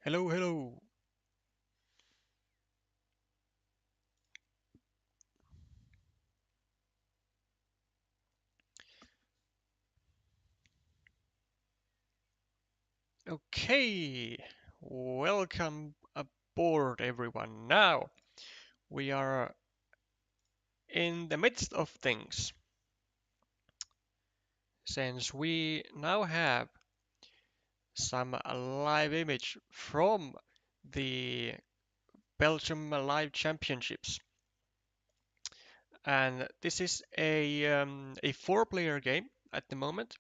Hello, hello. Okay, welcome aboard, everyone. Now we are in the midst of things since we now have some live image from the Belgium Live Championships, and this is a four-player game at the moment.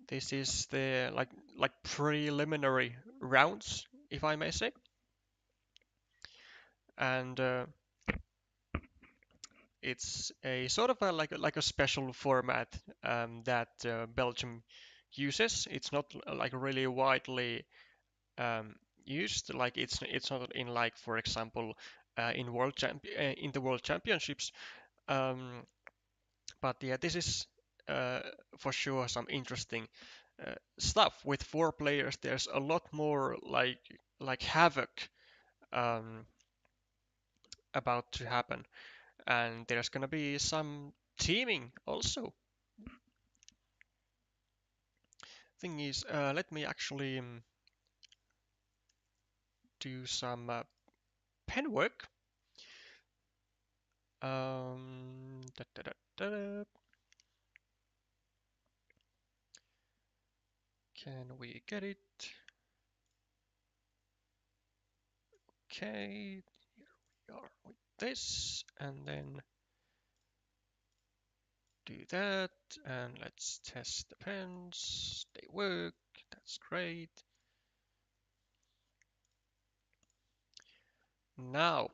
This is the like preliminary rounds, if I may say, and it's a sort of like a special format that Belgium uses. It's not like really widely um, used. Like it's not in like for example in the World Championships. Um, but yeah, this is uh, for sure some interesting stuff. With four players, there's a lot more like havoc um, about to happen, and there's gonna be some teaming also. Thing is, let me actually do some pen work. Da, da, da, da. Can we get it? Okay, here we are with this, and then do that, and let's test the pens. They work. That's great. Now,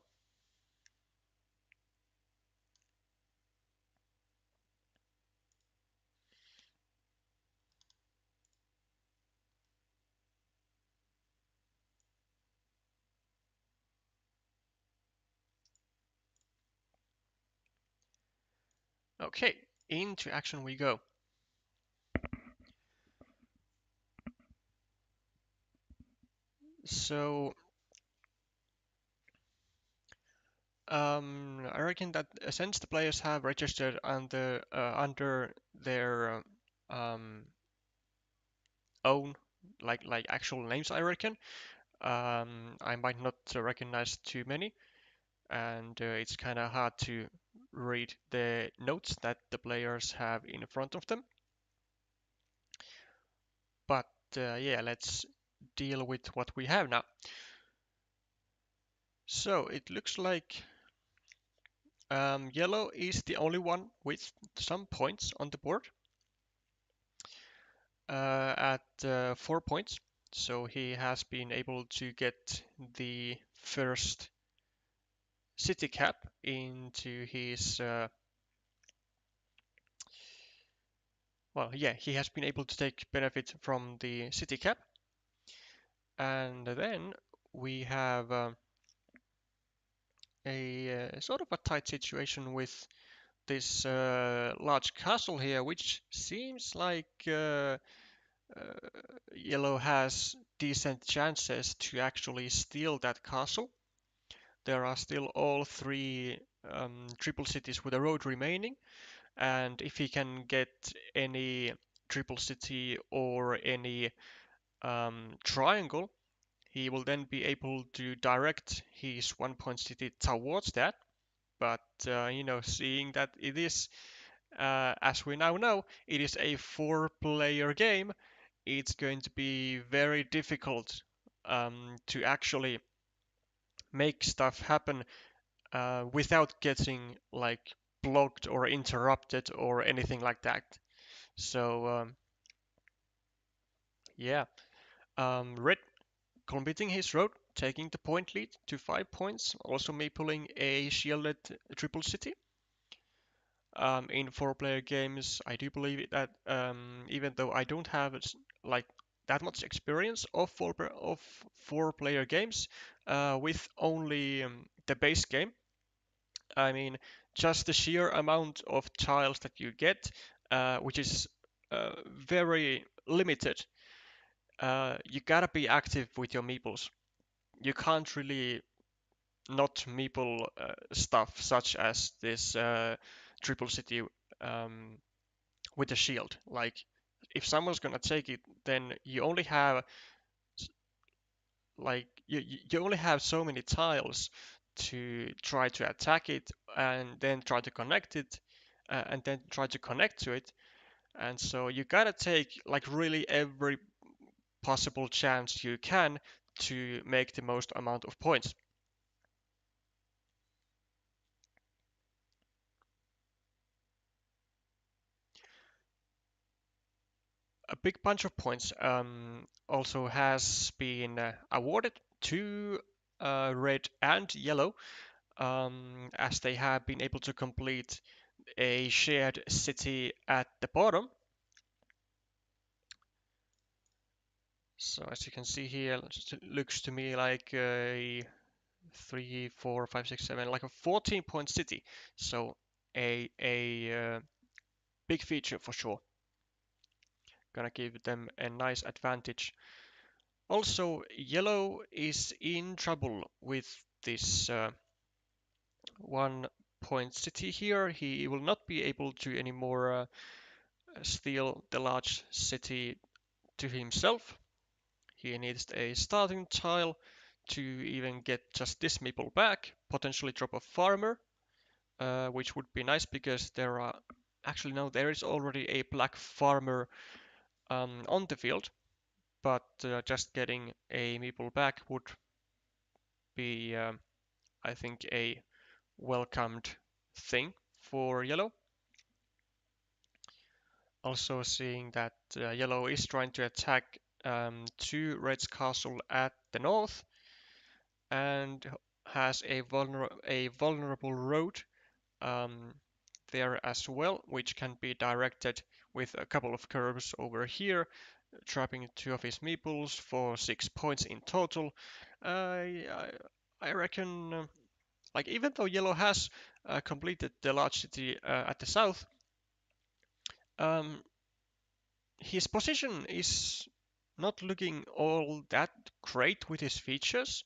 okay, into action we go. So I reckon that since the players have registered under their um, own like actual names, I reckon I might not recognize too many, and it's kind of hard to read the notes that the players have in front of them. But yeah, let's deal with what we have now. So it looks like yellow is the only one with some points on the board. At 4 points. So he has been able to get the first city cap into his. Well, yeah, he has been able to take benefit from the city cap. And then we have a sort of a tight situation with this large castle here, which seems like yellow has decent chances to actually steal that castle. There are still all three triple cities with a road remaining, and if he can get any triple city or any triangle, he will then be able to direct his 1 point city towards that. But seeing that it is, as we now know, it is a four-player game, it's going to be very difficult to actually make stuff happen without getting like blocked or interrupted or anything like that. So yeah, Red completing his road, taking the point lead to 5 points, also me pulling a shielded triple city. In four-player games, I do believe that even though I don't have like that much experience of four-player games, with only the base game, I mean, just the sheer amount of tiles that you get, which is very limited, you gotta be active with your meeples. you can't really not meeple stuff such as this triple city um, with the shield. Like if someone's gonna take it, then you only have you only have so many tiles to try to attack it and then try to connect it and then try to connect to it. And so you gotta take like really every possible chance you can to make the most amount of points. A big bunch of points also has been awarded to red and yellow as they have been able to complete a shared city at the bottom. So as you can see here, it looks to me like a 3, 4, 5, 6, 7, like a 14-point city. So a big feature for sure. Gonna give them a nice advantage. Also, yellow is in trouble with this 1-point city here. He will not be able to anymore steal the large city to himself. He needs a starting tile to even get just this meeple back, potentially drop a farmer, which would be nice because there are actually no, there is already a black farmer on the field, but just getting a meeple back would be, I think, a welcomed thing for yellow. Also seeing that yellow is trying to attack to red's castle at the north and has a vulnerable road um, there as well, which can be directed with a couple of curves over here, trapping 2 of his meeples for 6 points in total. I reckon, like even though yellow has completed the large city at the south, um, his position is not looking all that great with his features.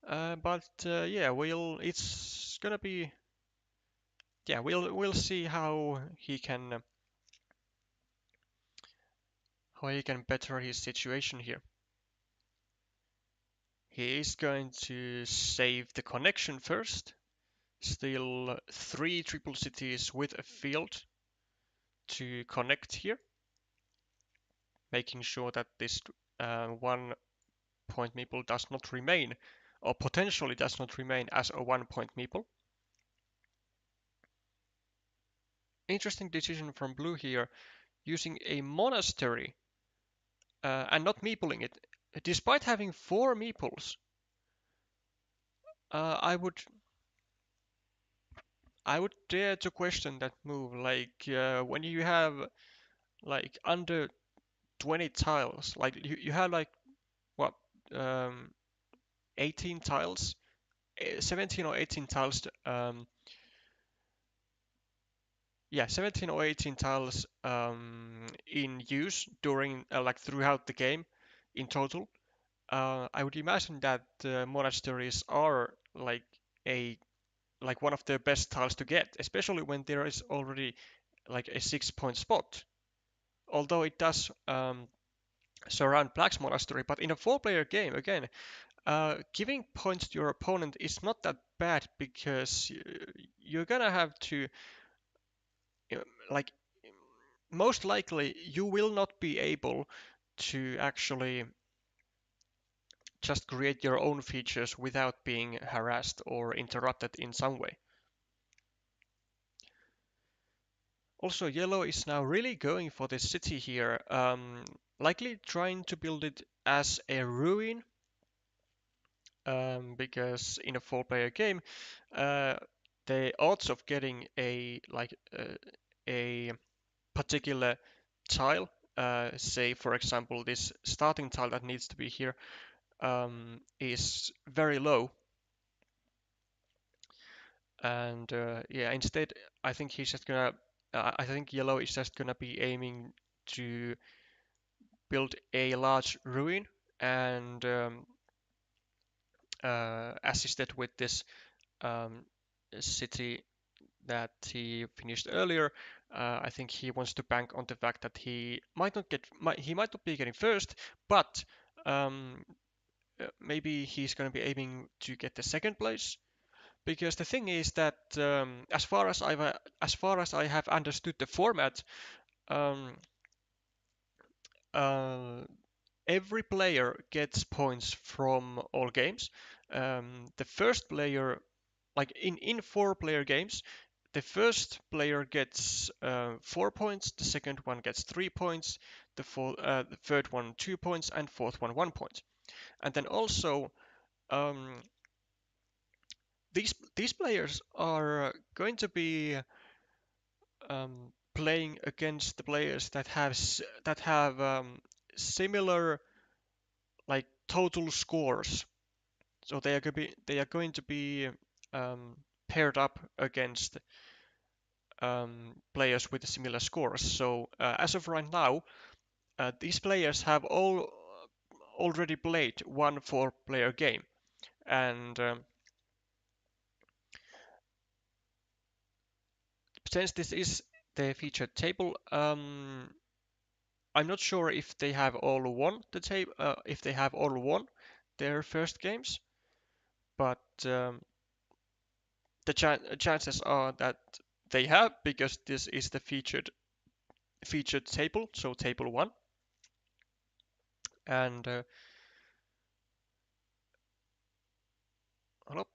But yeah, it's gonna be yeah, we'll see how he can better his situation here. He is going to save the connection first. Still 3 triple cities with a field to connect here, making sure that this 1-point meeple does not remain, or potentially does not remain as a 1-point meeple. Interesting decision from blue here, using a monastery and not meepling it. Despite having 4 meeples, I would dare to question that move. Like when you have like under 20 tiles, like you have like what um, 18 tiles, 17 or 18 tiles. Yeah, 17 or 18 tiles in use during like throughout the game in total. I would imagine that monasteries are a like one of the best tiles to get, especially when there is already like a 6-point spot. Although it does surround Black's Monastery, but in a 4-player game, again, giving points to your opponent is not that bad because you're gonna have to, you know, like, most likely you will not be able to actually just create your own features without being harassed or interrupted in some way. Also, yellow is now really going for this city here, likely trying to build it as a ruin, because in a 4-player game, uh, the odds of getting a particular tile, say for example this starting tile that needs to be here, is very low. And yeah, instead, I think he's just gonna. I think yellow is just gonna be aiming to build a large ruin and assisted with this um, city that he finished earlier. I think he wants to bank on the fact that he might not be getting first, but um, maybe he's going to be aiming to get the second place. Because the thing is that as far as I have understood the format, um, uh, every player gets points from all games. The first player, like in four-player games, the first player gets 4 points, the second one gets 3 points, the third one 2 points, and fourth one 1 point. And then also um, these players are going to be playing against the players that have similar like total scores. So they are going to be paired up against players with similar scores. So as of right now, these players have all already played one four-player game, and since this is the featured table, I'm not sure if they have all won the table, if they have all won their first games, but the chances are that they have because this is the featured table, so table one, and hold up.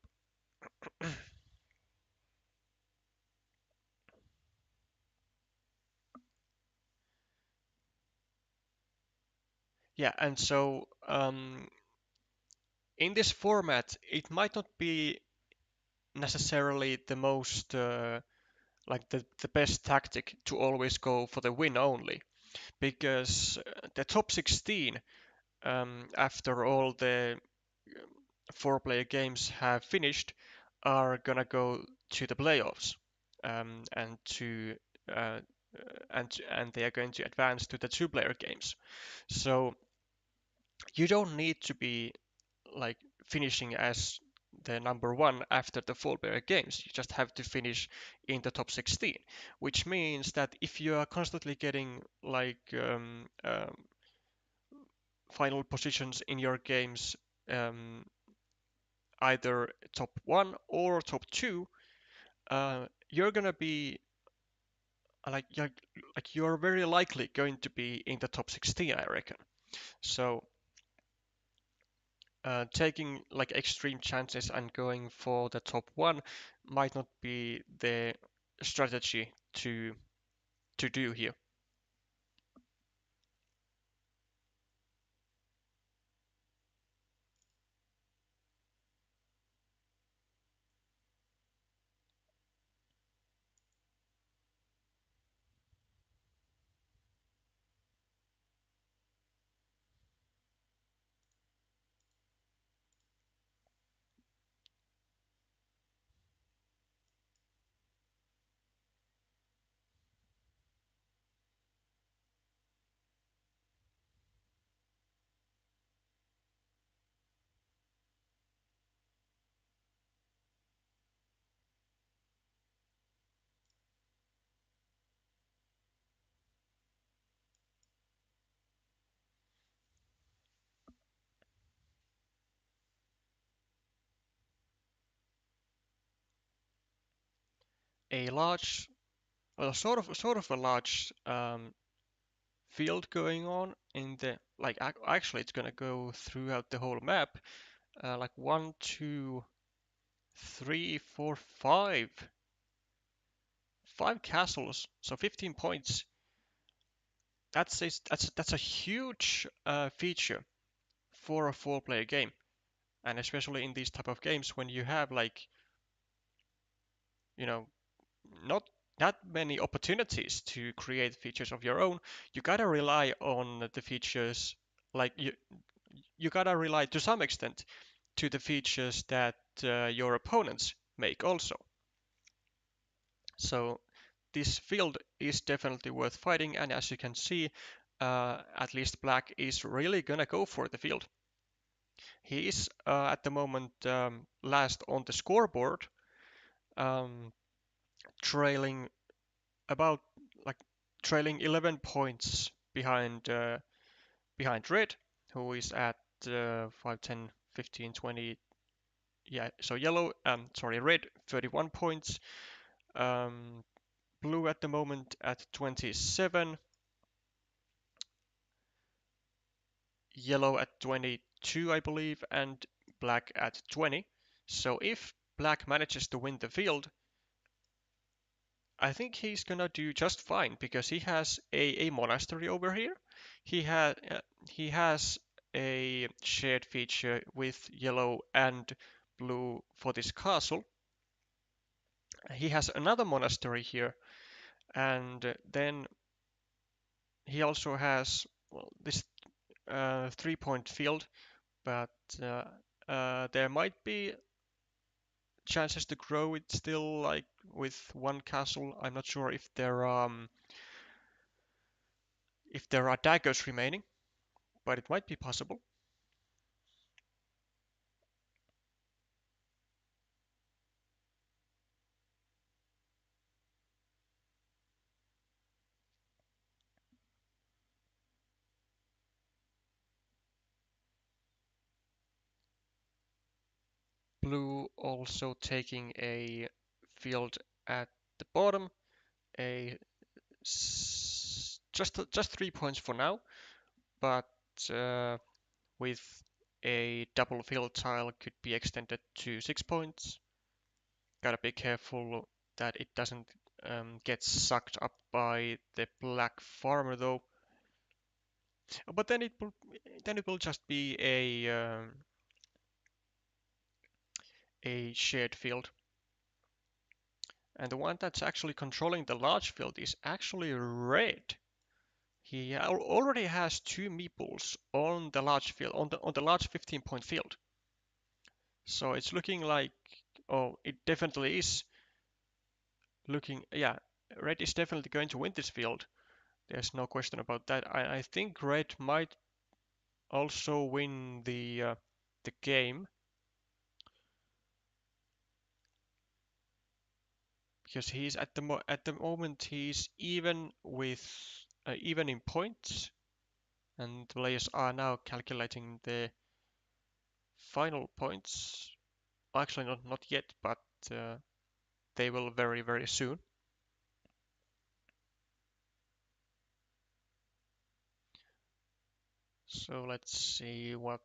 Yeah, and so in this format, it might not be necessarily the most like the best tactic to always go for the win only, because the top 16 after all the four-player games have finished are gonna go to the playoffs, and to uh, and they are going to advance to the two-player games. So you don't need to be like finishing as the number one after the four-player games. You just have to finish in the top 16, which means that if you are constantly getting like final positions in your games, um, either top one or top two, you're gonna be like you're very likely going to be in the top 16, I reckon. So taking like extreme chances and going for the top one might not be the strategy to do here. A large, well, sort of a large field going on in the like actually it's gonna go throughout the whole map, like one, two, three, four, five castles, so 15 points. That's a huge feature for a four-player game, and especially in these type of games when you have like you know not that many opportunities to create features of your own. You gotta rely on the features, like you gotta rely to some extent to the features that your opponents make also. So this field is definitely worth fighting, and as you can see, at least black is really gonna go for the field. He is at the moment last on the scoreboard, um, trailing about like trailing 11 points behind Red, who is at 5, 10, 15, 20. Yeah, so Red 31 points, um, Blue at the moment at 27, Yellow at 22, I believe, and Black at 20. So if Black manages to win the field, I think he's gonna do just fine because he has a monastery over here. He had he has a shared feature with Yellow and Blue for this castle. He has another monastery here, and then he also has, well, this 3-point field, but uh, there might be chances to grow it still, like with one castle. I'm not sure if there are daggers remaining, but it might be possible. Blue also taking a field at the bottom, a just 3 points for now, but uh, with a double field tile could be extended to 6 points. Gotta be careful that it doesn't get sucked up by the black farmer though. But then it will just be a shared field. And the one that's actually controlling the large field is actually Red. He already has two meeples on the large field, on the large 15-point field. So it's looking like, oh, it definitely is looking, yeah, Red is definitely going to win this field. There's no question about that. I think Red might also win the game because he's at the moment he's even in points, and the players are now calculating the final points. Actually, not yet, but uh, they will very soon. So let's see what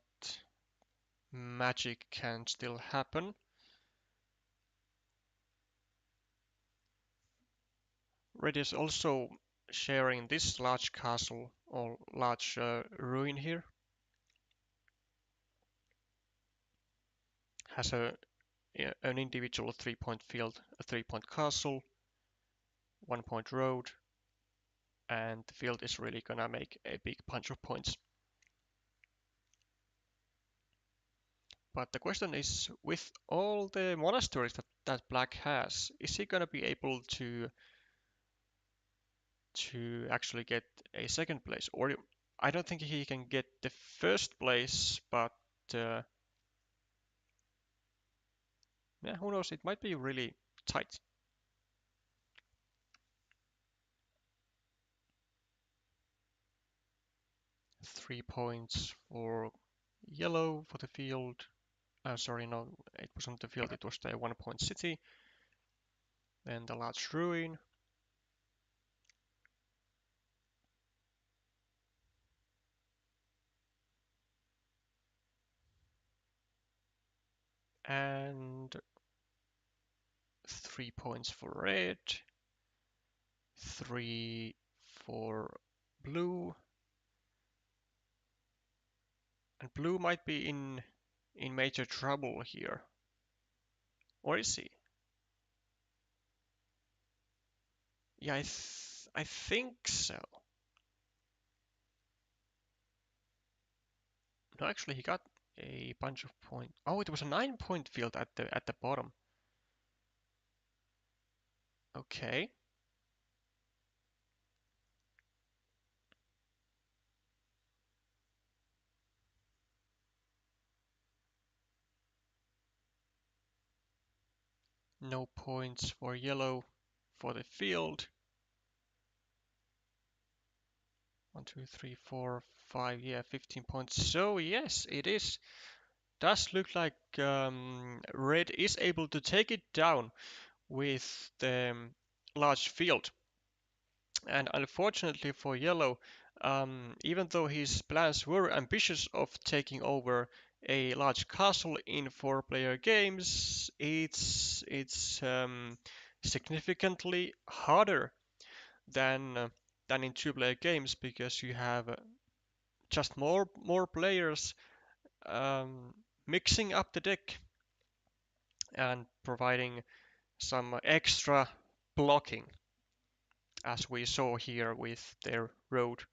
magic can still happen. Red is also sharing this large castle or large ruin here. Has an individual 3-point field, a 3-point castle, 1-point road, and the field is really gonna make a big bunch of points. But the question is, with all the monasteries that Black has, is he gonna be able to actually get a second place? Or I don't think he can get the first place, but uh, yeah, who knows? It might be really tight. 3 points for Yellow for the field. Sorry, no, it wasn't the field, it was the 1-point city. Then the large ruin. And 3 points for red. 3 for blue. And blue might be in major trouble here. Or is he? Yeah, I think so. No, actually, he got a bunch of points. Oh, it was a 9-point field at the bottom. Okay. No points for yellow for the field. 1, 2, 3, 4, 5, yeah, 15 points. So yes, it is. Does look like red is able to take it down with the large field. And unfortunately for yellow, even though his plans were ambitious of taking over a large castle in four-player games, it's significantly harder than uh, than in two-player games because you have just more players um, mixing up the deck and providing some extra blocking, as we saw here with their road.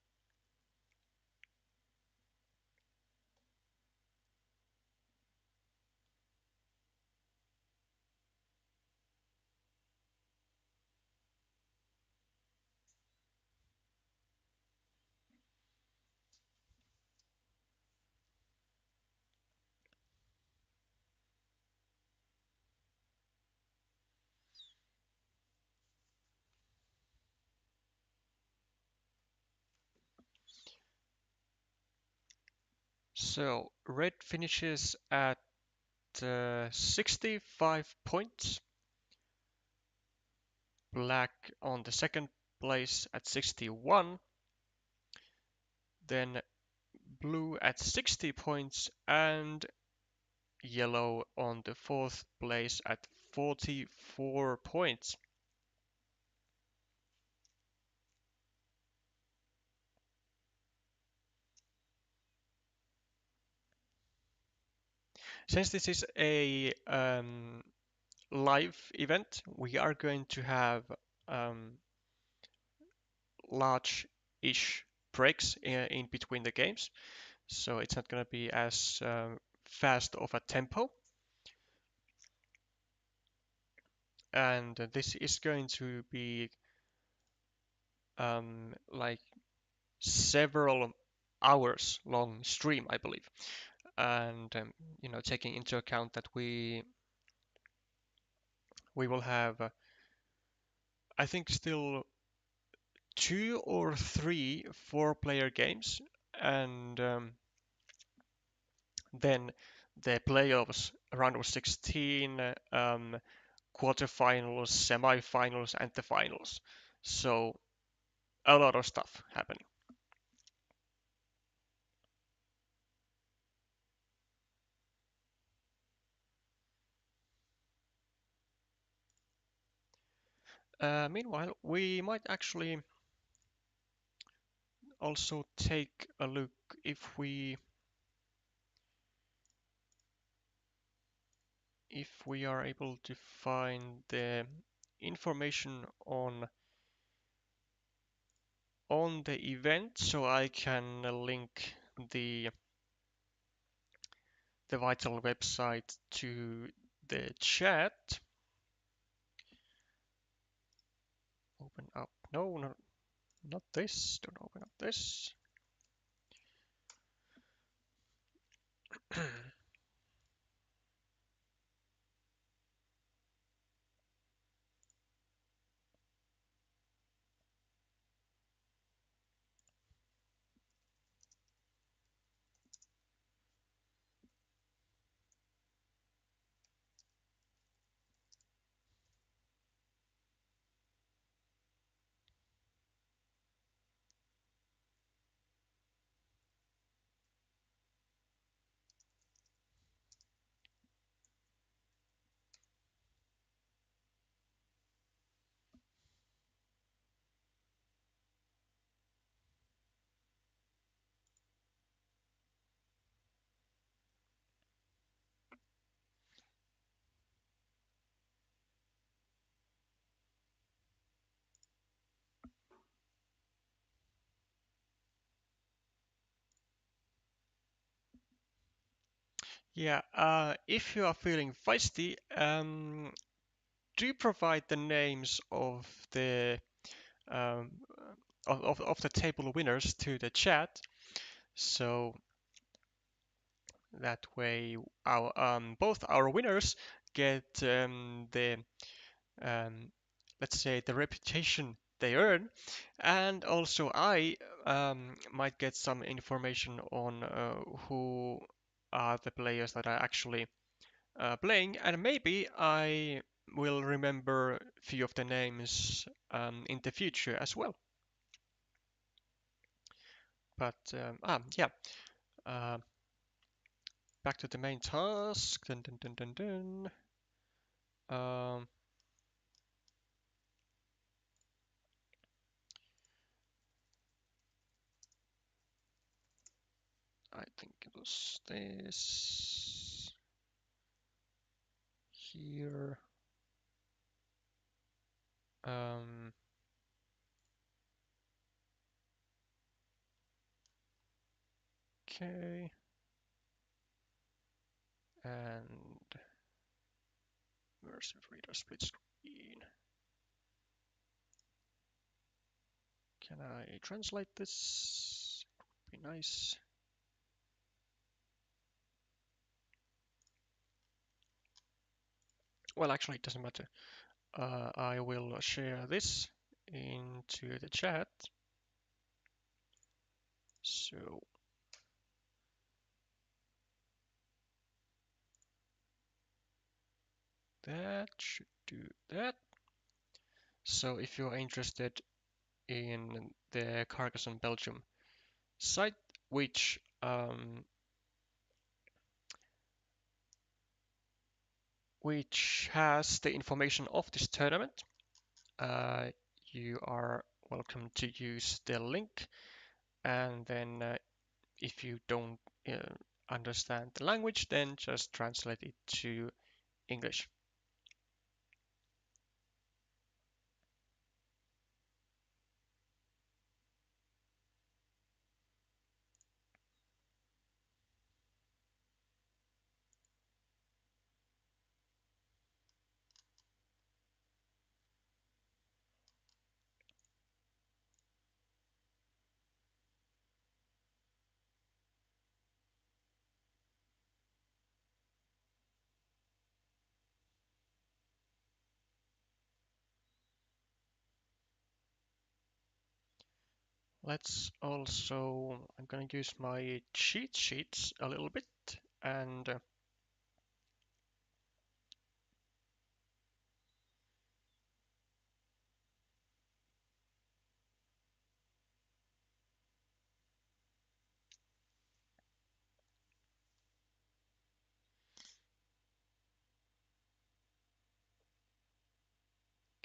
So red finishes at 65 points, black on the second place at 61, then blue at 60 points, and yellow on the fourth place at 44 points. Since this is a live event, we are going to have um, large-ish breaks in between the games, so it's not going to be as fast of a tempo. And this is going to be like several hours long stream, I believe. And taking into account that we will have, I think, still two or three four-player games, and then the playoffs, round of 16, quarterfinals, semifinals, and the finals. So a lot of stuff happening. Meanwhile, we might actually also take a look if we are able to find the information on the event, so I can link the vital website to the chat. Open up. No, no, not this. Don't open up this. Yeah, if you are feeling feisty, do provide the names of the um, of the table winners to the chat, so that way our both our winners get the um, let's say the reputation they earn, and also I might get some information on who are the players that are actually playing, and maybe I will remember a few of the names in the future as well. But yeah, uh, back to the main task. Dun, dun, dun, dun, dun. Um, I think it was this here. Um, okay, and immersive reader split screen. Can I translate this? It would be nice. Well, actually, it doesn't matter. I will share this into the chat. So that should do that. So if you're interested in the Carcassonne Belgium site, which has the information of this tournament, uh, you are welcome to use the link. And then if you don't uh, understand the language, then just translate it to English. Let's also, I'm going to use my cheat sheets a little bit, and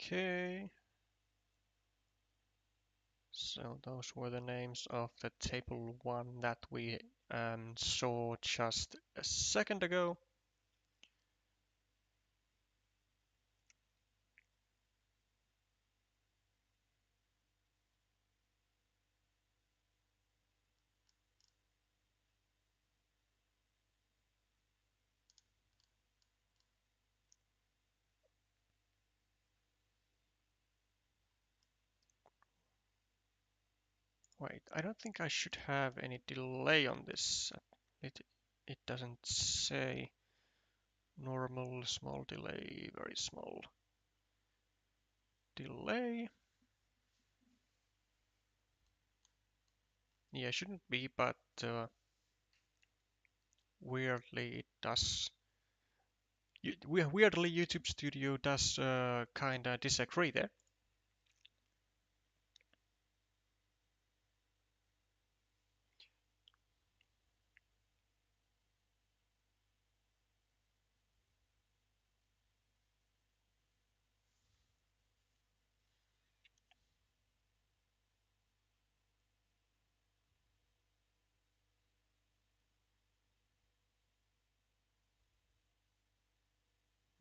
okay. So those were the names of the table one that we saw just a second ago. Wait, I don't think I should have any delay on this. It it doesn't say normal, small delay, very small delay. Yeah, shouldn't be, but weirdly it does. Weirdly, YouTube Studio does kinda disagree there.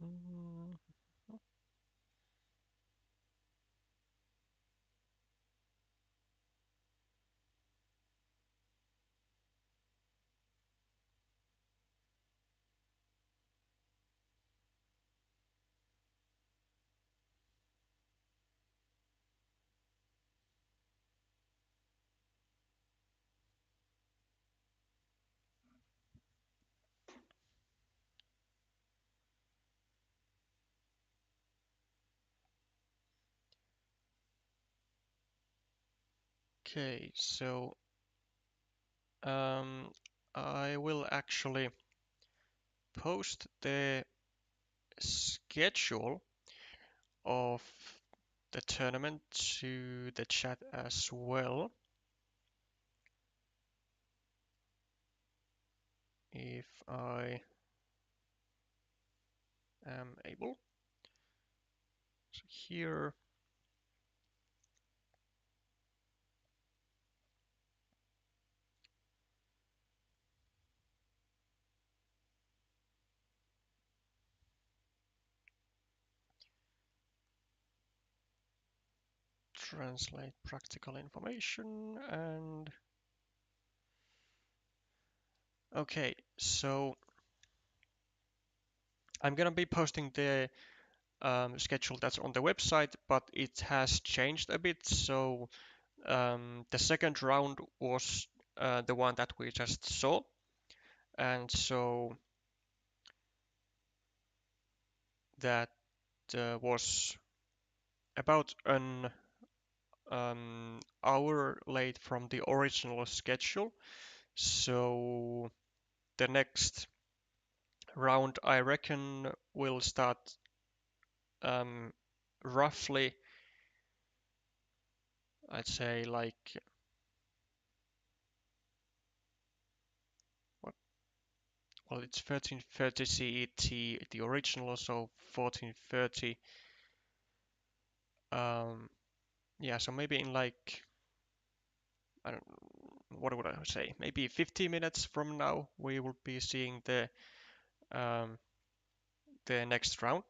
Mm, Okay, so I will actually post the schedule of the tournament to the chat as well, if I am able. So here, translate practical information, and okay, so I'm gonna be posting the schedule that's on the website, but it has changed a bit. So the second round was the one that we just saw, and so that was about an hour late from the original schedule. So the next round, I reckon, will start um, roughly, I'd say, like what? Well, it's 13:30 CET, the original, so 14:30. Um, yeah, so maybe in like, I don't, what would I say? Maybe 50 minutes from now, we will be seeing um, the next round.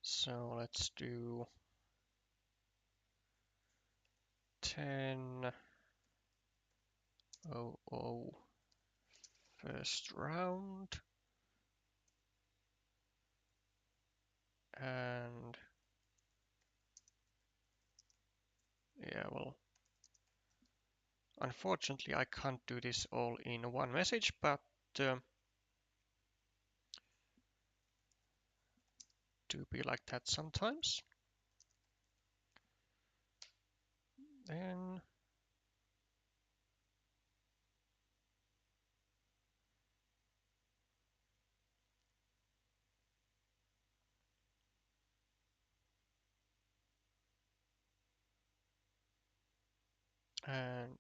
So let's do 10:00 first round, and yeah, well, unfortunately I can't do this all in one message, but do be like that sometimes. Then and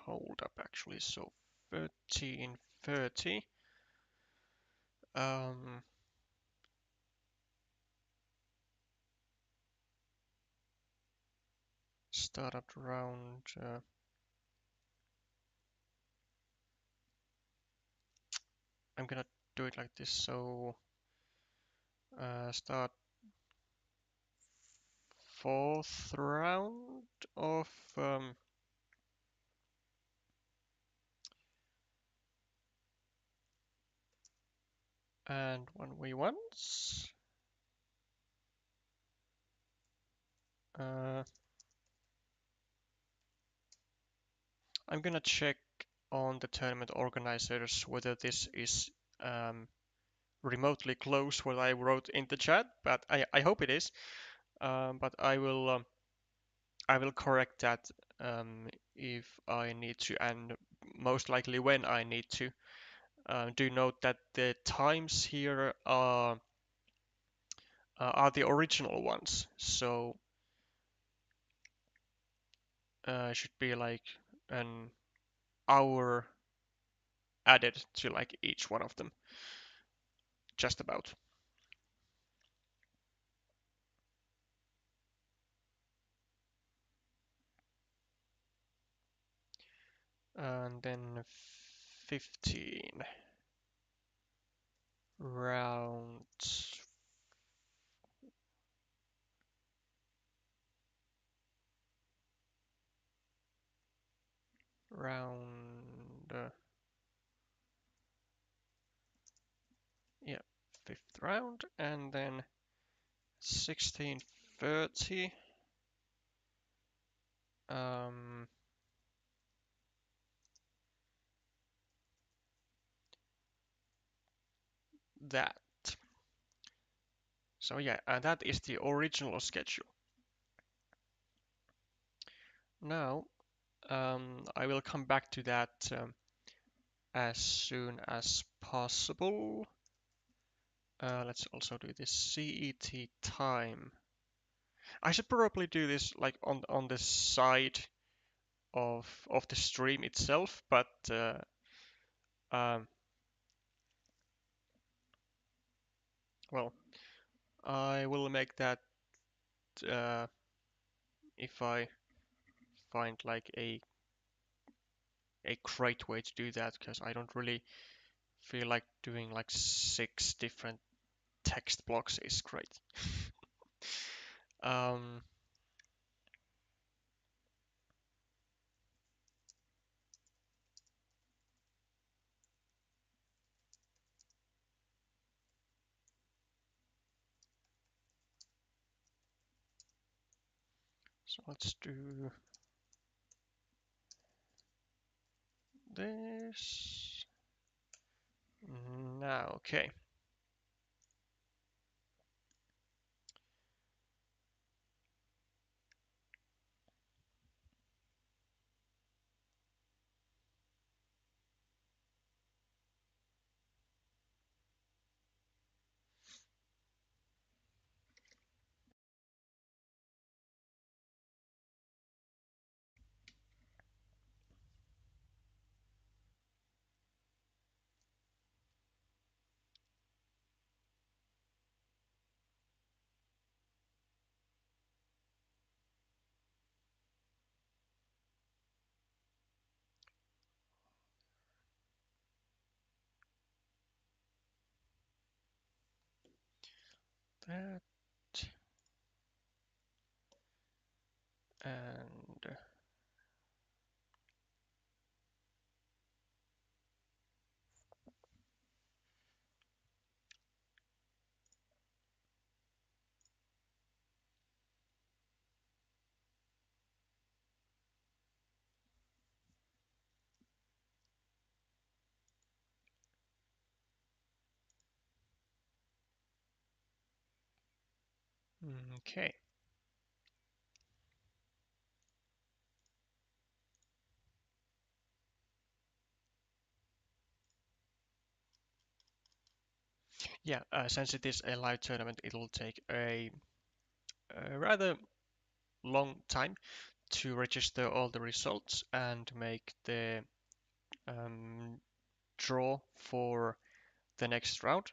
hold up, actually, so 13:30. Um, Startup round. I'm gonna do it like this. So start fourth round of and 1v1s. I'm gonna check on the tournament organizers whether this is remotely close what I wrote in the chat, but I hope it is. But I will correct that if I need to, and most likely when I need to. Do note that the times here are the original ones, so it should be like an hour added to like each one of them, just about. And then 15 rounds. Round, yeah, fifth round, and then 16:30. Um, that. So yeah, and that is the original schedule. Now, I will come back to that as soon as possible. Let's also do this CET time. I should probably do this like on the side of the stream itself, but um, well, I will make that uh, if I find like a great way to do that, because I don't really feel like doing like 6 different text blocks is great. um, so let's do this now. Okay. That and okay. Yeah, since it is a live tournament, it'll take a rather long time to register all the results and make the um, draw for the next round.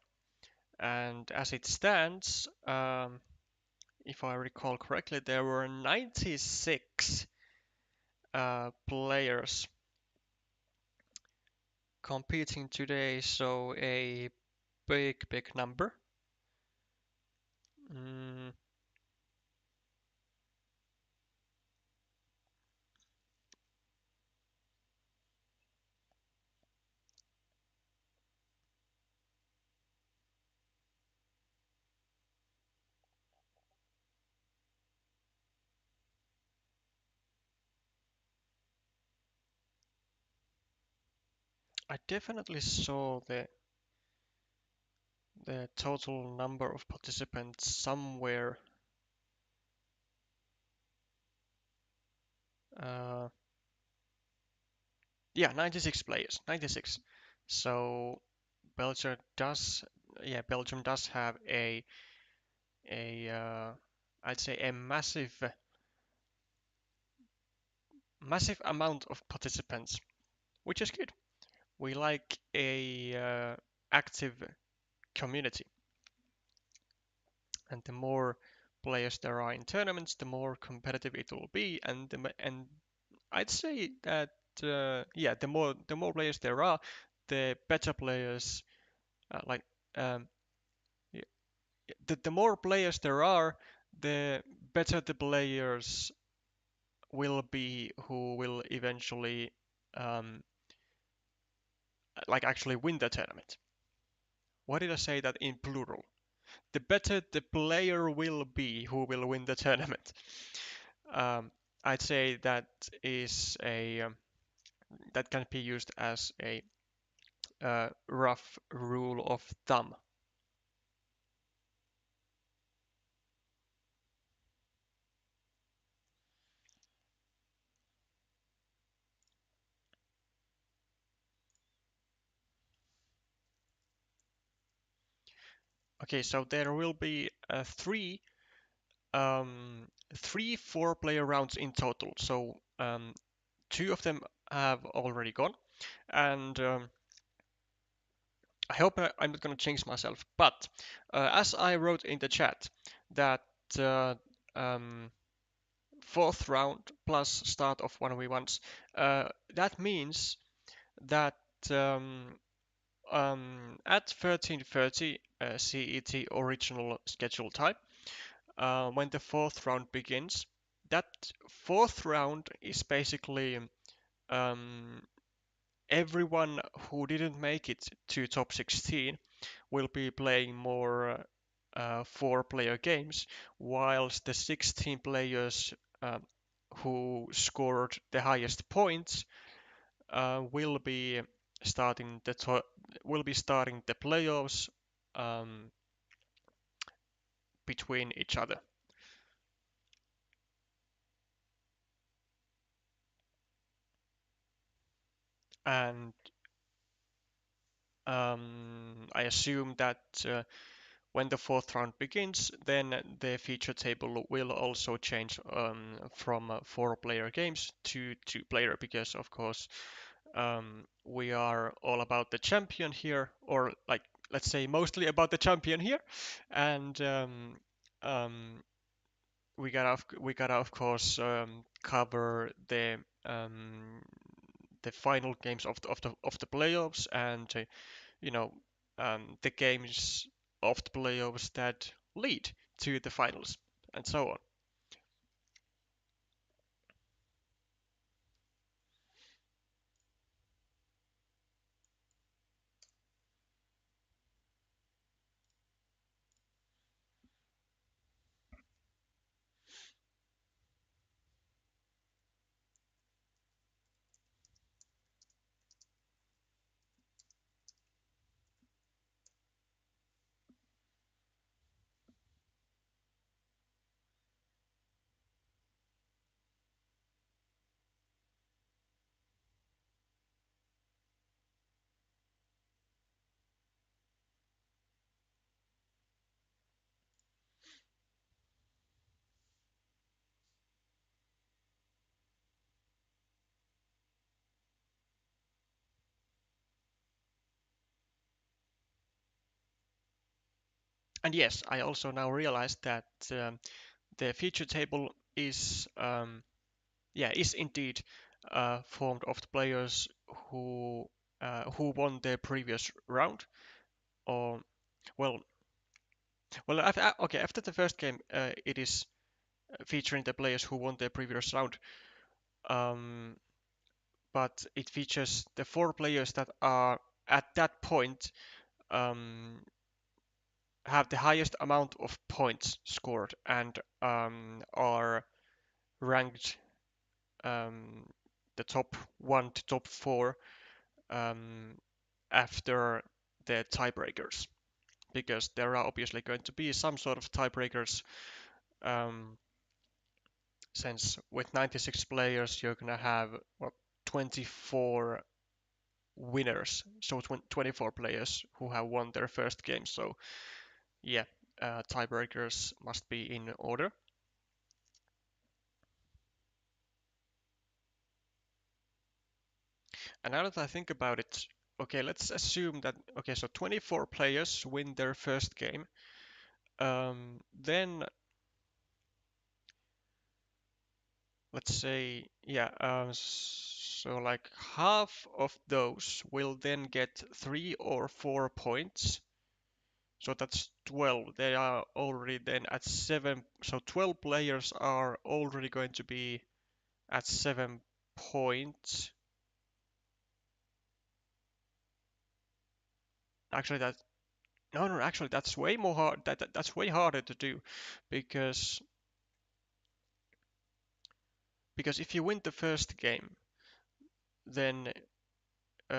And as it stands, if I recall correctly, there were 96 players competing today, so a big number. Mm, I definitely saw the total number of participants somewhere. Uh, yeah, 96 players, 96. So Belgium does, yeah, Belgium does have a I'd say a massive amount of participants, which is good. We like a active community, and the more players there are in tournaments, the more competitive it will be, and I'd say that yeah, the more players there are, the better players like um, y- the more players there are, the better the players will be who will eventually um, like actually win the tournament. Why did I say that in plural? The better the player will be who will win the tournament. Um, I'd say that is a that can be used as a rough rule of thumb. Okay, so there will be um, three four-player rounds in total. So two of them have already gone, and I hope I'm not going to jinx myself. But as I wrote in the chat, that uh, um, fourth round plus start of 1v1s, that means that um, at 13:30 CET original schedule time, when the fourth round begins, that fourth round is basically um, everyone who didn't make it to top 16 will be playing more four-player games, whilst the 16 players who scored the highest points will be starting the playoffs um, between each other. And I assume that when the fourth round begins, then the feature table will also change from four-player games to two-player, because of course we are all about the champion here, or like let's say mostly about the champion here, and um, we gotta of course cover the final games of the playoffs, and you know the games of the playoffs that lead to the finals, and so on. And yes, I also now realize that the feature table is is indeed formed of the players who won their previous round, or well, after the first game, it is featuring the players who won their previous round, um, but it features the four players that are at that point um, have the highest amount of points scored and are ranked um, the top one to top four um, after the tiebreakers, because there are obviously going to be some sort of tiebreakers, um, since with 96 players you're gonna have 24 winners, so 24 players who have won their first game. So yeah, tiebreakers must be in order. And now that I think about it, okay, let's assume that okay, so 24 players win their first game. Then let's say, yeah, so like half of those will then get 3 or 4 points. So that's 12. They are already then at 7. So 12 players are already going to be at 7 points. Actually, that no, no, actually, that's way more hard. That's way harder to do, because if you win the first game, then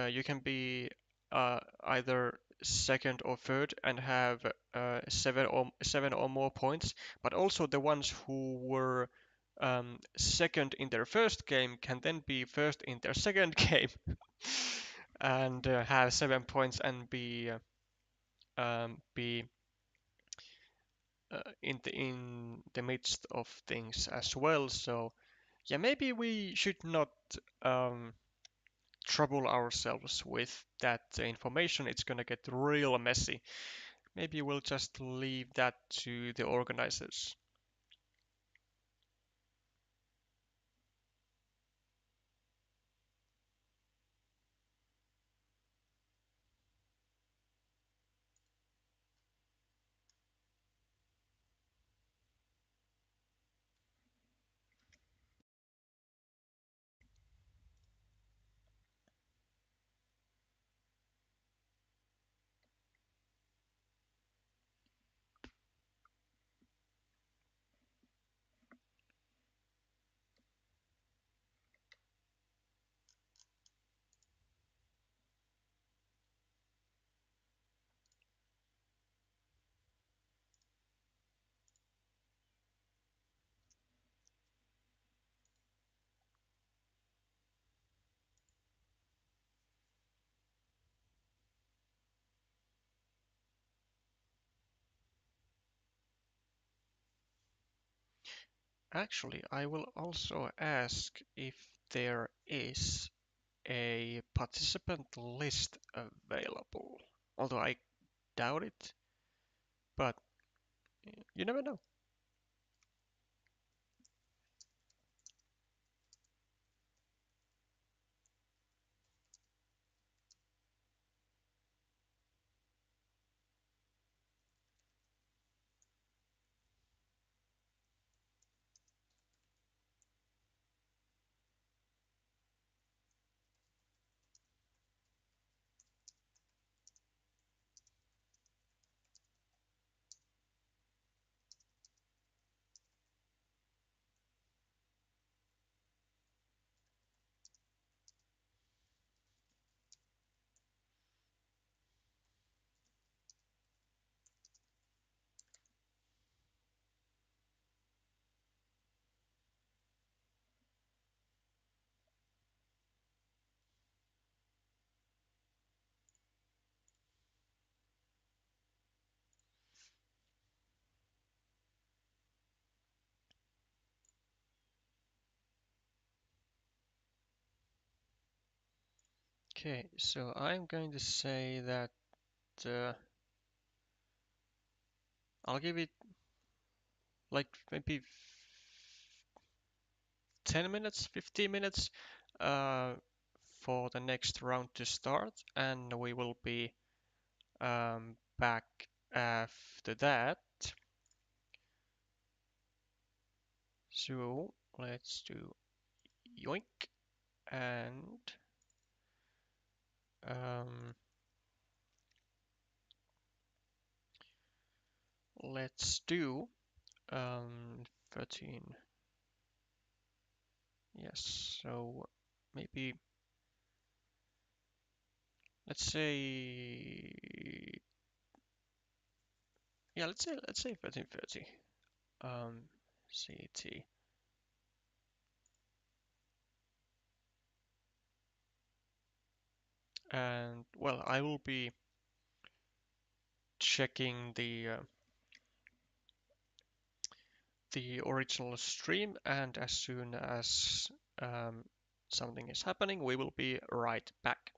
you can be either second or third and have 7 or more points. But also the ones who were second in their first game can then be first in their second game and have 7 points and be in the midst of things as well. So yeah, maybe we should not um, trouble ourselves with that information. It's gonna get real messy. Maybe we'll just leave that to the organizers. Actually, I will also ask if there is a participant list available. Although I doubt it, but you never know. Okay, so I'm going to say that uh, I'll give it like maybe 10 minutes, 15 minutes uh, for the next round to start, and we will be back after that. So let's do yoink and um, let's do 13. Yes, so maybe let's say yeah, let's say 13:30 CT. And well, I will be checking the original stream, and as soon as um, something is happening, we will be right back.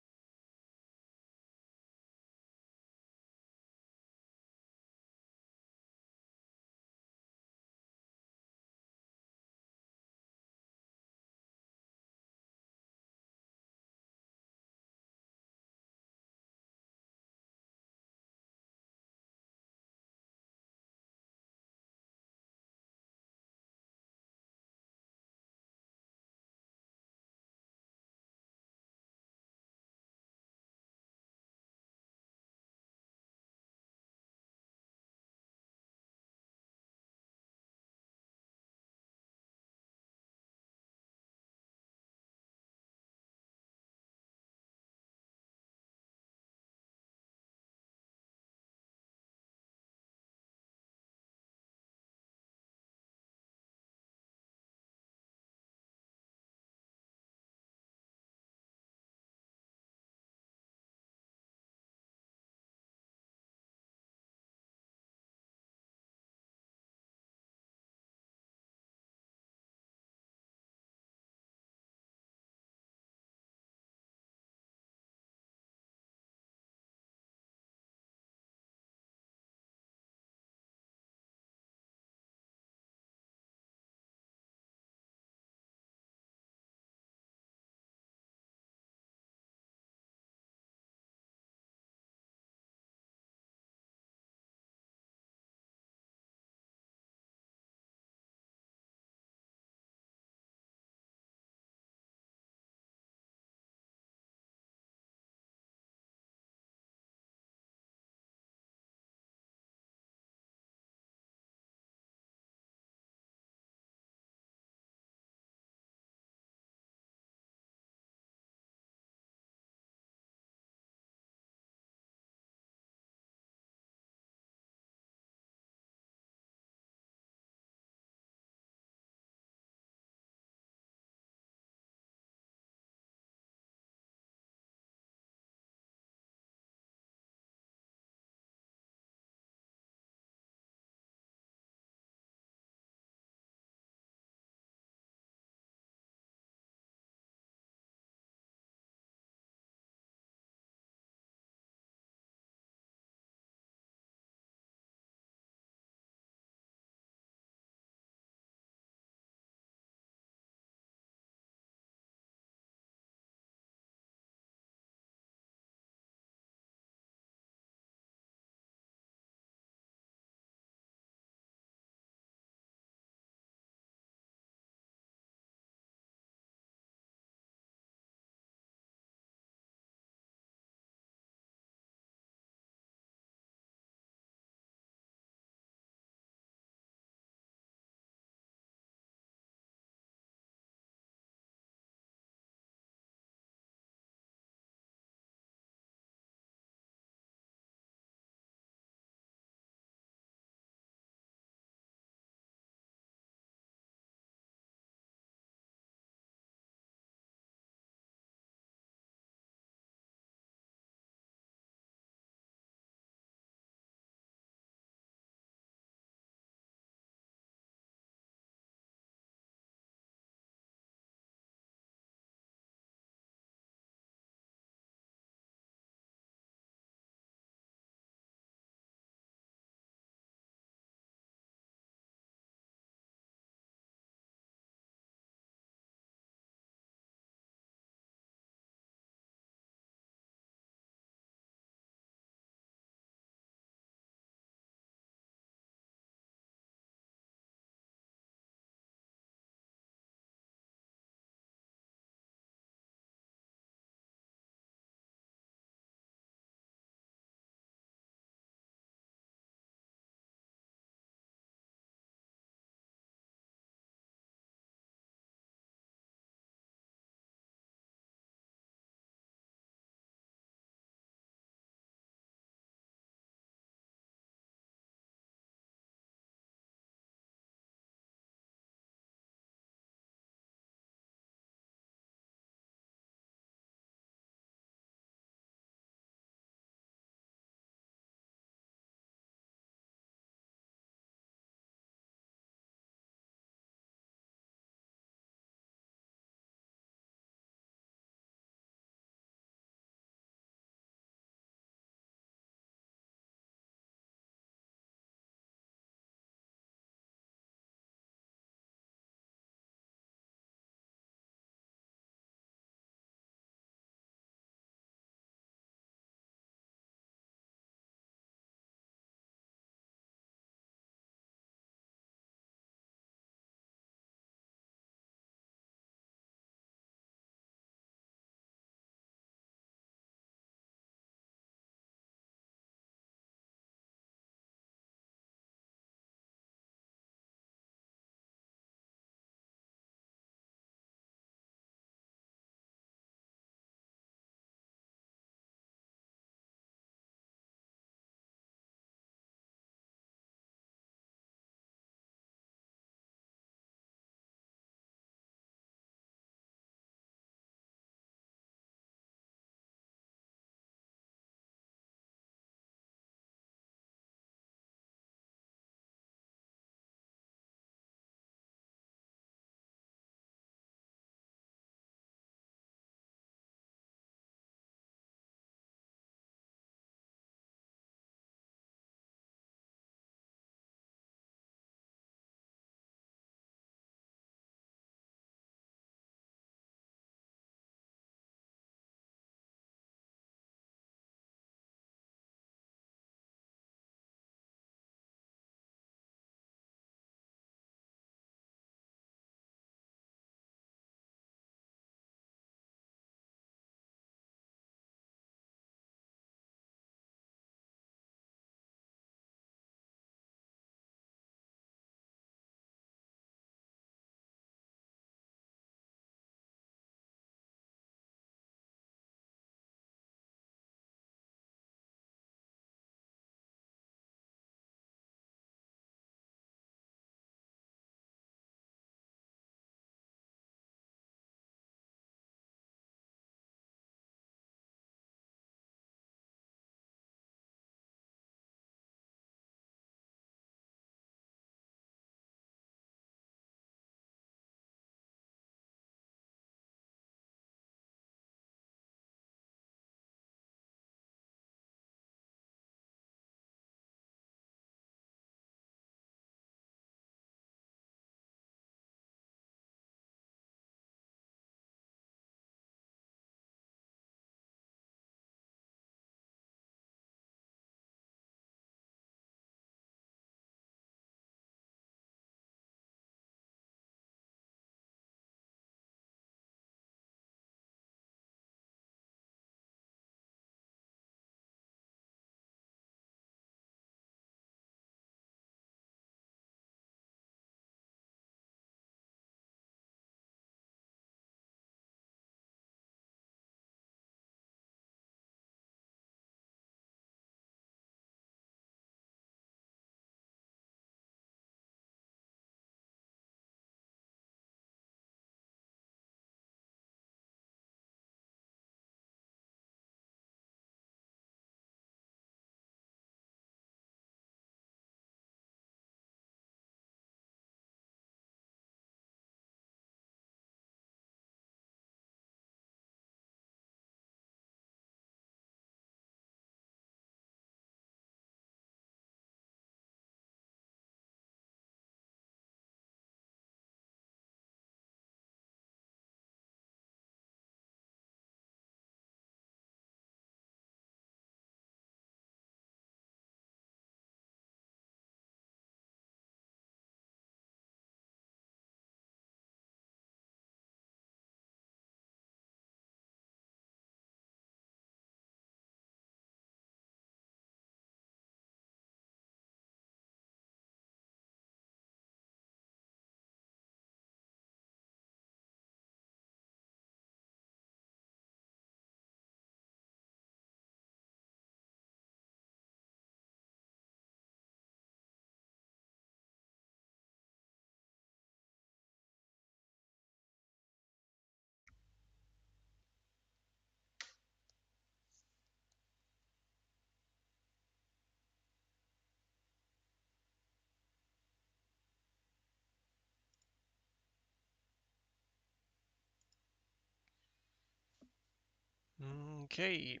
Okay,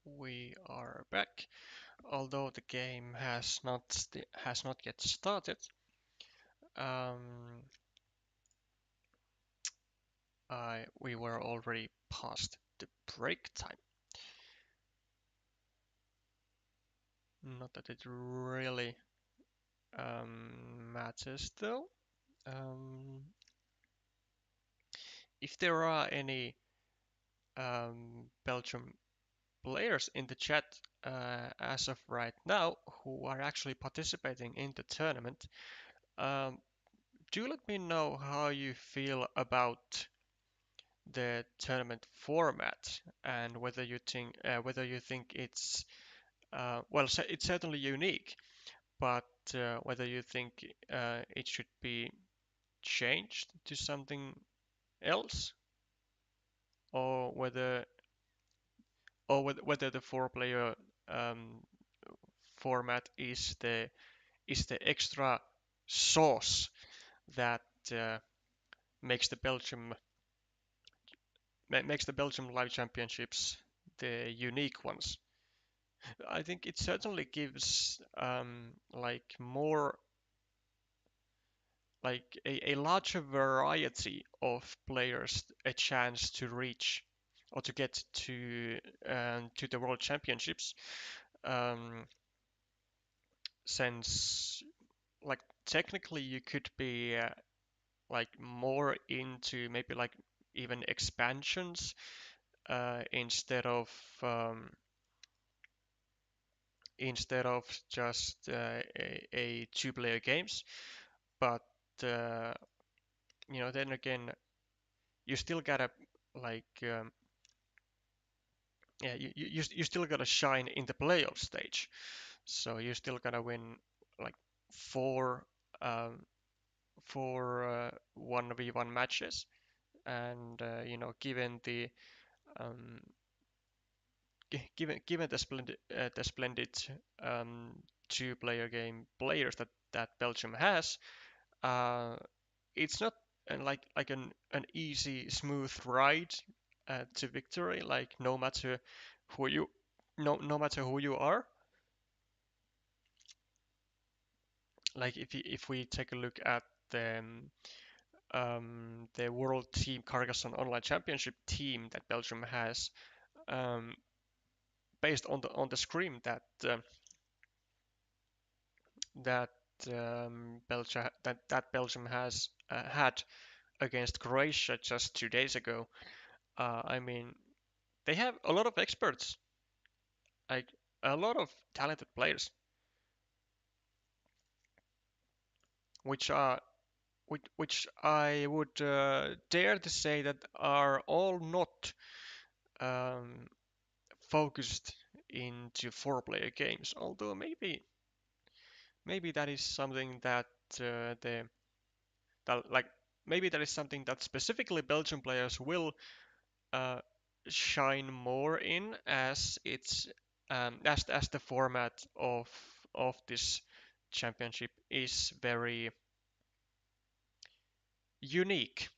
we are back. Although the game has not yet started, um, we were already past the break time. Not that it really matters though. Um, if there are any Belgium players in the chat as of right now who are actually participating in the tournament, um, do let me know how you feel about the tournament format and whether you think it's well, it's certainly unique, but whether you think it should be changed to something else, or whether the four-player um, format is the extra sauce that uh, makes the Belgium Live Championships the unique ones. I think it certainly gives like more like a larger variety of players a chance to reach or to get to the World Championships. Um, since like technically you could be like more into maybe like even expansions instead of um, just a two-player games. But uh, then again, you still gotta like yeah, you still gotta shine in the playoff stage. So you still gotta win like four um, 1v1 matches, and given the um, given the splendid um, two-player game players that Belgium has, uh, it's not like an easy smooth ride to victory. Like who you no matter who you are. Like if we take a look at the World Team Carcassonne Online Championship team that Belgium has, um, based on the scrim that that Belgium has had against Croatia just 2 days ago. I mean, they have a lot of experts, like a lot of talented players, which are which I would dare to say that are all not um, focused into four-player games. Although maybe that is something that the that like maybe that is something that specifically Belgian players will uh, shine more in, as it's as the format of this championship is very unique.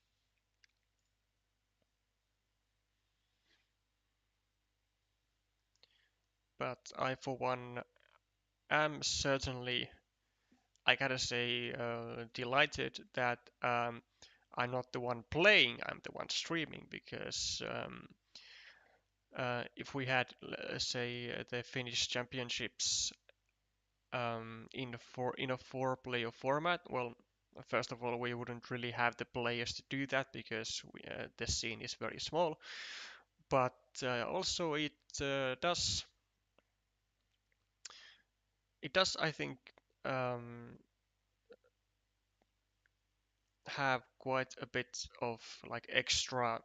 But I, for one, am certainly, I gotta say, delighted that I'm not the one playing, I'm the one streaming, because if we had, say, the Finnish championships in a four-player format, well, first of all, we wouldn't really have the players to do that because the scene is very small. But also, uh, does I think, um, have quite a bit of like extra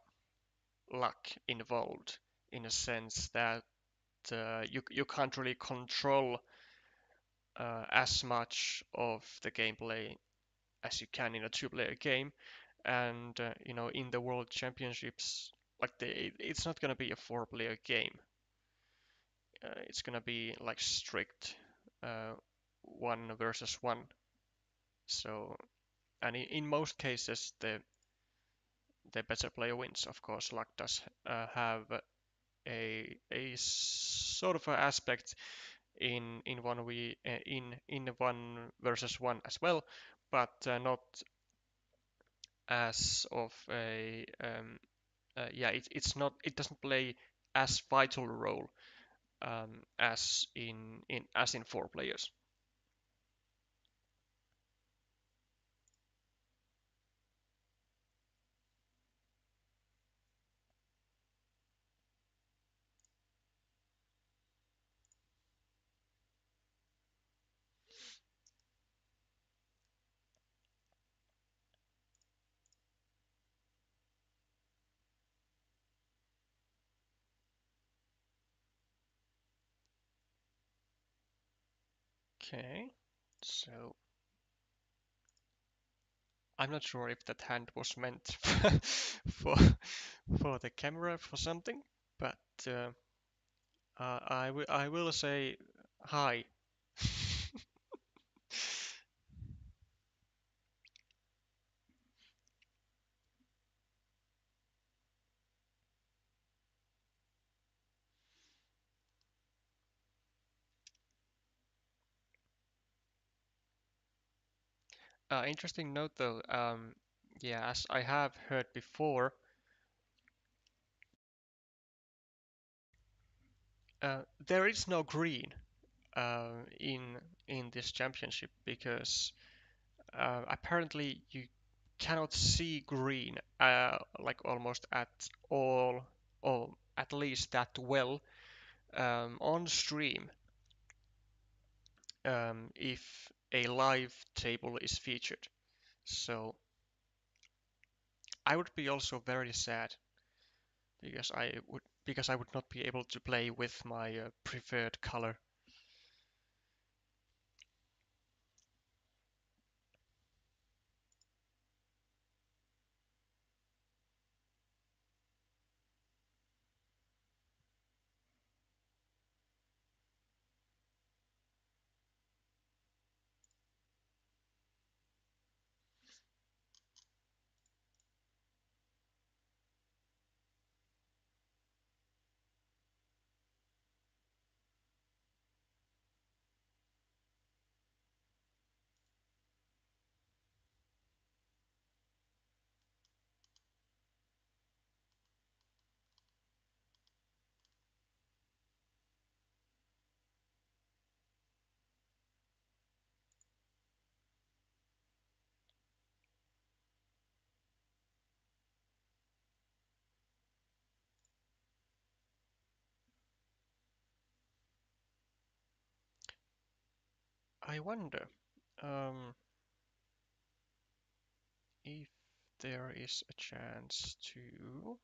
luck involved, in a sense that you can't really control as much of the gameplay as you can in a two-player game. And in the World Championships, like it's not gonna be a four-player game. It's gonna be like strict one versus one. So, and in most cases, the better player wins. Of course, luck does have a sort of a aspect in in 1 versus 1 as well, but not as of a yeah, it doesn't play as vital role as in 4 players. Okay, so I'm not sure if that hand was meant for for the camera for something, but I will say hi. Interesting note though. Yeah, as I have heard before, there is no green in this championship because apparently you cannot see green like almost at all, or at least that well on stream if a live table is featured. So I would be also very sad because I would not be able to play with my preferred color. I wonder um, if there is a chance to.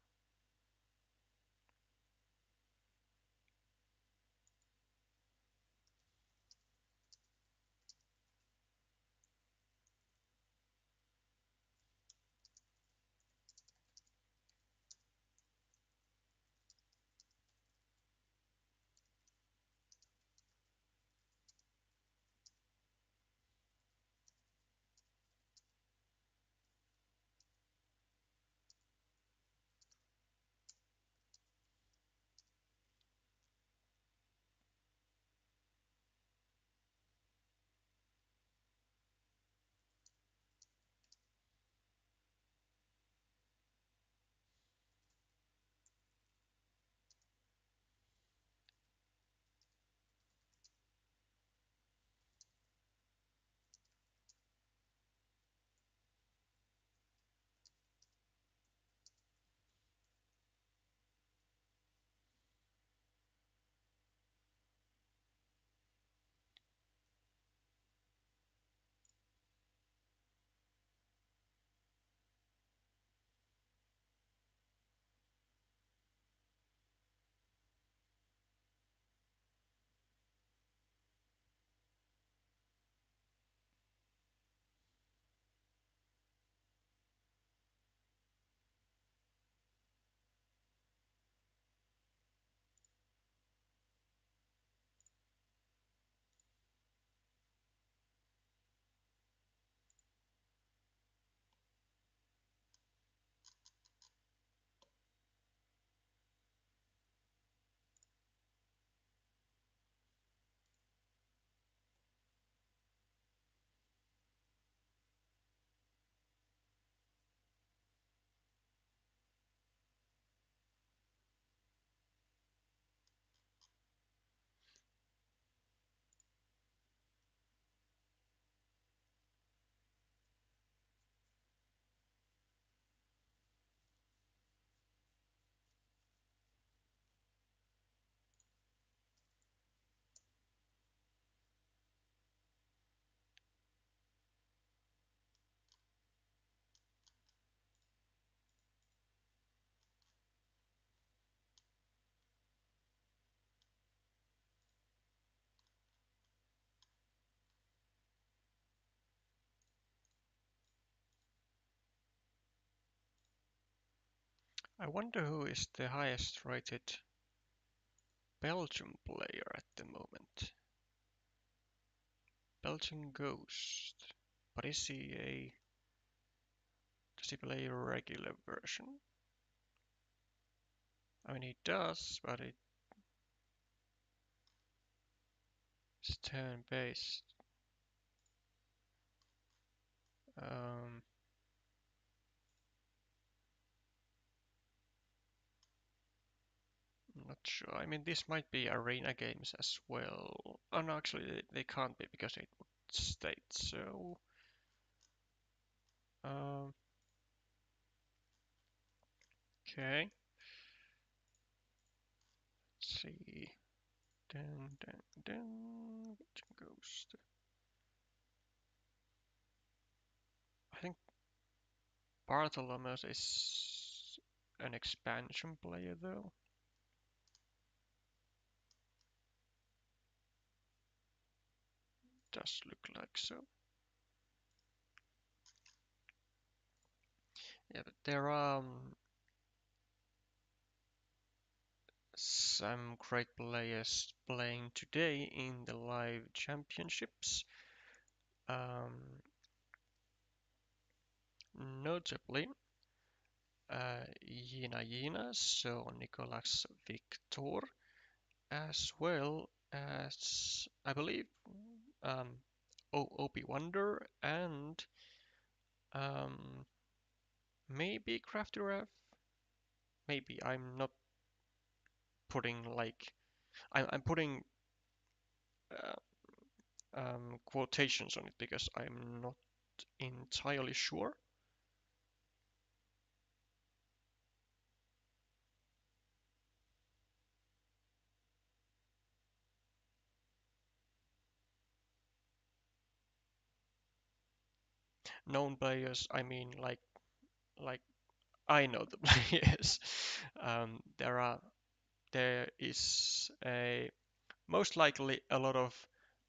I wonder who is the highest rated Belgium player at the moment. Belgian Ghost. But is he a... Does he play a regular version? I mean, he does, but it's turn-based. Um, I'm not sure. I mean, this might be arena games as well. Oh no, actually, they can't be because it would state so. Um, okay. Let's see. Dun, dun, dun. Ghost. I think Bartholomew is an expansion player though. Does look like so. Yeah, but there are some great players playing today in the live championships. Um, Notably, Yina, so Nicolas Victor, as well as, I believe, um, Obi Wonder and um, maybe Crafty Ref. Maybe I'm not putting like I'm putting uh, quotations on it because I'm not entirely sure. Known players, I mean like I know the players. There are there is a most likely a lot of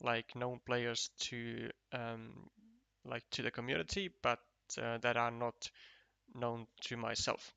like known players to like to the community, but that are not known to myself.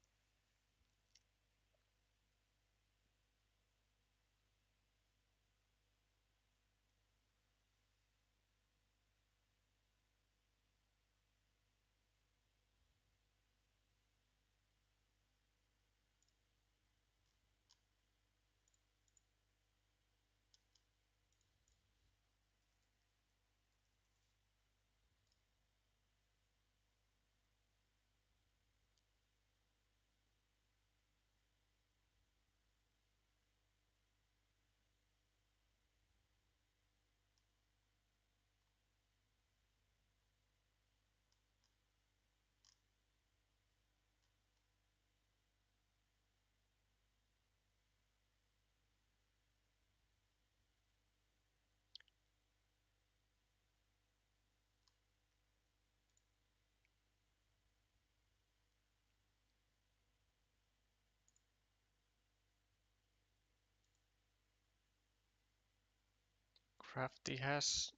Crafty has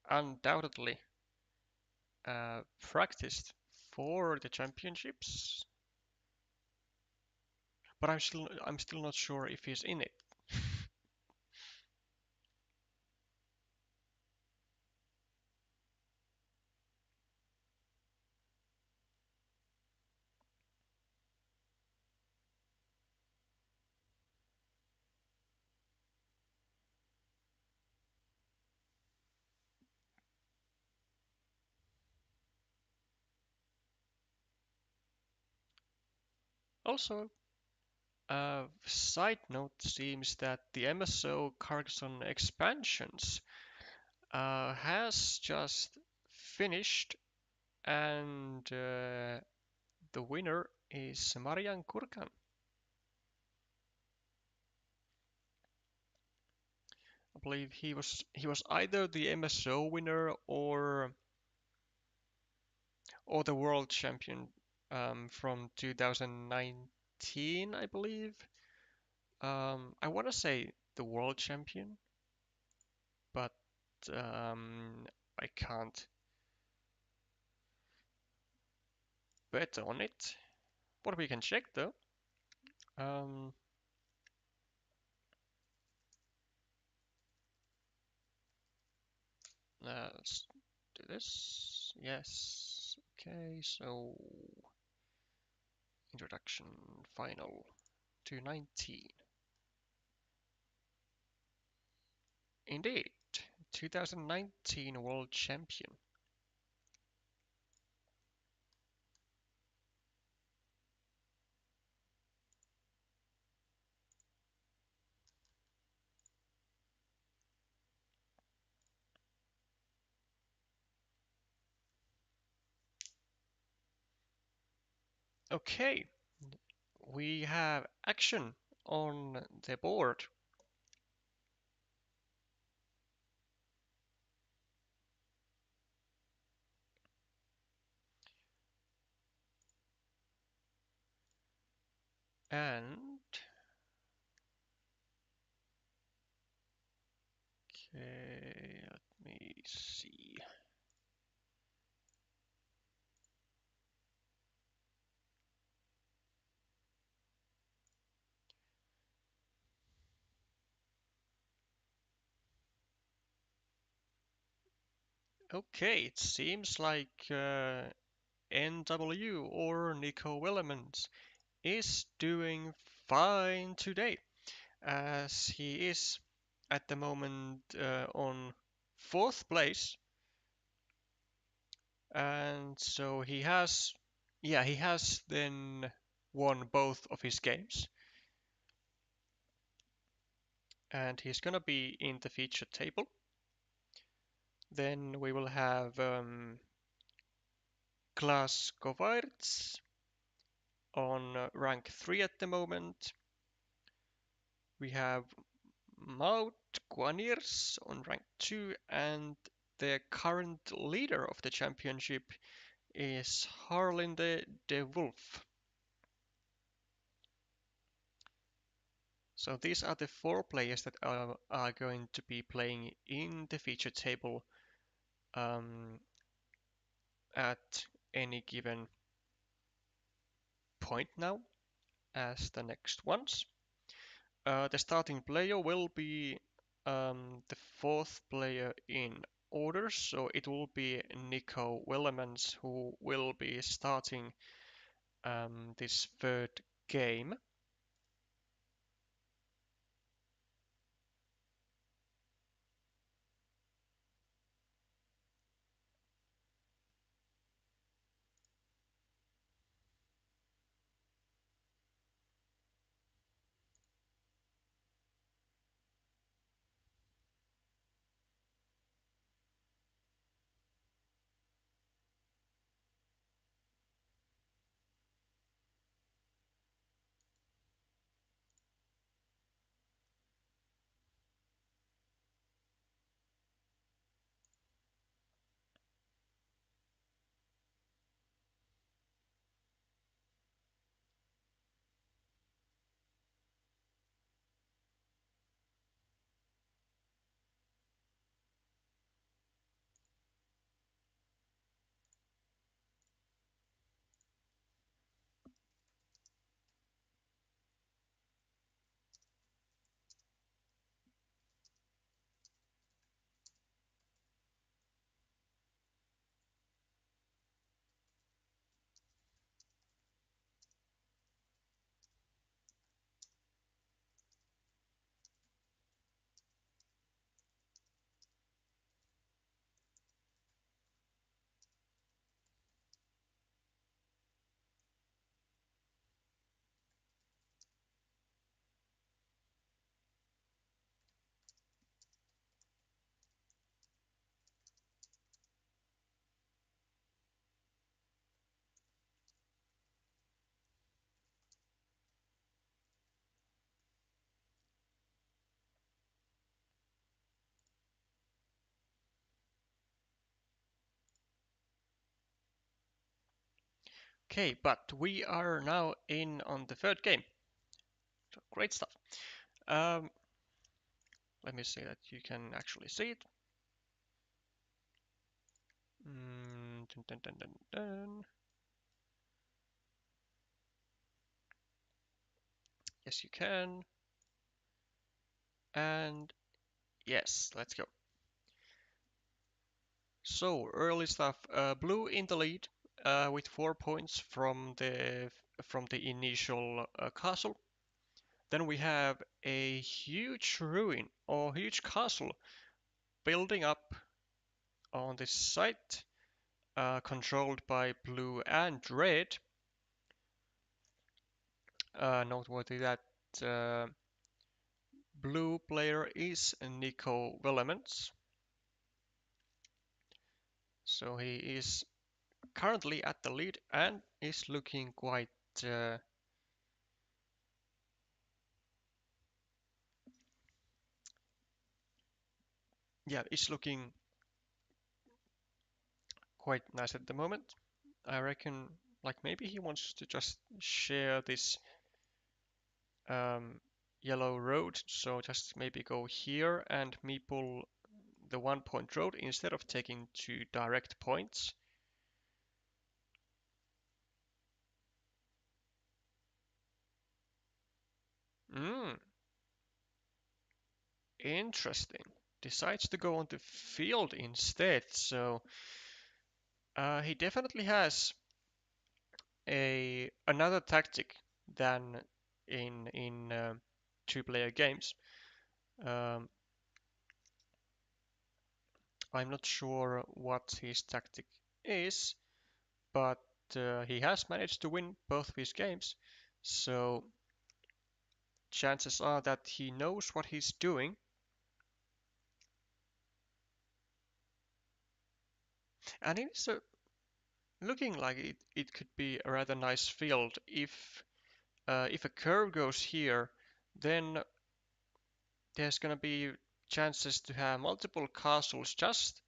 undoubtedly practiced for the championships, but I'm still not sure if he's in it. Also, side note seems that the MSO Carcassonne expansions has just finished, and the winner is Marian Kurkan. I believe he was either the MSO winner or the world champion from 2019, I believe. I want to say the world champion, but I can't bet on it. What we can check though, um, let's do this. Yes. Okay, so introduction final 219. Indeed, 2019 world champion. Okay, we have action on the board. And okay, let me see. Okay, it seems like NW or Nico Willemans is doing fine today, as he is at the moment on fourth place, and so he has, yeah, he has then won both of his games, and he's gonna be in the feature table. Then we will have Klaas Kovaerts on rank 3 at the moment. We have Maud Guaniers on rank 2, and the current leader of the championship is Harlinde de Wolf. So these are the 4 players that are going to be playing in the feature table um, at any given point now as the next ones. The starting player will be the 4th player in order, so it will be Nico Willemans who will be starting this 3rd game. Okay, but we are now in on the 3rd game. So great stuff. Um, Let me see that you can actually see it. Dun, dun, dun, dun, dun. Yes, you can. And yes, let's go. So early stuff. Blue in the lead with 4 points from the initial castle. Then we have a huge ruin or huge castle building up on this site, controlled by blue and red. Noteworthy that uh, blue player is Nico Willemans, so he is currently at the lead and is looking quite yeah, is looking quite nice at the moment. I reckon like maybe he wants to just share this um, yellow road, so just maybe go here and meeple the 1 point road instead of taking 2 direct points. Hmm, interesting. Decides to go on the field instead, so he definitely has a another tactic than in two-player games. Um, I'm not sure what his tactic is, but he has managed to win both of his games, so chances are that he knows what he's doing. And it's looking like it could be a rather nice field if a curve goes here, then there's gonna be chances to have multiple castles, just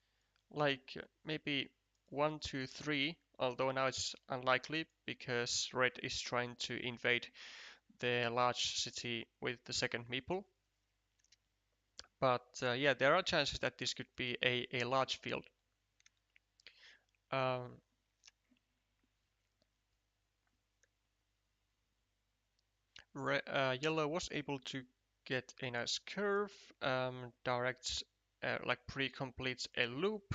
like maybe 1, 2, 3. Although now it's unlikely because red is trying to invade the large city with the second meeple. But yeah, there are chances that this could be a large field. Um, Yellow was able to get a nice curve, directs, like pre-completes a loop,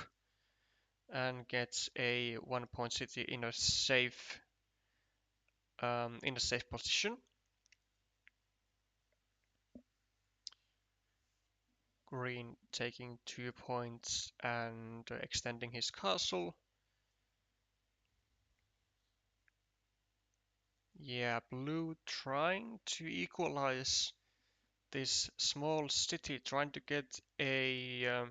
and gets a 1 point city in a safe position. Green taking 2 points and extending his castle. Yeah, blue trying to equalize this small city, trying to get a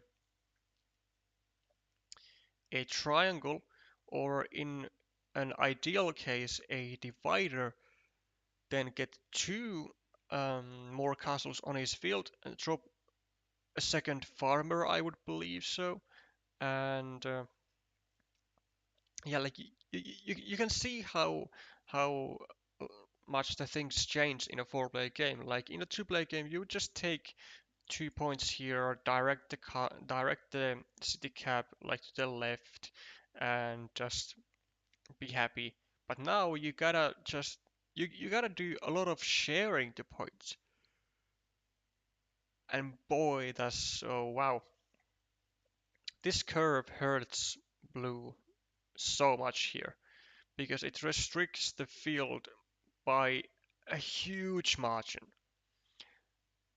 triangle, or in an ideal case, a divider, then get two more castles on his field and drop a second farmer, I would believe so. And yeah, like you can see how uh, much the things change in a four-player game. Like in a two-player game, you would just take 2 points here, direct the city cap like to the left, and just be happy. But now you gotta just you gotta do a lot of sharing the points. And boy, that's so wow. This curve hurts blue so much here because it restricts the field by a huge margin.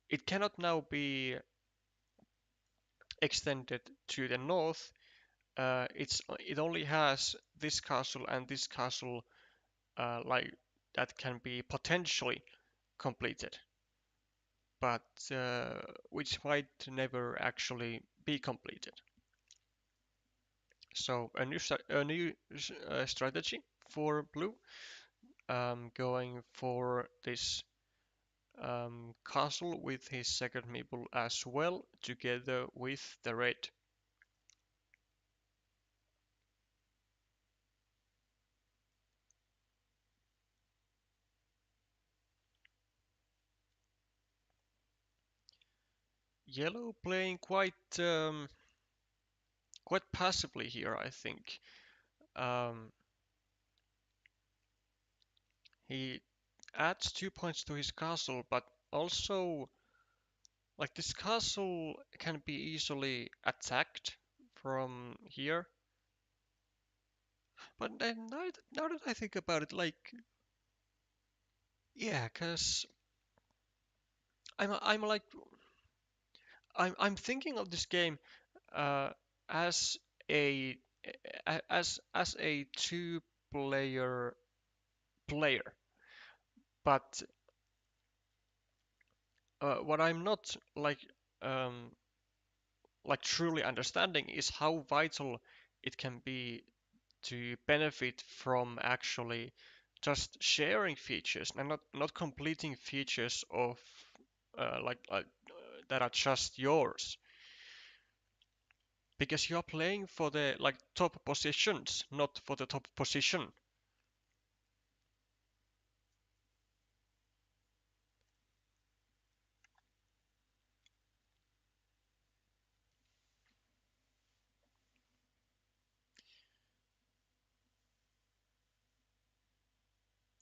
It cannot now be extended to the north. It only has this castle and this castle like that can be potentially completed, but which might never actually be completed. So a new strategy for blue, going for this castle with his second meeple as well, together with the red. Yellow playing quite passively here, I think. Um, he adds 2 points to his castle, but also like this castle can be easily attacked from here. But then now that I think about it, like yeah, cause I'm like I'm thinking of this game uh, as a as a two player, but what I'm not um, like truly understanding is how vital it can be to benefit from actually just sharing features and not completing features of that are just yours, because you're playing for the like top positions, not for the top position.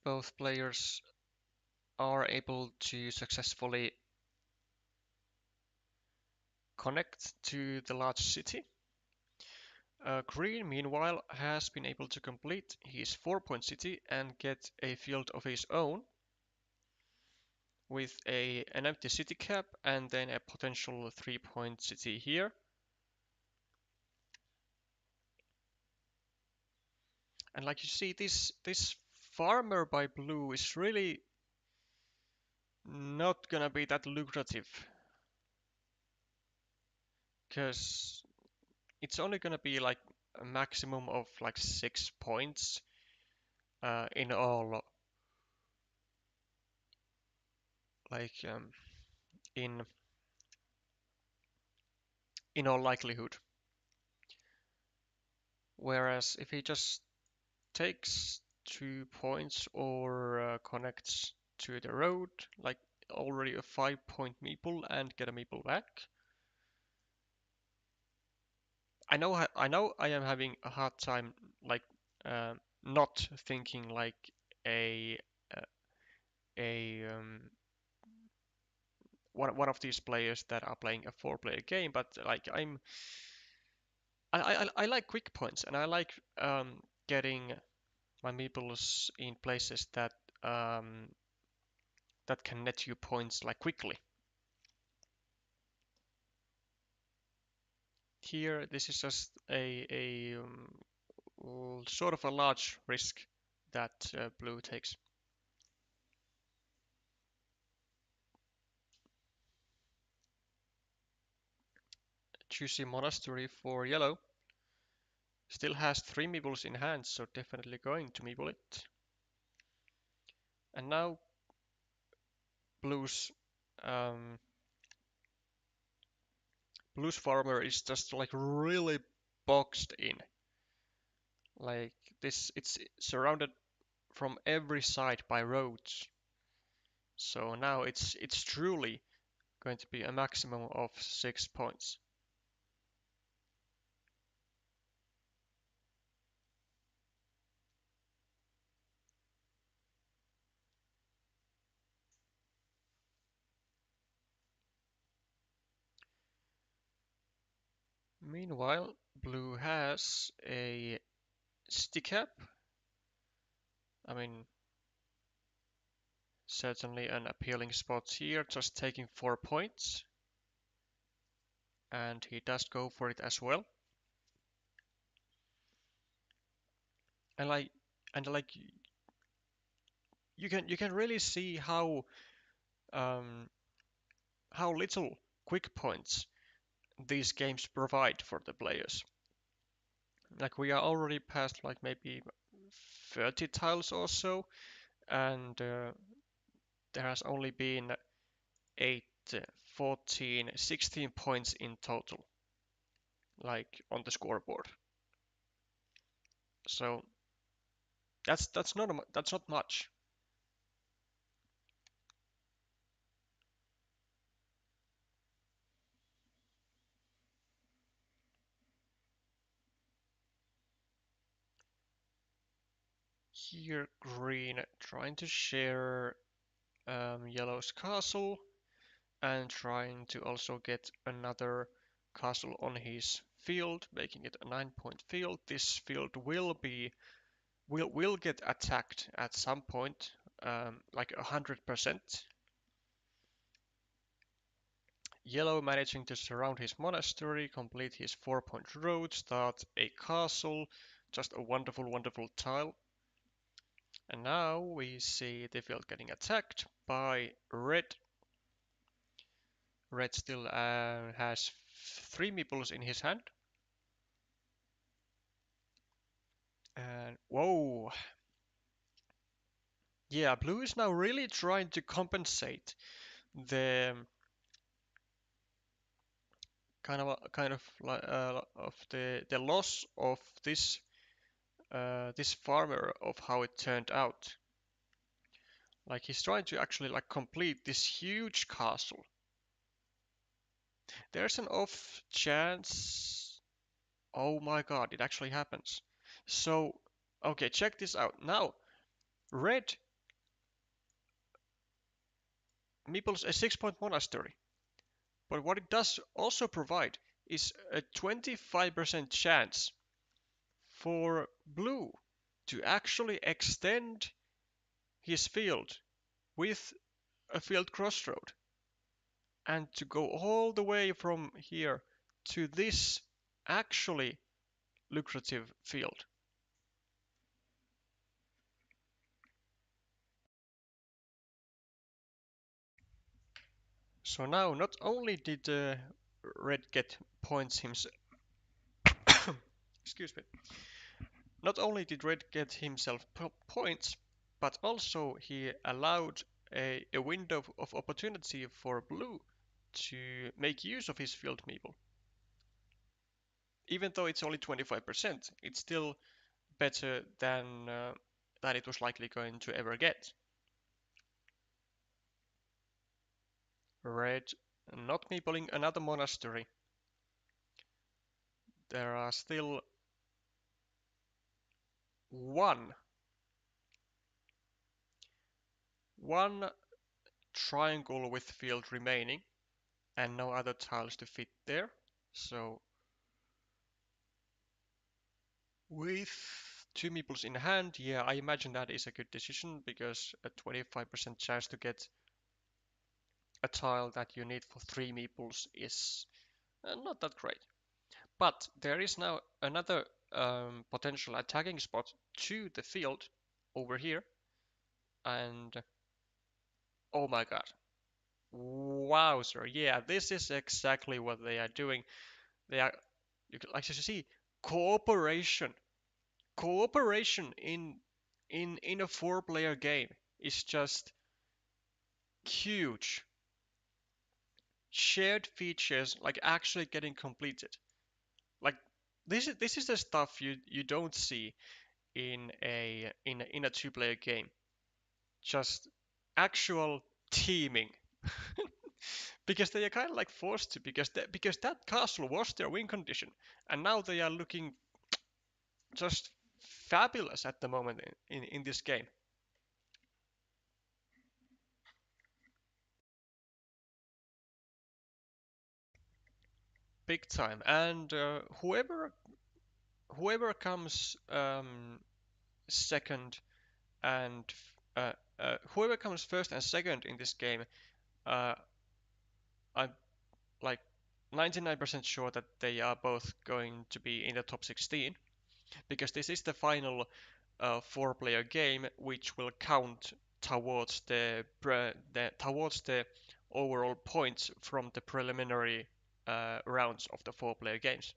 Both players are able to successfully connect to the large city. Green, meanwhile, has been able to complete his 4-point city and get a field of his own with an empty city cap and then a potential 3-point city here. And like you see, this farmer by blue is really not gonna be that lucrative, because it's only gonna be like a maximum of like 6 points in all, like in in all likelihood. Whereas if he just takes 2 points or connects to the road, like already a 5-point meeple and get a meeple back. I know I am having a hard time like not thinking like a uh, a one of these players that are playing a four-player game, but like I like quick points and I like getting my meeples in places um, that can net you points like quickly. Here, this is just a sort of a large risk that blue takes. Choosing monastery for yellow. Still has 3 meeples in hand, so definitely going to meeple it. And now blue's um, blue's farmer is just like really boxed in. Like this, it's surrounded from every side by roads. So now it's truly going to be a maximum of 6 points. Meanwhile, blue has a stick cap. I mean, certainly an appealing spot here, just taking 4 points. And he does go for it as well. And like you can really see um, how little quick points these games provide for the players. Like we are already past like maybe 30 tiles or so, and there has only been 8, 14, 16 points in total, like on the scoreboard. So that's not much. here green trying to share yellow's castle and trying to also get another castle on his field, making it a 9-point field. This field will get attacked at some point, like 100%. Yellow managing to surround his monastery, complete his 4-point road, start a castle, just a wonderful, wonderful tile. And now we see the field getting attacked by red. Red still has 3 meeples in his hand. And whoa! Yeah, blue is now really trying to compensate the of the loss of this farmer of how it turned out. Like he's trying to actually like complete this huge castle. There's an off chance. Oh my god, it actually happens. So, okay, check this out. Now, red meeples a 6-point monastery. But what it does also provide is a 25% chance for blue to actually extend his field with a field crossroad and to go all the way from here to this actually lucrative field. So now not only did red get points himself, excuse me, not only did red get himself points, but also he allowed a window of opportunity for blue to make use of his field meeple. Even though it's only 25%, it's still better than it was likely going to ever get. Red not meepling another monastery. There are still one triangle with field remaining and no other tiles to fit there. So with 2 meeples in hand, yeah, I imagine that is a good decision because a 25% chance to get a tile that you need for 3 meeples is not that great. But there is now another potential attacking spot to the field over here, and oh my god, wowzer, yeah, this is exactly what they are doing. They are, like you see, cooperation. Cooperation in a 4-player game is just huge. Shared features like actually getting completed. Like this is the stuff you don't see in a 2-player game. Just actual teaming. Because they are kind of like forced to because that castle was their win condition and now they are looking just fabulous at the moment in this game. Big time. And whoever comes second and whoever comes first and second in this game, uh, I'm like 99% sure that they are both going to be in the top 16 because this is the final 4-player game, which will count towards the overall points from the preliminary rounds of the 4-player games.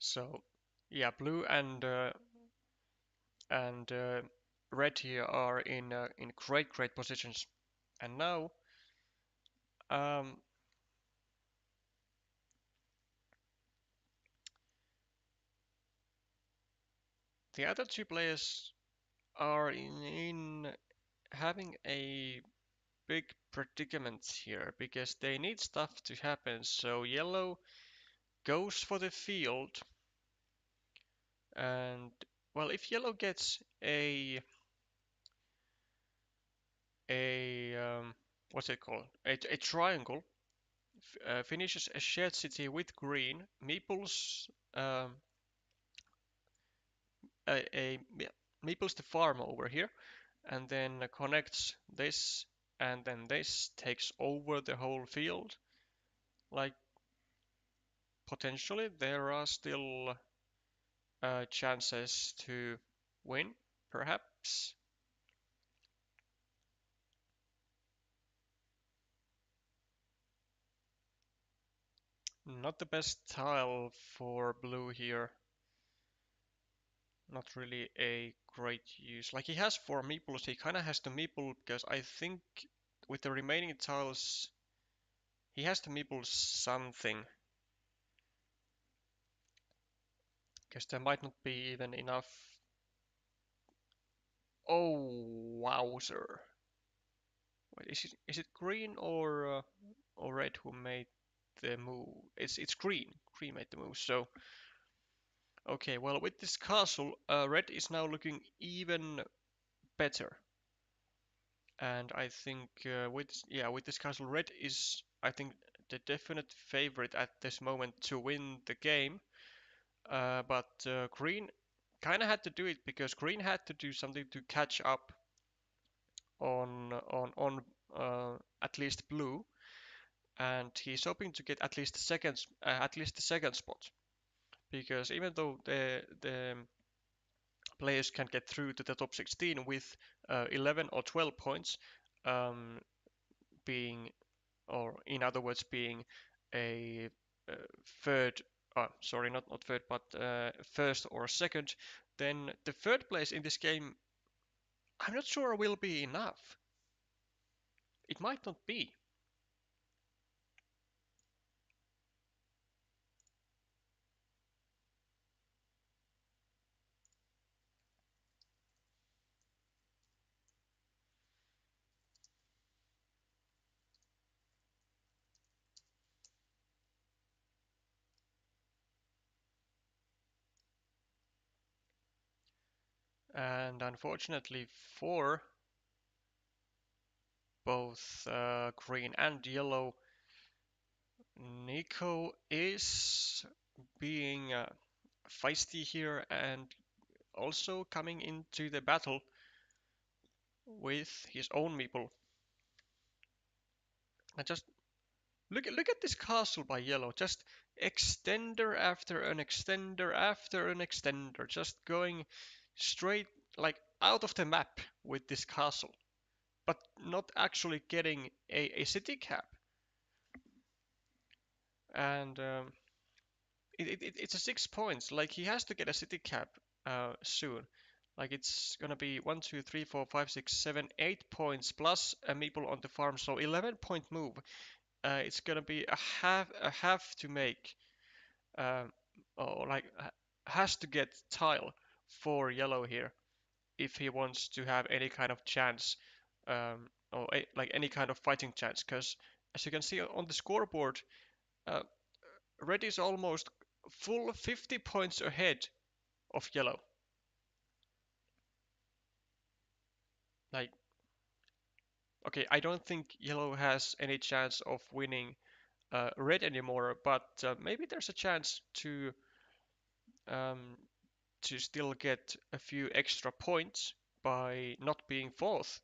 So, yeah, blue and red here are in great positions. And now, um, the other 2 players are in having a big predicament here because they need stuff to happen. So yellow goes for the field And well, if yellow gets a what's it called? A triangle, finishes a shared city with green, meeples yeah, meeples the farm over here, and then connects this, and then this takes over the whole field. Like potentially there are still chances to win, perhaps. Not the best tile for blue here. Not really a great use. Like he has four meeples, he kind of has to meeple because I think with the remaining tiles he has to meeple something. Because there might not be even enough. Oh, wowzer. Wait, is it green or red who made the move? It's green. Green made the move. So okay, well with this castle, red is now looking even better. And I think with this castle, red is I think the definite favorite at this moment to win the game. But green kind of had to do it because green had to do something to catch up on at least blue, and he's hoping to get at least the second spot. Because even though the players can get through to the top 16 with 11 or 12 points, um, being or in other words being a third, sorry, not third, but first or second, then the third place in this game, I'm not sure will be enough. It might not be. And unfortunately for both green and yellow, Nico is being feisty here and also coming into the battle with his own meeple. And just look at this castle by yellow. Just extender after an extender after an extender. Just going straight like out of the map with this castle. But not actually getting a city cap. And it's a 6 points. Like he has to get a city cap soon. Like it's gonna be 1, 2, 3, 4, 5, 6, 7, 8 points plus a meeple on the farm. So 11-point move. It's gonna be a have to make. Um, or like has to get tile for yellow here if he wants to have any kind of chance, or like any kind of fighting chance. Because as you can see on the scoreboard, uh, red is almost full 50 points ahead of yellow. Like, okay, I don't think yellow has any chance of winning red anymore, but maybe there's a chance um, to still get a few extra points by not being fourth.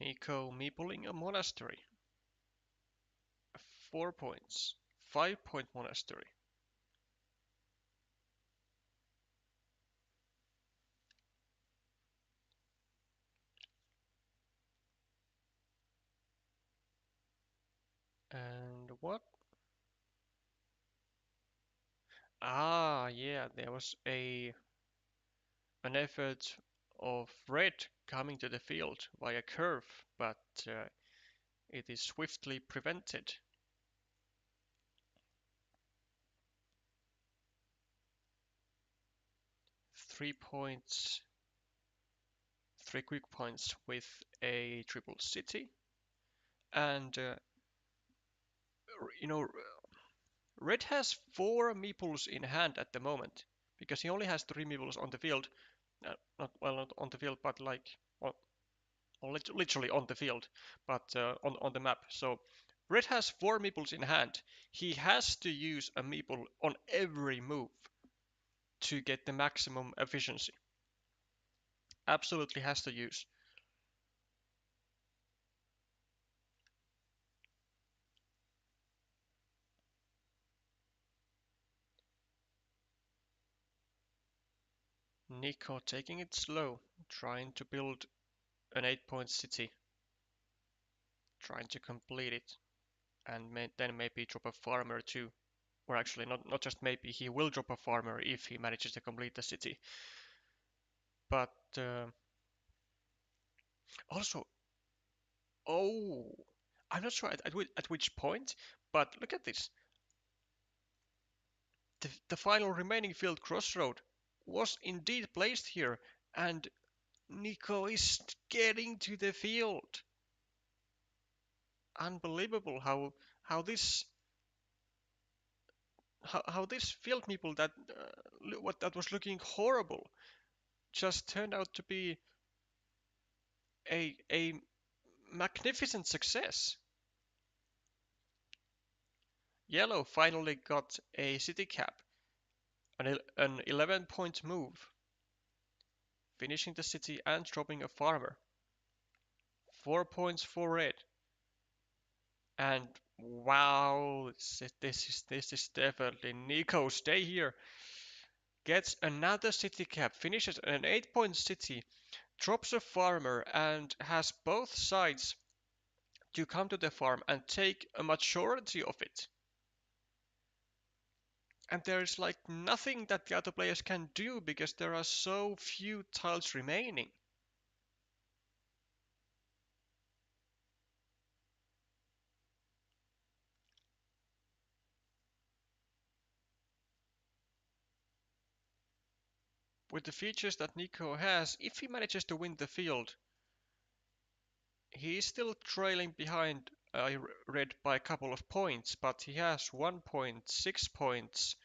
Nico meepling a monastery. 4 points. 5-point monastery. And what? Ah, yeah, there was a an effort of red coming to the field via curve, but it is swiftly prevented. 3 points, 3 quick points with a triple city. And, you know, Red has 4 meeples in hand at the moment because he only has 3 meeples on the field. Not on the field, but like, well, literally on the field, but on the map. So Red has 4 meeples in hand. He has to use a meeple on every move to get the maximum efficiency. Absolutely has to use. Nico taking it slow, trying to build an 8-point city, trying to complete it, and then maybe drop a farmer too. Or actually, not just maybe, he will drop a farmer if he manages to complete the city. But also, oh, I'm not sure at which point, but look at this. The final remaining field crossroad was indeed placed here, and Nico is getting to the field. Unbelievable how this how this field meeple that was looking horrible just turned out to be a magnificent success. Yellow finally got a city cap, an 11-point move, finishing the city and dropping a farmer. 4 points for red. And wow, this is definitely Nico. Stay here. Gets another city cap, finishes an 8-point city, drops a farmer, and has both sides to come to the farm and take a majority of it. And there's like nothing that the other players can do because there are so few tiles remaining. With the features that Nico has, if he manages to win the field, he is still trailing behind Red by a couple of points, but he has 1 point, 6 points.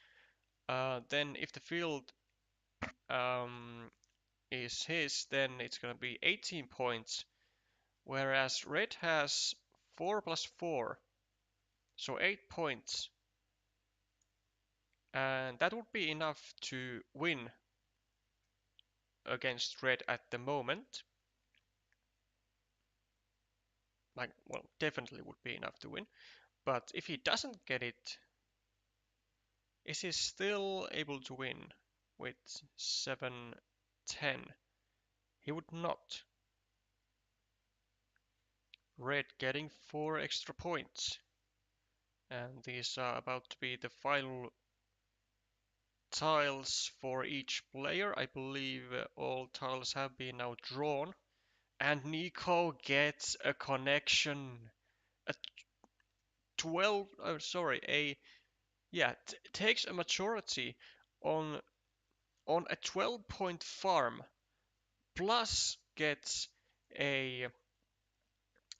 Then if the field um, is his, then it's gonna be 18 points, whereas Red has 4 plus 4, so 8 points. And that would be enough to win against Red at the moment. Like, well, definitely would be enough to win. But if he doesn't get it, is he still able to win with 7-10? He would not. Red getting 4 extra points. And these are about to be the final tiles for each player. I believe all tiles have been now drawn. And Nico gets a connection. A 12, oh sorry, takes a majority on a 12-point farm, plus gets a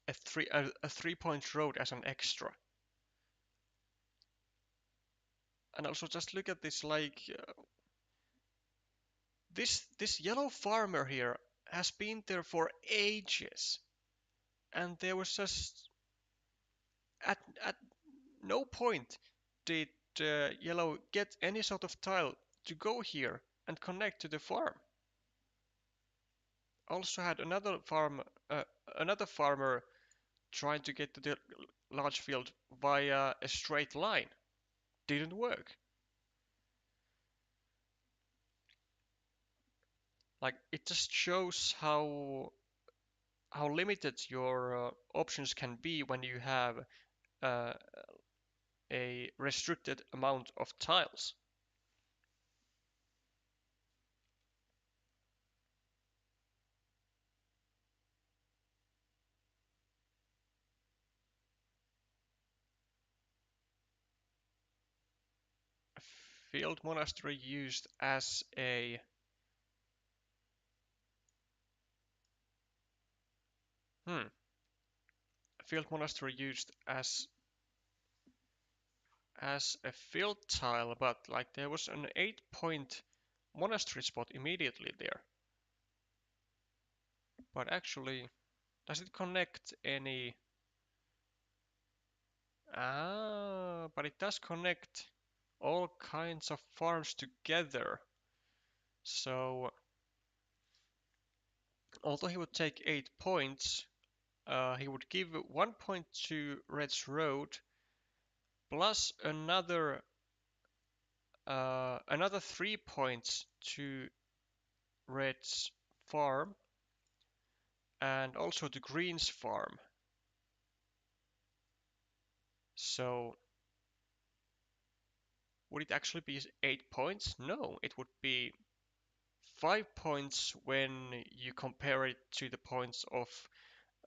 a 3-point road as an extra. And also just look at this, like this yellow farmer here has been there for ages, and there was just at no point did yellow get any sort of tile to go here and connect to the farm. Also had another farmer trying to get to the large field via a straight line. Didn't work. Like, it just shows how limited your options can be when you have uh, a restricted amount of tiles. Field Monastery used as a field monastery used as a field tile, but like there was an 8-point monastery spot immediately there. But actually, does it connect any? Ah, but it does connect all kinds of farms together. So, although he would take 8 points, he would give 1 point to Red's Road, plus another 3 points to Red's farm, and also to Green's farm. So, would it actually be 8 points? No, it would be 5 points when you compare it to the points of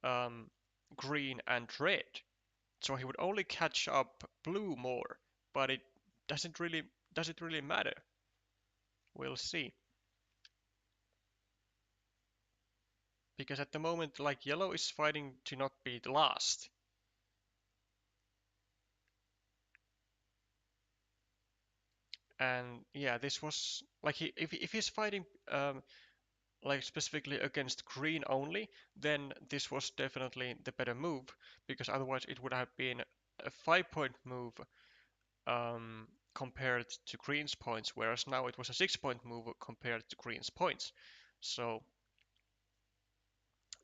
um, green and red. So he would only catch up blue more, but it does it really matter? We'll see. Because at the moment, like yellow is fighting to not be the last. And yeah, this was like if he's fighting like specifically against green only, then this was definitely the better move, because otherwise it would have been a 5-point move compared to green's points, whereas now it was a 6-point move compared to green's points. So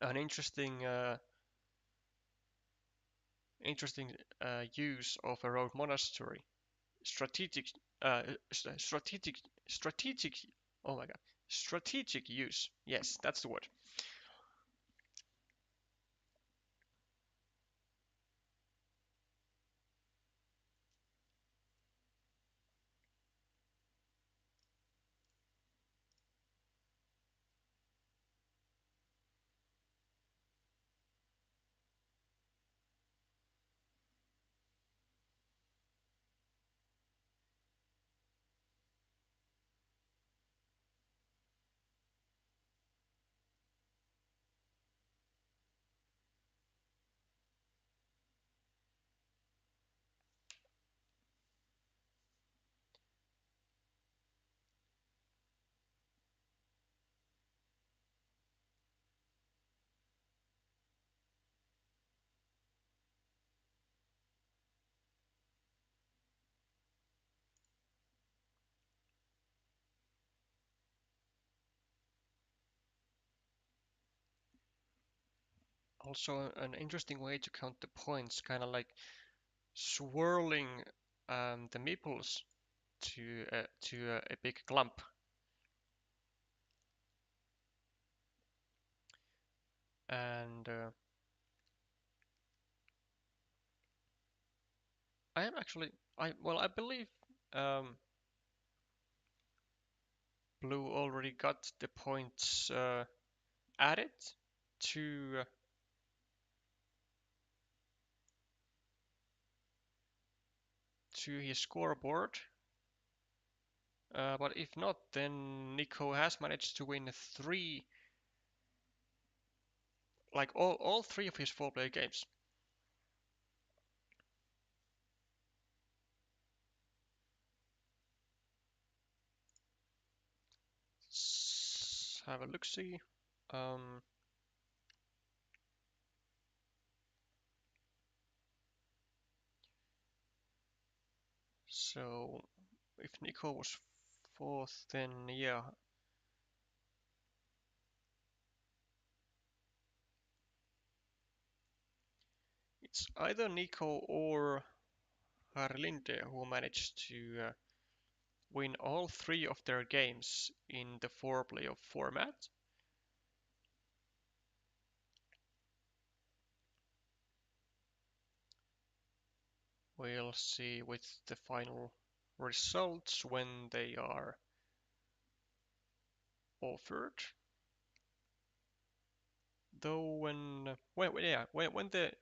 an interesting use of a road monastery. Strategic, uh, strategic, strategic. Oh my god, strategic use. Yes, that's the word. Also, an interesting way to count the points, kind of like swirling the meeples to a big clump. And I am actually I believe um, blue already got the points added to to his scoreboard. But if not, then Nico has managed to win three, like all three of his four-player games. Let's have a look-see. Um, so if Nico was fourth, then yeah, it's either Nico or Harlinde who managed to win all three of their games in the four-player format. We'll see with the final results when they are offered. Though when the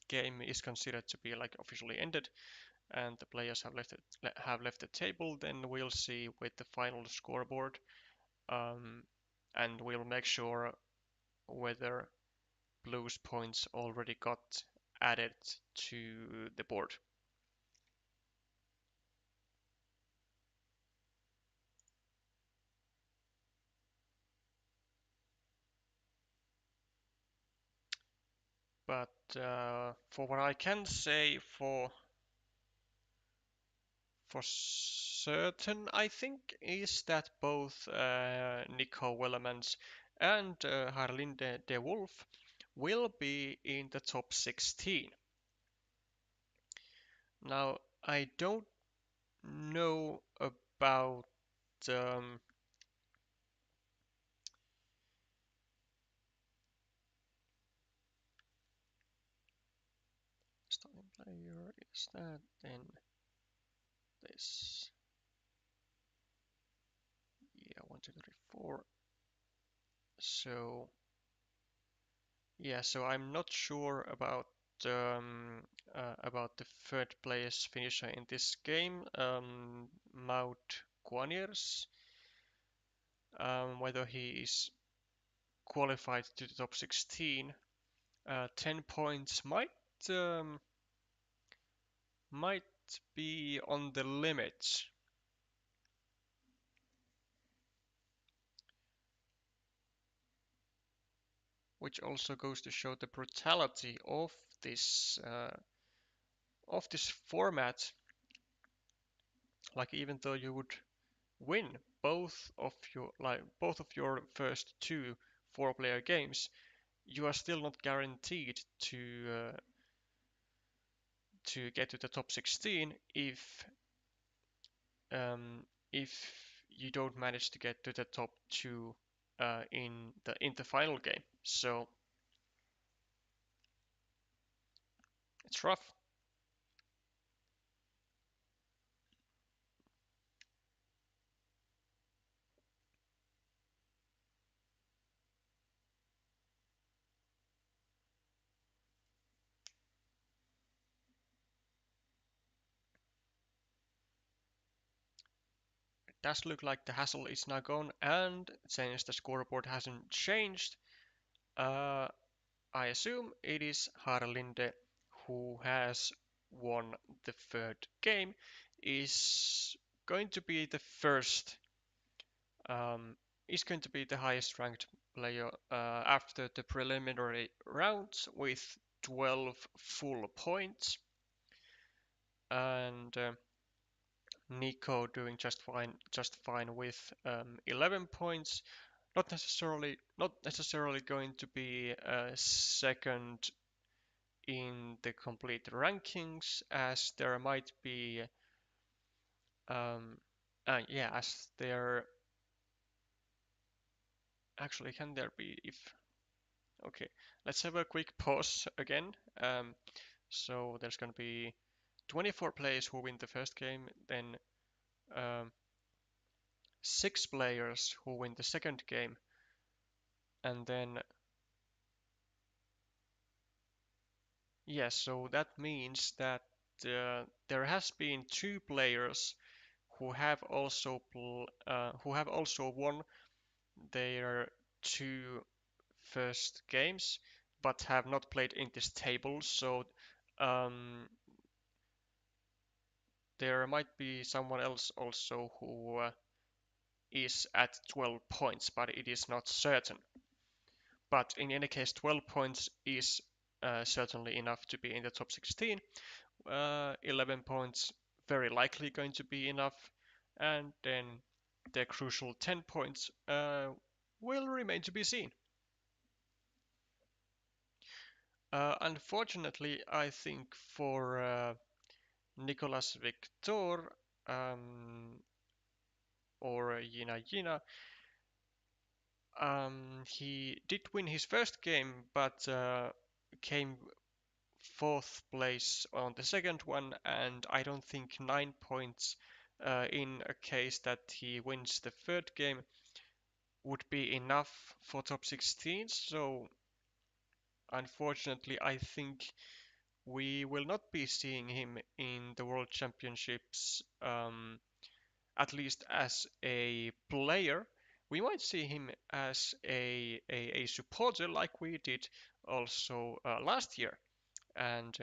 game is considered to be like officially ended and the players have left the table, then we'll see with the final scoreboard, and we'll make sure whether blue's points already got added to the board. But for what I can say for certain, I think, is that both Nico Wellemans and Harlinde de Wolf will be in the top 16. Now, I don't know about starting player is that then this, yeah, 1, 2, 3, 4. So yeah, so I'm not sure about the third place finisher in this game, Maud Guaniers, whether he is qualified to the top 16. 10 points um, might be on the limit. Which also goes to show the brutality of this format. Like even though you would win both of your first two four-player games, you are still not guaranteed to get to the top 16 um, if you don't manage to get to the top two in the final game. So it's rough. It does look like the hassle is now gone, and since the scoreboard hasn't changed, uh, I assume it is Harlinde who has won the third game, is going to be the first, is going to be the highest ranked player after the preliminary rounds with 12 full points, and Nico doing just fine with 11 points. Not necessarily going to be second in the complete rankings, as there might be yeah, as there actually can there be if okay, let's have a quick pause again. So there's going to be 24 players who win the first game, then um, 6 players who win the second game, and then yes, so that means that there has been 2 players who have also won their 2 first games, but have not played in this table. So um, there might be someone else also who is at 12 points, but it is not certain. But in any case, 12 points is certainly enough to be in the top 16. 11 points very likely going to be enough, and then the crucial 10 points will remain to be seen. Unfortunately, I think for Nicolas Victor or Yina Yina, he did win his first game, but came fourth place on the second one, and I don't think 9 points in a case that he wins the third game would be enough for top 16. So unfortunately, I think we will not be seeing him in the World Championships, at least as a player. We might see him as a supporter like we did also last year, and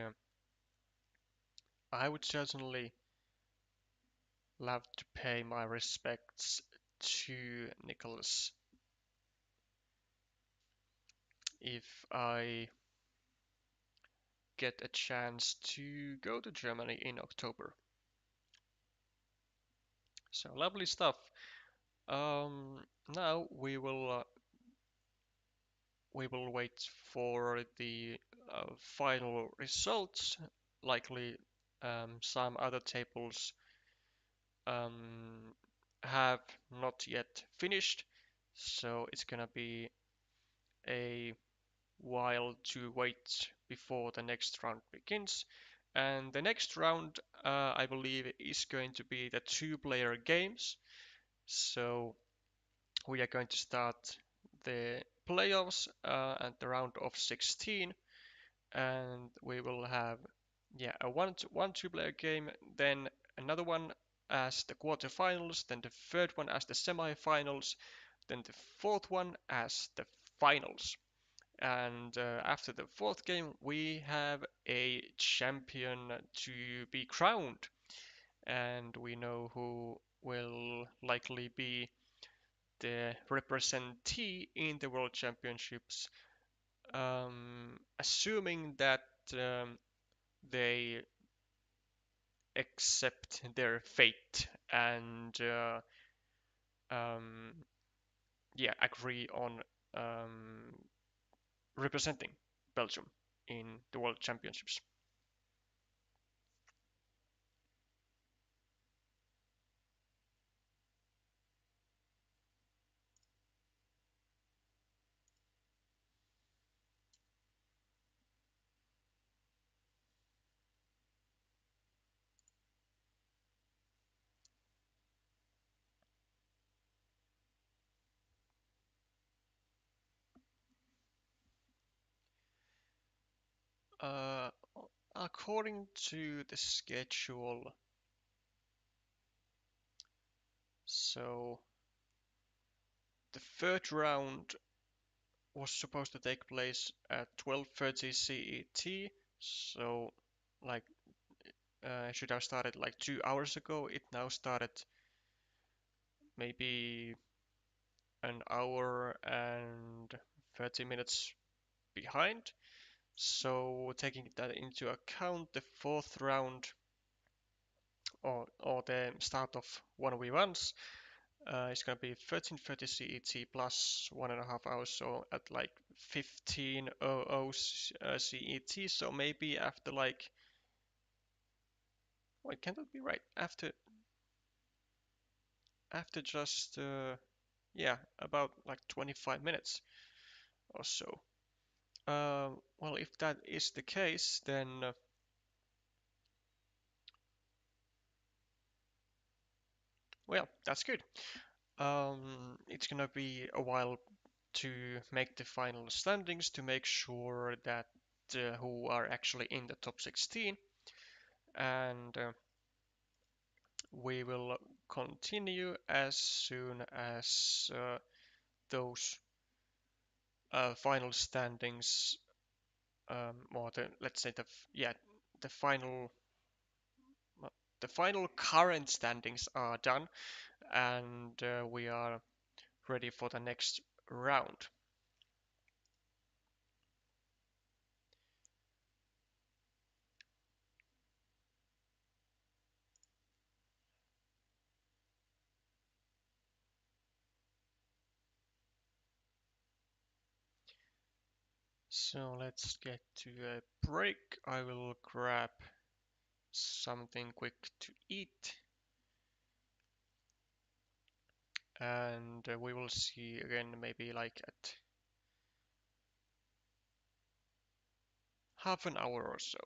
I would certainly love to pay my respects to Nicholas if I get a chance to go to Germany in October. So lovely stuff. Now we will wait for the final results. Likely, some other tables um, have not yet finished, so it's gonna be a while to wait before the next round begins. And the next round, I believe, is going to be the two-player games. So we are going to start the playoffs at the round of 16, and we will have a one two-player game, then another one as the quarterfinals, then the third one as the semifinals, then the fourth one as the finals. And after the fourth game, we have a champion to be crowned, and we know who will likely be the representee in the World Championships, assuming that they accept their fate and um, agree on um, representing Belgium in the World Championships. Uh, According to the schedule, so the third round was supposed to take place at 12:30 CET, so like should have started like 2 hours ago. It now started maybe an hour and 30 minutes behind. So taking that into account, the fourth round or the start of 1v1s is going to be 13:30 CET plus 1.5 hours, so at like 15:00 CET. So maybe after like, wait, can that be right? After just about like 25 minutes or so. Well, if that is the case, then well, that's good. It's gonna be a while to make the final standings to make sure that who are actually in the top 16, and we will continue as soon as those final standings, or let's say the final the final current standings are done, and we are ready for the next round. So let's get to a break. I will grab something quick to eat, and we will see again maybe like at half an hour or so.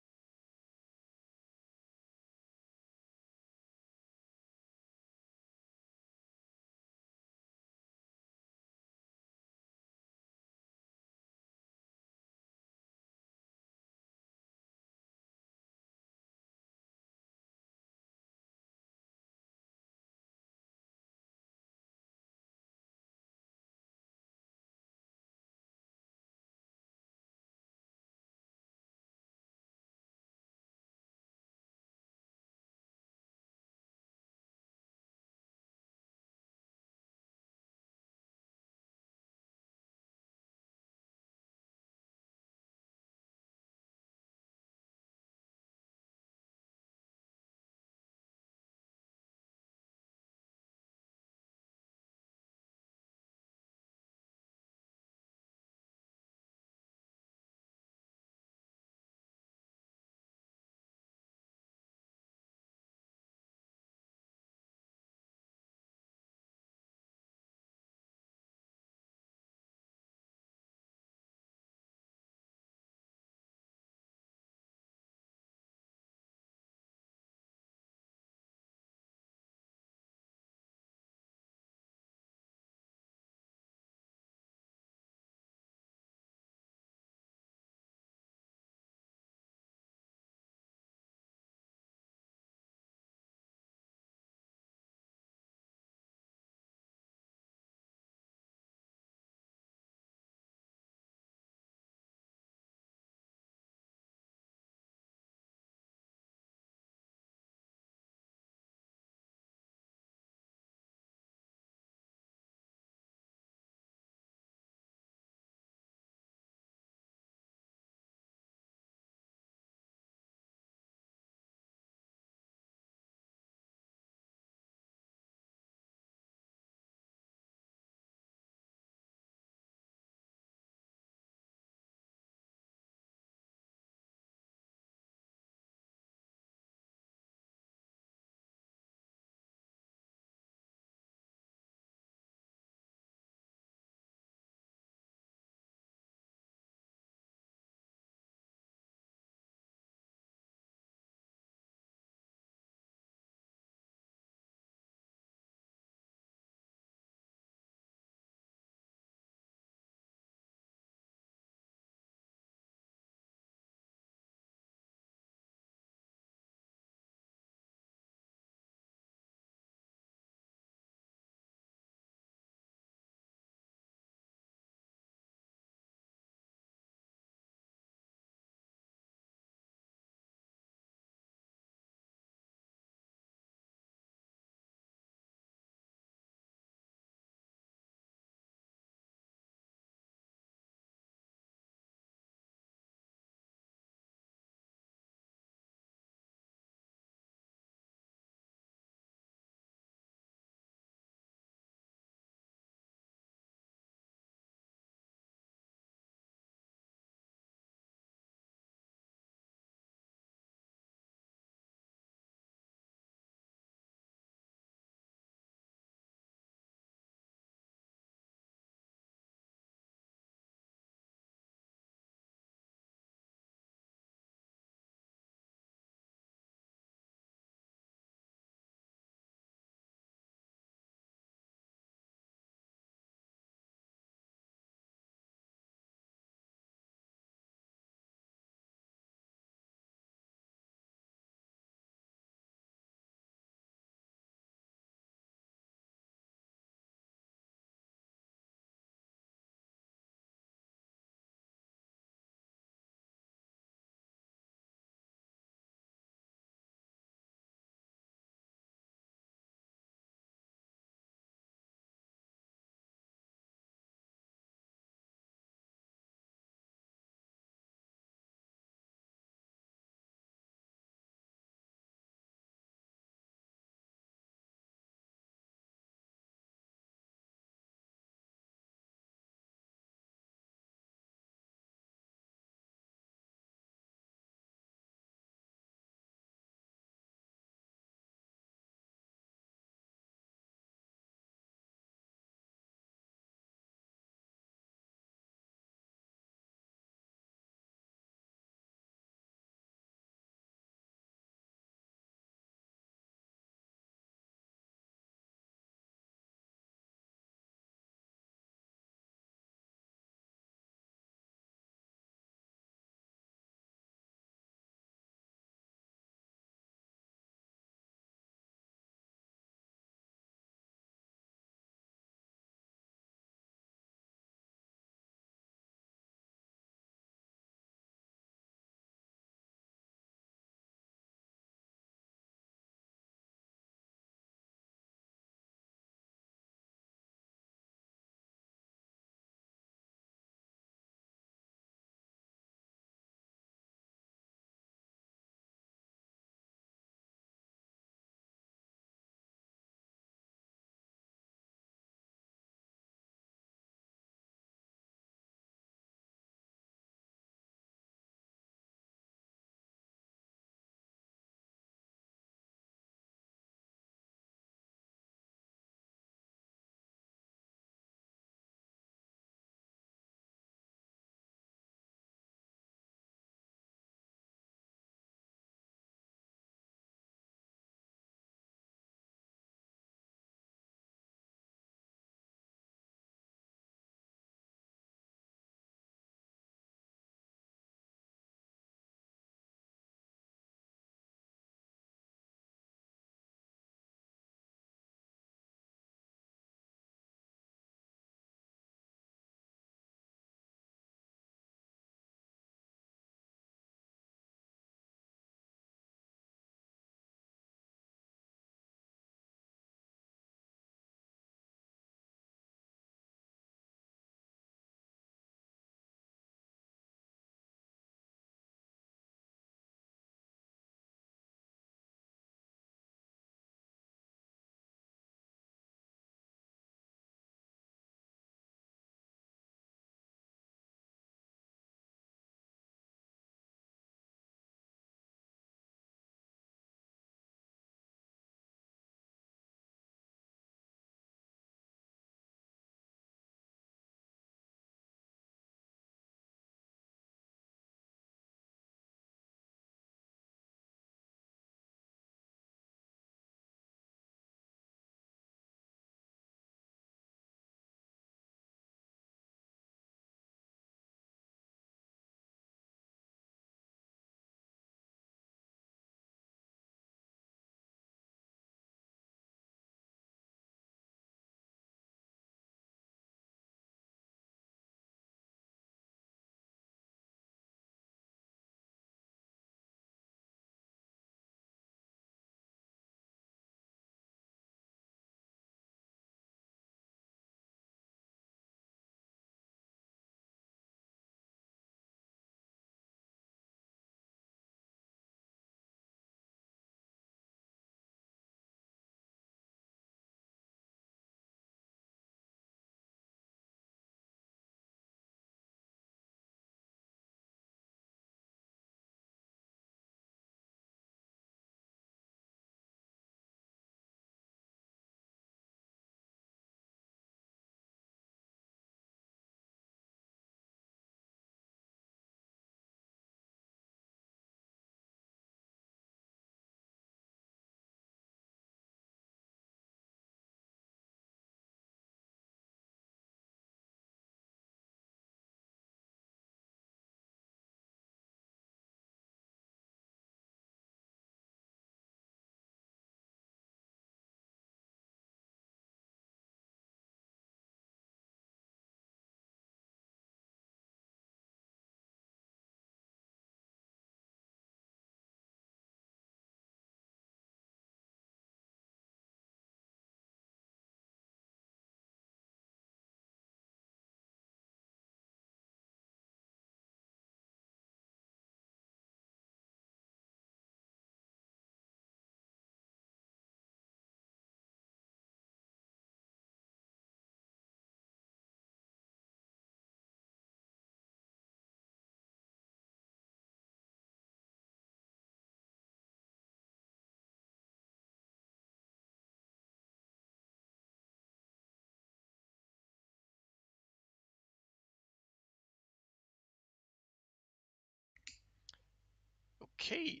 Okay,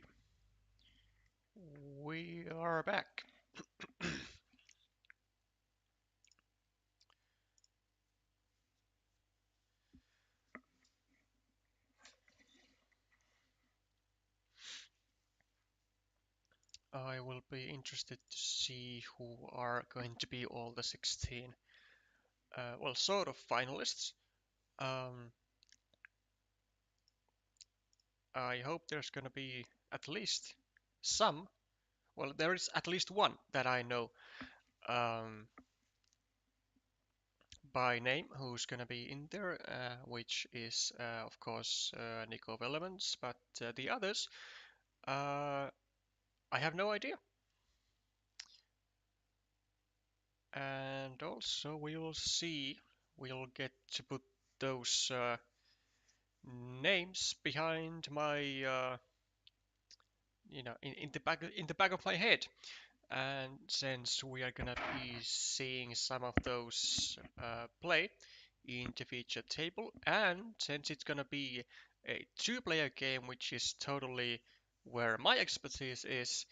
we are back. I will be interested to see who are going to be all the 16, well, sort of finalists. Um, I hope there's gonna be at least some. Well, there is at least one that I know um, by name who's gonna be in there, which is of course Nico Vellemans, but the others, I have no idea. And also we'll see, we'll get to put those names behind my in the back of my head. And since we are gonna be seeing some of those play in the feature table, and since it's gonna be a two-player game, which is totally where my expertise is,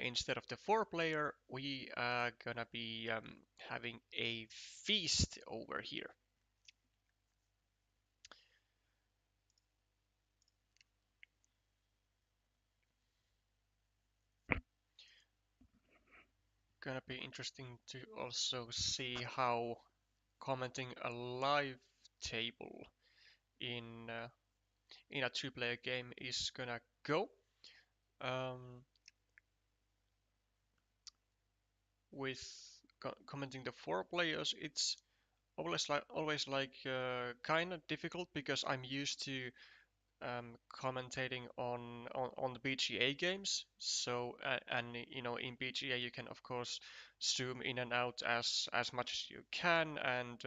instead of the four-player, we are gonna be having a feast over here. Gonna be interesting to also see how commenting a live table in in a two-player game is gonna go. Um, with commenting the four players, it's always like kind of difficult because I'm used to commentating on the BGA games. So and you know in BGA you can of course zoom in and out as much as you can and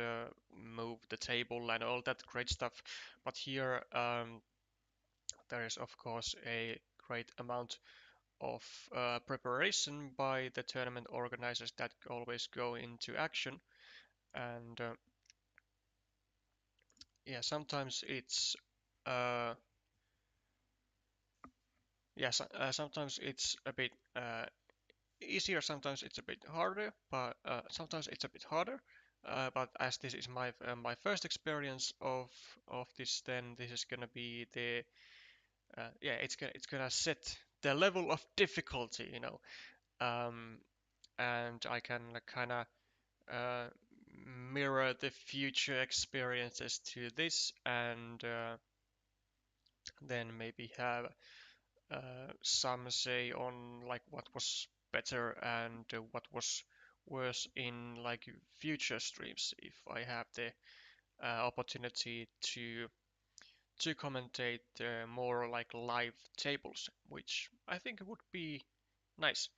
move the table and all that great stuff. But here there is of course a great amount of preparation by the tournament organizers that always go into action. And yeah, sometimes it's uh, sometimes it's a bit easier, sometimes it's a bit harder, but sometimes it's a bit harder. But as this is my first experience of this, then this is gonna be the yeah, it's gonna set the level of difficulty, you know. And I can kind of uh, mirror the future experiences to this, and then maybe have some say on like what was better and what was worse in like future streams if I have the opportunity to commentate more like live tables, which I think would be nice.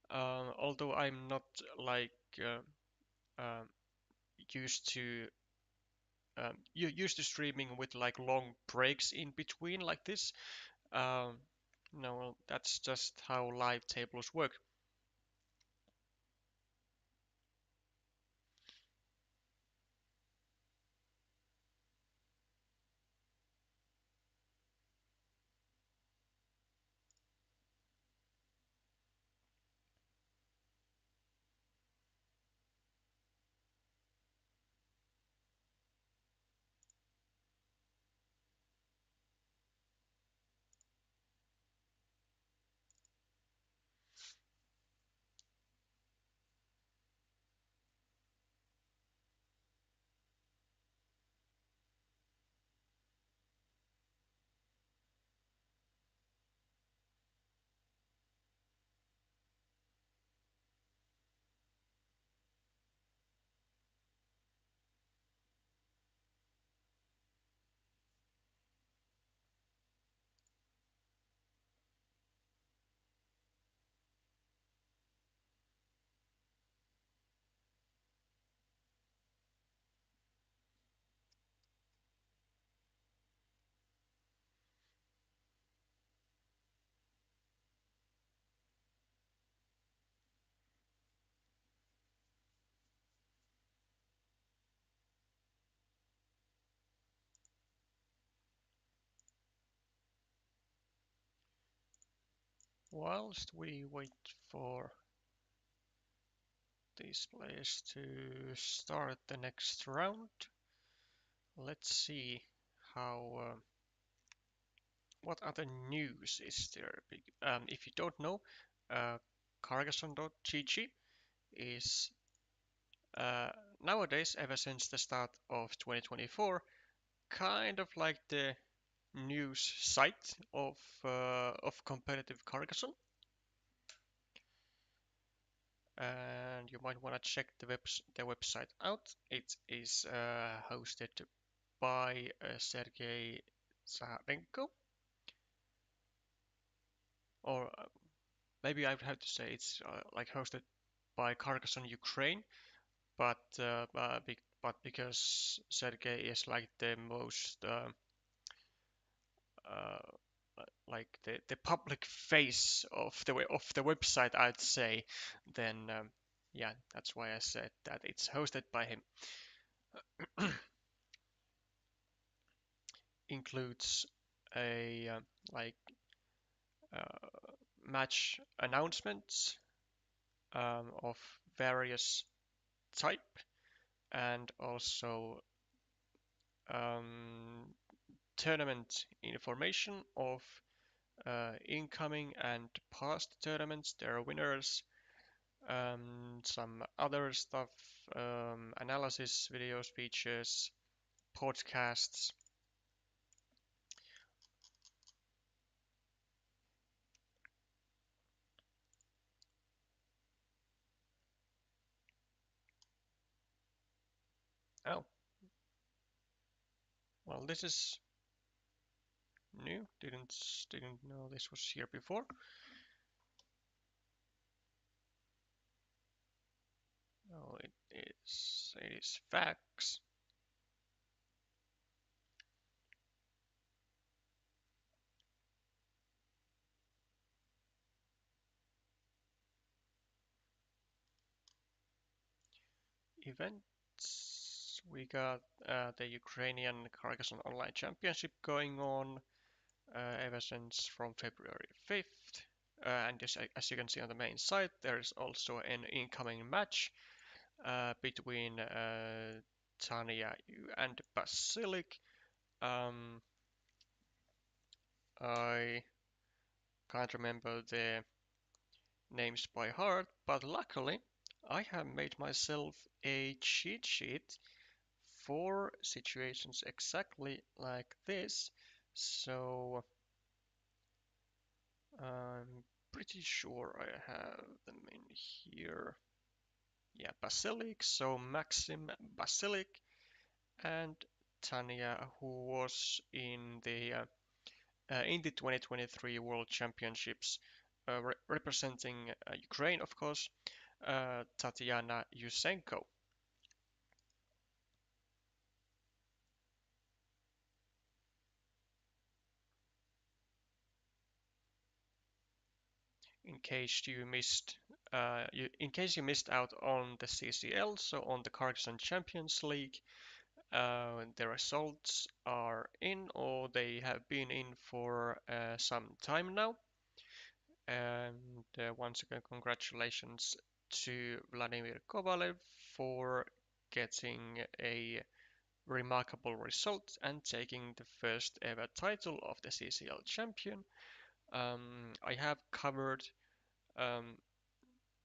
Although I'm not like um, used to used to streaming with like long breaks in between like this. Um, no, well, that's just how live tables work. whilst we wait for these players to start the next round, let's see how what other news is there. If you don't know, uh, Carcassonne.gg is uh, nowadays, ever since the start of 2024, kind of like the news site of competitive Carcassonne. And you might want to check the website out. It is hosted by Sergei Zaharenko, or maybe I would have to say it's like hosted by Carcassonne Ukraine, but because Sergei is like the most uh, like the public face of the website, I'd say, then yeah, that's why I said that it's hosted by him. Includes a like uh, match announcements of various type, and also um, tournament information of incoming and past tournaments, their winners, some other stuff, analysis, video speeches, podcasts. Oh, well, this is new. Didn't know this was here before. Oh, it is facts. Events. We got the Ukrainian Carcassonne Online Championship going on ever since from February 5th. And as you can see on the main site, there is also an incoming match between Tanya and Basilic. I can't remember the names by heart, but luckily I have made myself a cheat sheet for situations exactly like this. So I'm pretty sure I have them in here. Yeah, Basilic, so Maxim Basilic and Tanya, who was in the 2023 World Championships, representing Ukraine, of course, Tatiana Yusenko. In case you missed, in case you missed out on the CCL, so on the Carcassonne Champions League, the results are in, or they have been in for some time now. And once again, congratulations to Vladimir Kovalev for getting a remarkable result and taking the first ever title of the CCL champion. I have covered um,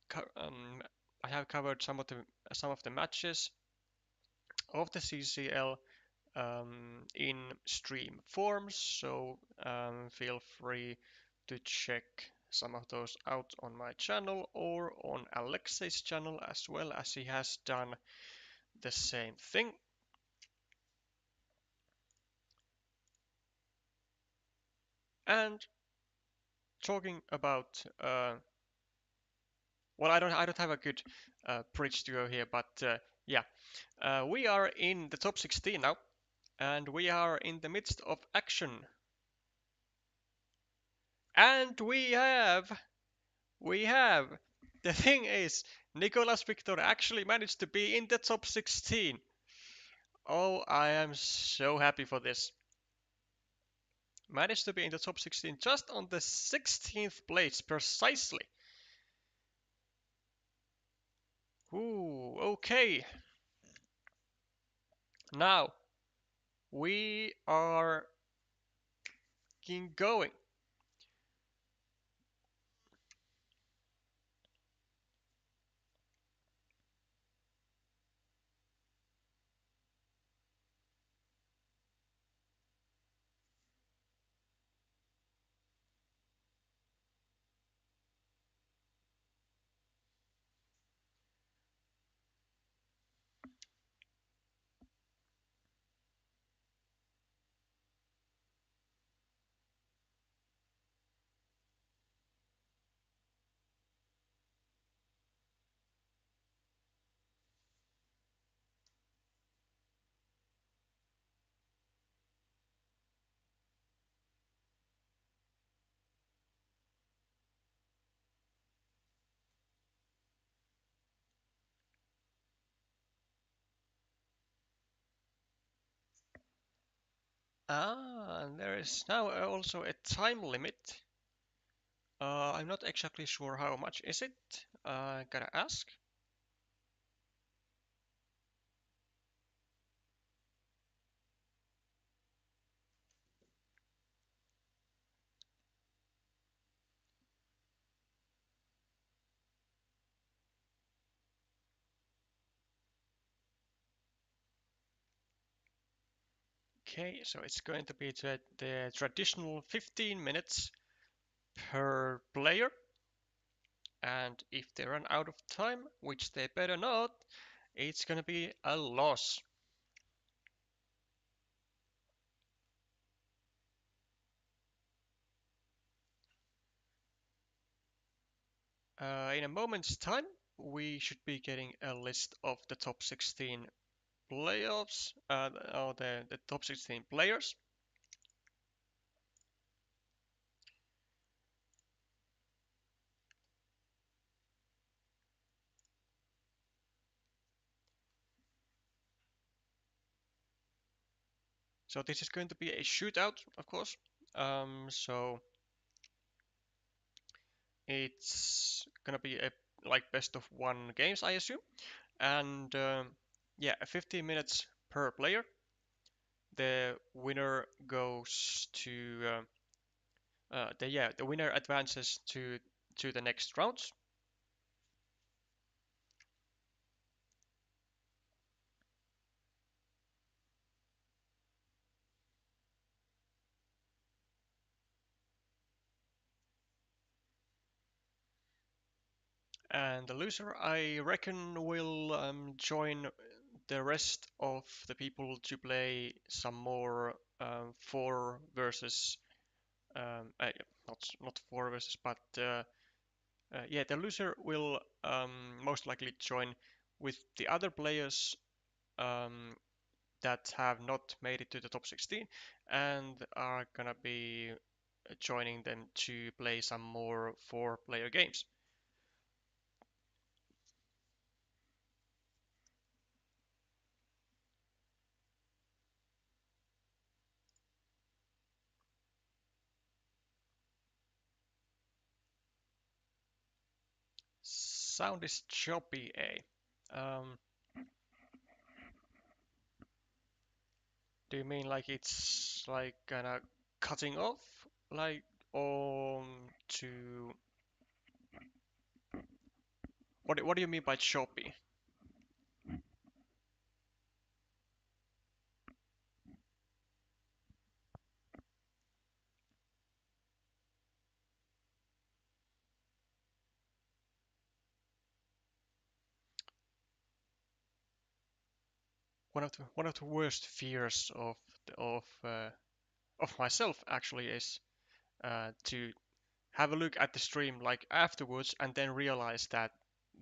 co I have covered some of the matches of the CCL in stream forms, so feel free to check some of those out on my channel or on Alexei's channel as well, as he has done the same thing. And talking about well, I don't have a good bridge to go here, but yeah, we are in the top 16 now, and we are in the midst of action. And we have. The thing is, Nicolas Victor actually managed to be in the top 16. Oh, I am so happy for this. Managed to be in the top 16 just on the 16th place precisely. Ooh, okay. Now we are going. Ah, and there is now also a time limit. I'm not exactly sure how much is it. Gotta ask. Okay, so it's going to be the traditional 15 minutes per player. And if they run out of time, which they better not, it's gonna be a loss. In a moment's time, we should be getting a list of the top 16 playoffs, or the top 16 players. So this is going to be a shootout, of course. So it's gonna be a like best of one games, I assume, and yeah, 15 minutes per player. The winner goes to the winner advances to the next rounds. And the loser, I reckon, will join the rest of the people to play some more four versus not four versus, but yeah, the loser will most likely join with the other players um, that have not made it to the top 16 and are gonna be joining them to play some more four-player games. Sound is choppy, eh? Um, do you mean like it's like kinda cutting off? Like, to what do you mean by choppy? One of the worst fears of myself actually is to have a look at the stream like afterwards and then realize that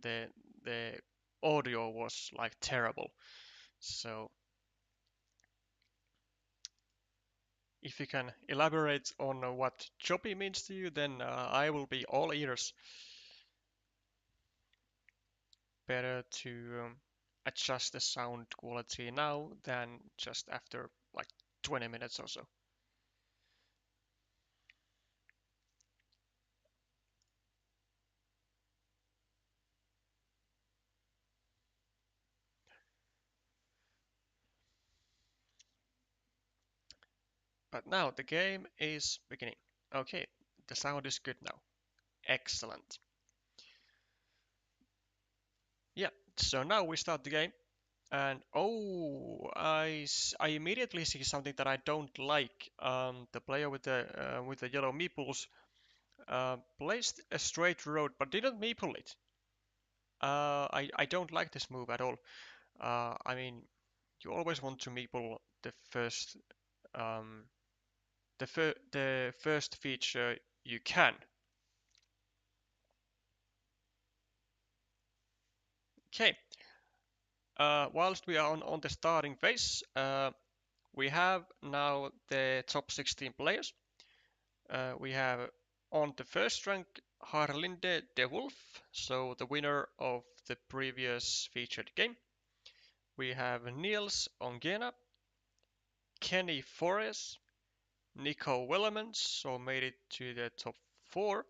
the the audio was like terrible. So if you can elaborate on what choppy means to you, then I will be all ears. Better to adjust the sound quality now than just after like 20 minutes or so. But now the game is beginning. Okay, the sound is good now. Excellent. Yeah, so now we start the game. And oh, I immediately see something that I don't like. The player with the yellow meeples placed a straight road but didn't meeple it. I don't like this move at all. I mean, you always want to meeple um, the first feature you can. Okay. Whilst we are on the starting phase, we have now the top 16 players. We have on the first rank Harlinde de Wolf, so the winner of the previous featured game. We have Niels Ongena, Kenny Forres, Nico Wellemans, so made it to the top 4,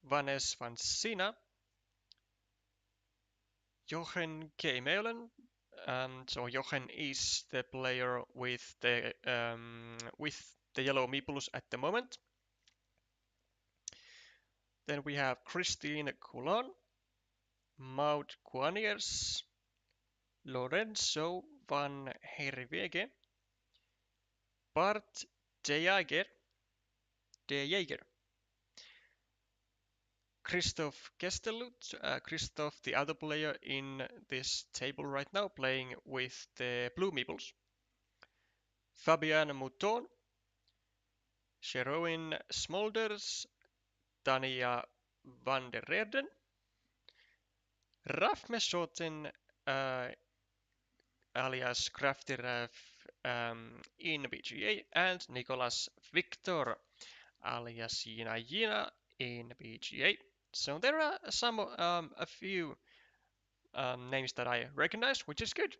Vanessa van Sina, Jochen K. Meulen, so Jochen is the player with the yellow meeples at the moment. Then we have Christine Coulon, Maud Guaniers, Lorenzo van Herwege, Bart de Jager, Christoph Gestelut, Christoph the other player in this table right now playing with the blue meeples, Fabian Mouton, Sherowin Smolders, Tanja van der Reden, Raf Meshoten alias Crafty in VGA, and Nicolas Victor alias Yina Yina in VGA. So there are a few names that I recognize, which is good.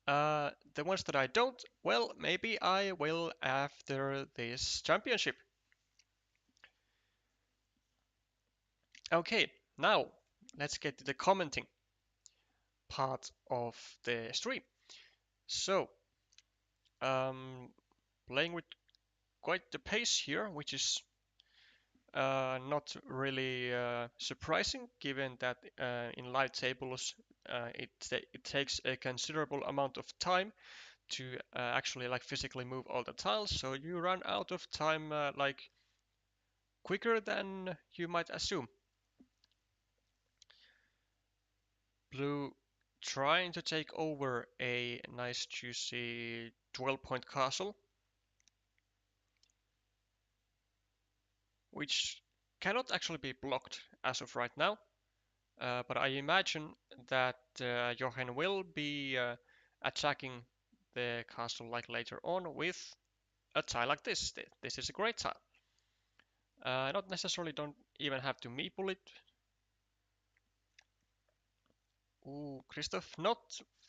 The ones that I don't, well, maybe I will after this championship. Okay, now let's get to the commenting part of the stream. So, um, playing with quite the pace here, which is not really surprising, given that in live tables it takes a considerable amount of time to actually like physically move all the tiles, so you run out of time like quicker than you might assume. Blue trying to take over a nice juicy 12-point castle, which cannot actually be blocked as of right now. But I imagine that Jochen will be attacking the castle like later on with a tile like this. This is a great tile. Not necessarily don't even have to meeple it. Ooh, Christoph not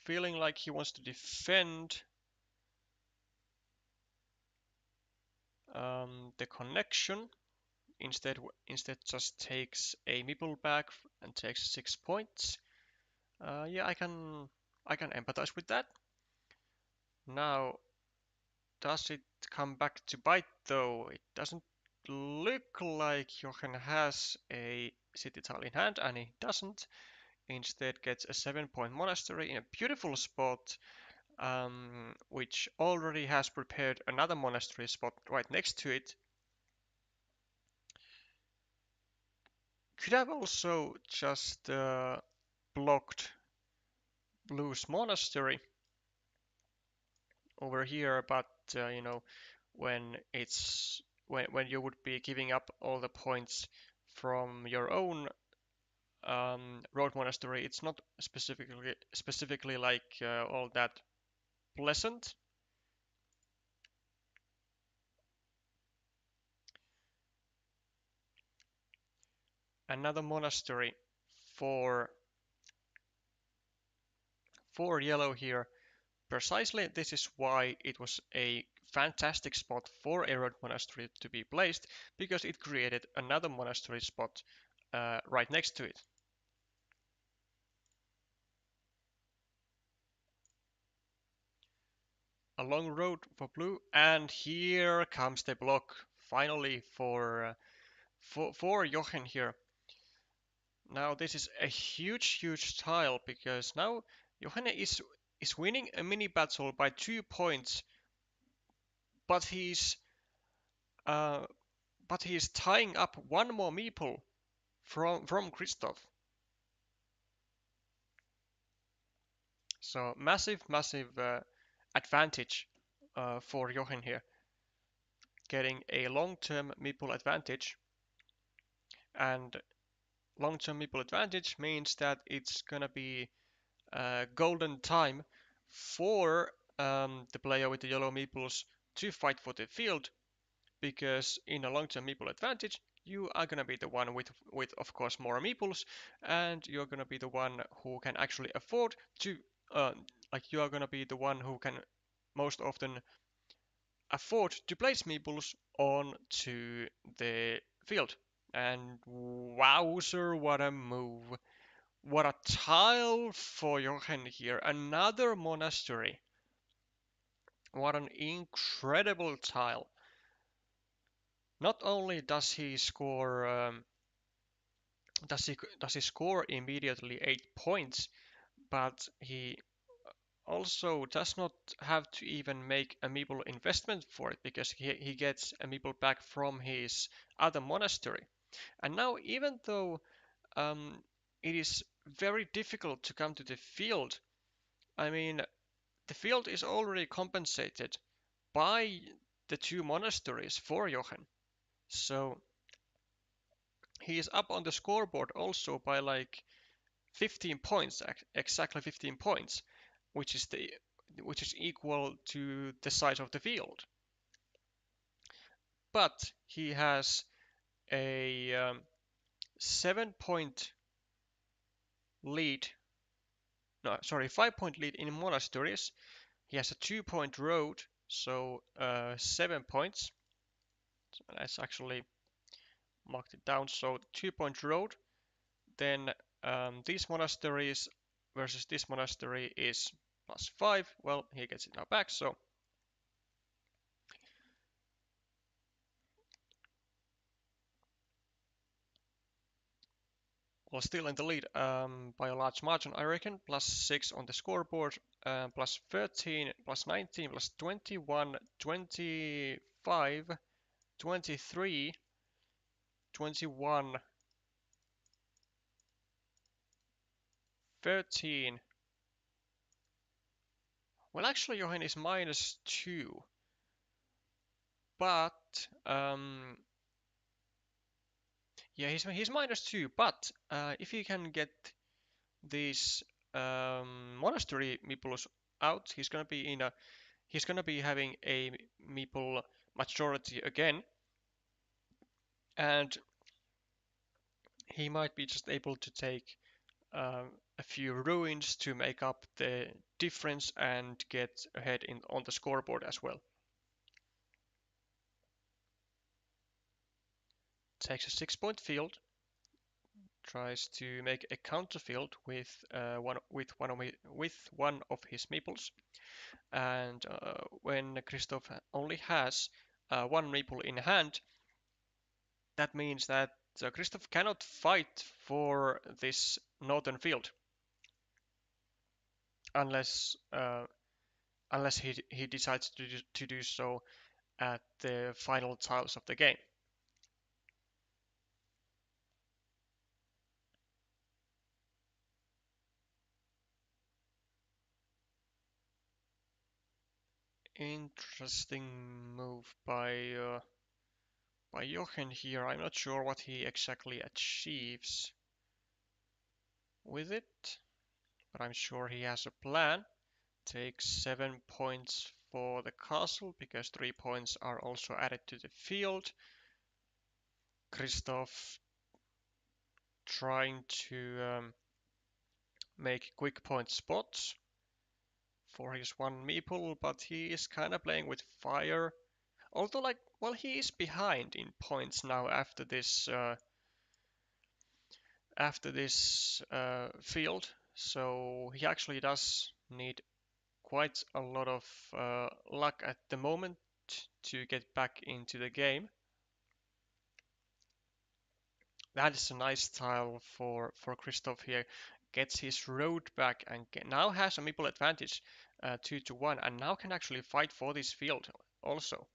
feeling like he wants to defend the connection. Instead just takes a meeple back and takes 6 points. Yeah, I can empathize with that. Now, does it come back to bite though? It doesn't look like Jochen has a city tile in hand, and he doesn't. Instead gets a 7-point monastery in a beautiful spot, which already has prepared another monastery spot right next to it. Could have also just blocked Blue's monastery over here, but you know, when it's when you would be giving up all the points from your own road monastery, it's not specifically like all that pleasant. Another monastery for yellow here. Precisely this is why it was a fantastic spot for a road monastery to be placed, because it created another monastery spot right next to it. a long road for blue, and here comes the block finally for Jochen here. Now this is a huge tile because now Jochen is winning a mini battle by 2 points, but uh, he's tying up one more meeple from Christoph. So massive advantage for Jochen here, getting a long-term meeple advantage. And long-term meeple advantage means that it's gonna be golden time for the player with the yellow meeples to fight for the field, because in a long-term meeple advantage you are gonna be the one with of course more meeples, and you're gonna be the one who can actually afford to like you are gonna be the one who can most often afford to place meeples onto the field. And wowzer, what a move. What a tile for Jochen here. Another monastery. What an incredible tile. Not only does he score does he score immediately 8 points, but he also does not have to even make a meeple investment for it, because he gets a meeple back from his other monastery. And now, even though it is very difficult to come to the field, I mean, the field is already compensated by the two monasteries for Jochen. So he is up on the scoreboard also by like 15 points, exactly 15 points, which is equal to the size of the field. But he has a 7-point lead. No, sorry, 5-point lead in monasteries. He has a 2-point road, so 7 points. So let's actually mark it down. So 2-point road. Then these monasteries versus this monastery is +5. Well, he gets it now back. So well, still in the lead by a large margin, I reckon. +6 on the scoreboard, +13, +19, +21, 25, 23, 21, 13. Well, actually, Johan is -2, but yeah, he's -2. But if he can get these monastery meeples out, he's gonna be having a meeple majority again, and he might be just able to take a few ruins to make up the difference and get ahead on the scoreboard as well. Takes a 6-point field, tries to make a counter field with one of his meeples, and when Christoph only has one meeple in hand, that means that Christoph cannot fight for this northern field unless he decides to do so at the final tiles of the game. Interesting move by Jochen here. I'm not sure what he exactly achieves with it, but I'm sure he has a plan. Takes 7 points for the castle because 3 points are also added to the field. Christoph trying to make quick point spots for his one meeple, but he is kind of playing with fire. Although, like, well, he is behind in points now after this field, so he actually does need quite a lot of luck at the moment to get back into the game. That is a nice tile for Christoph here. Gets his road back and now has a meeple advantage, 2-1, and now can actually fight for this field also.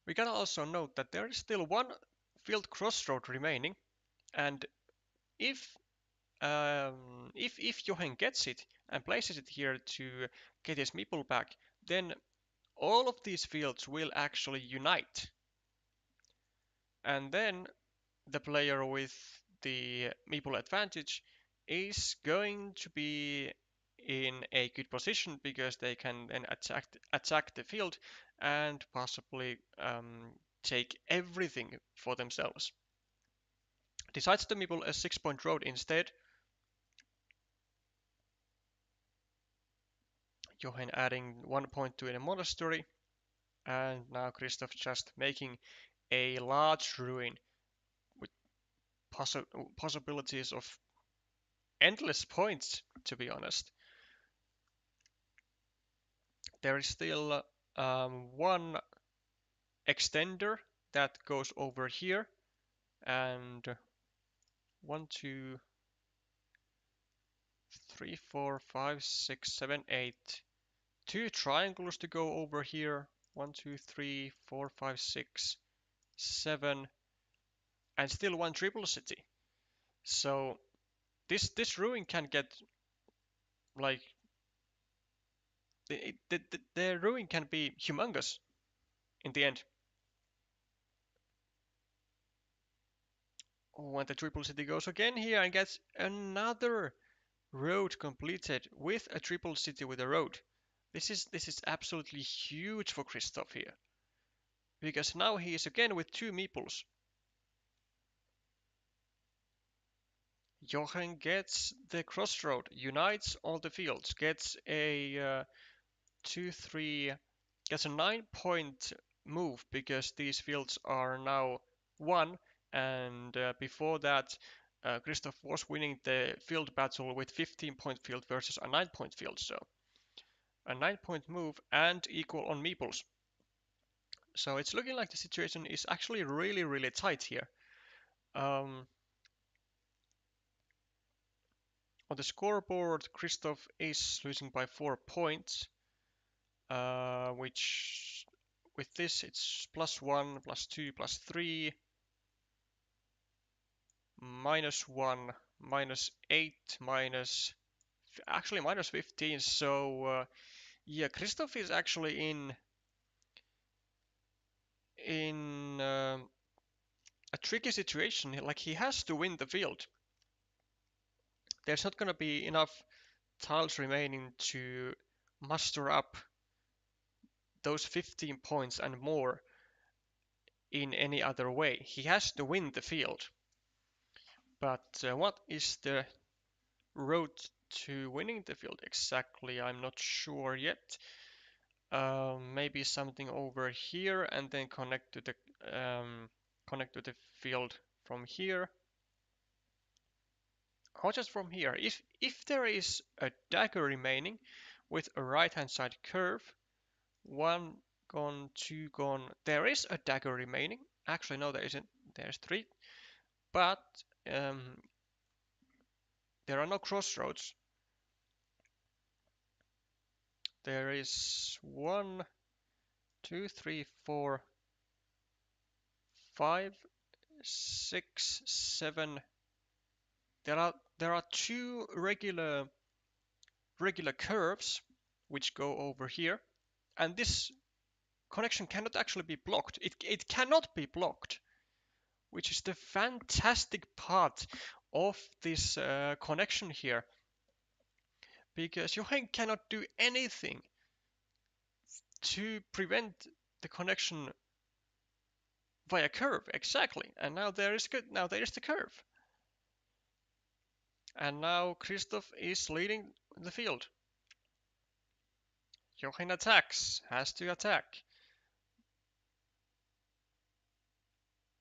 We gotta also note that there is still one field crossroad remaining, and if if Johan gets it and places it here to get his meeple back, then all of these fields will actually unite. And then the player with the meeple advantage is going to be in a good position because they can then attack the field and possibly take everything for themselves. Decides to meeple a 6-point road instead. Johan adding 1 point to a monastery, and now Christoph just making a large ruin with possibilities of endless points, to be honest. There is still one extender that goes over here, and 1, 2, 3, 4, 5, 6, 7, 8. Two triangles to go over here. 1, 2, 3, 4, 5, 6, 7, and still one triple city. So this ruin can get like the ruin can be humongous in the end. Oh, and the triple city goes again here and gets another road completed with a triple city with a road. This is absolutely huge for Christoph here, because now he is again with 2 meeples. Johan gets the crossroad, unites all the fields, gets a 2-3, gets a 9-point move because these fields are now 1, and before that Christoph was winning the field battle with 15-point field versus a 9-point field, so a 9-point move and equal on meeples. So it's looking like the situation is actually really tight here. On the scoreboard, Christoph is losing by 4 points, which with this it's +1, +2, +3, -1, -8, actually -15. So yeah, Christoph is actually in a tricky situation. Like, he has to win the field. There's not gonna be enough tiles remaining to muster up those 15 points and more in any other way. He has to win the field. But what is the road to winning the field exactly? I'm not sure yet. Maybe something over here and then connect to the field from here. Or just from here. If there is a dagger remaining with a right hand side curve, 1 gone, 2 gone. There is a dagger remaining. Actually, no, there isn't. There's 3. But there are no crossroads. There is 1, 2, 3, 4, 5, 6, 7. There are 2 regular curves which go over here, and this connection cannot actually be blocked. It cannot be blocked, which is the fantastic part of this connection here, because Johan cannot do anything to prevent the connection via curve. Exactly. And now there is the curve. And now Christoph is leading the field. Johan attacks, has to attack.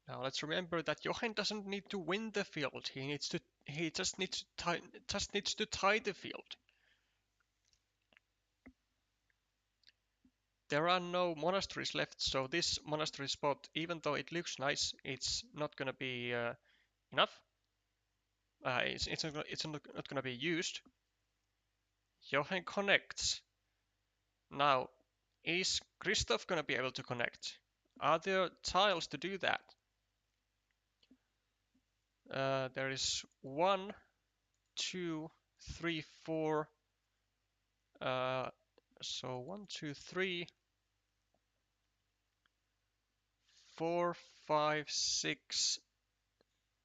Now let's remember that Jochen doesn't need to win the field. He just needs to tie the field. There are no monasteries left, so this monastery spot, even though it looks nice, it's not gonna be enough. It's not gonna be used. Jochen connects. Now, is Christoph gonna be able to connect? Are there tiles to do that? There is 1, 2, 3, 4. So 1, 2, 3, 4, 5, 6,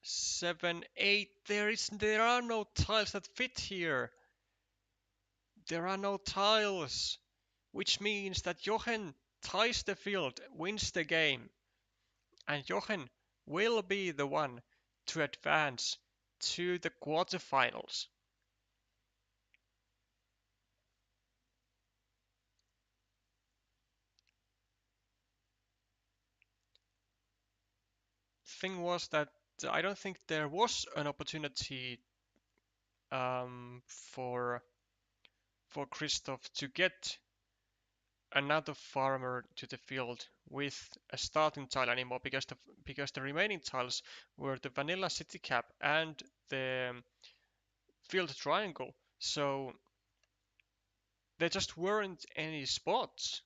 7, 8. There are no tiles that fit here. There are no tiles, which means that Jochen ties the field, wins the game, and Jochen will be the one to advance to the quarterfinals. Thing was that I don't think there was an opportunity for Christoph to get another farmer to the field with a starting tile anymore because the remaining tiles were the vanilla city cap and the field triangle. So there just weren't any spots.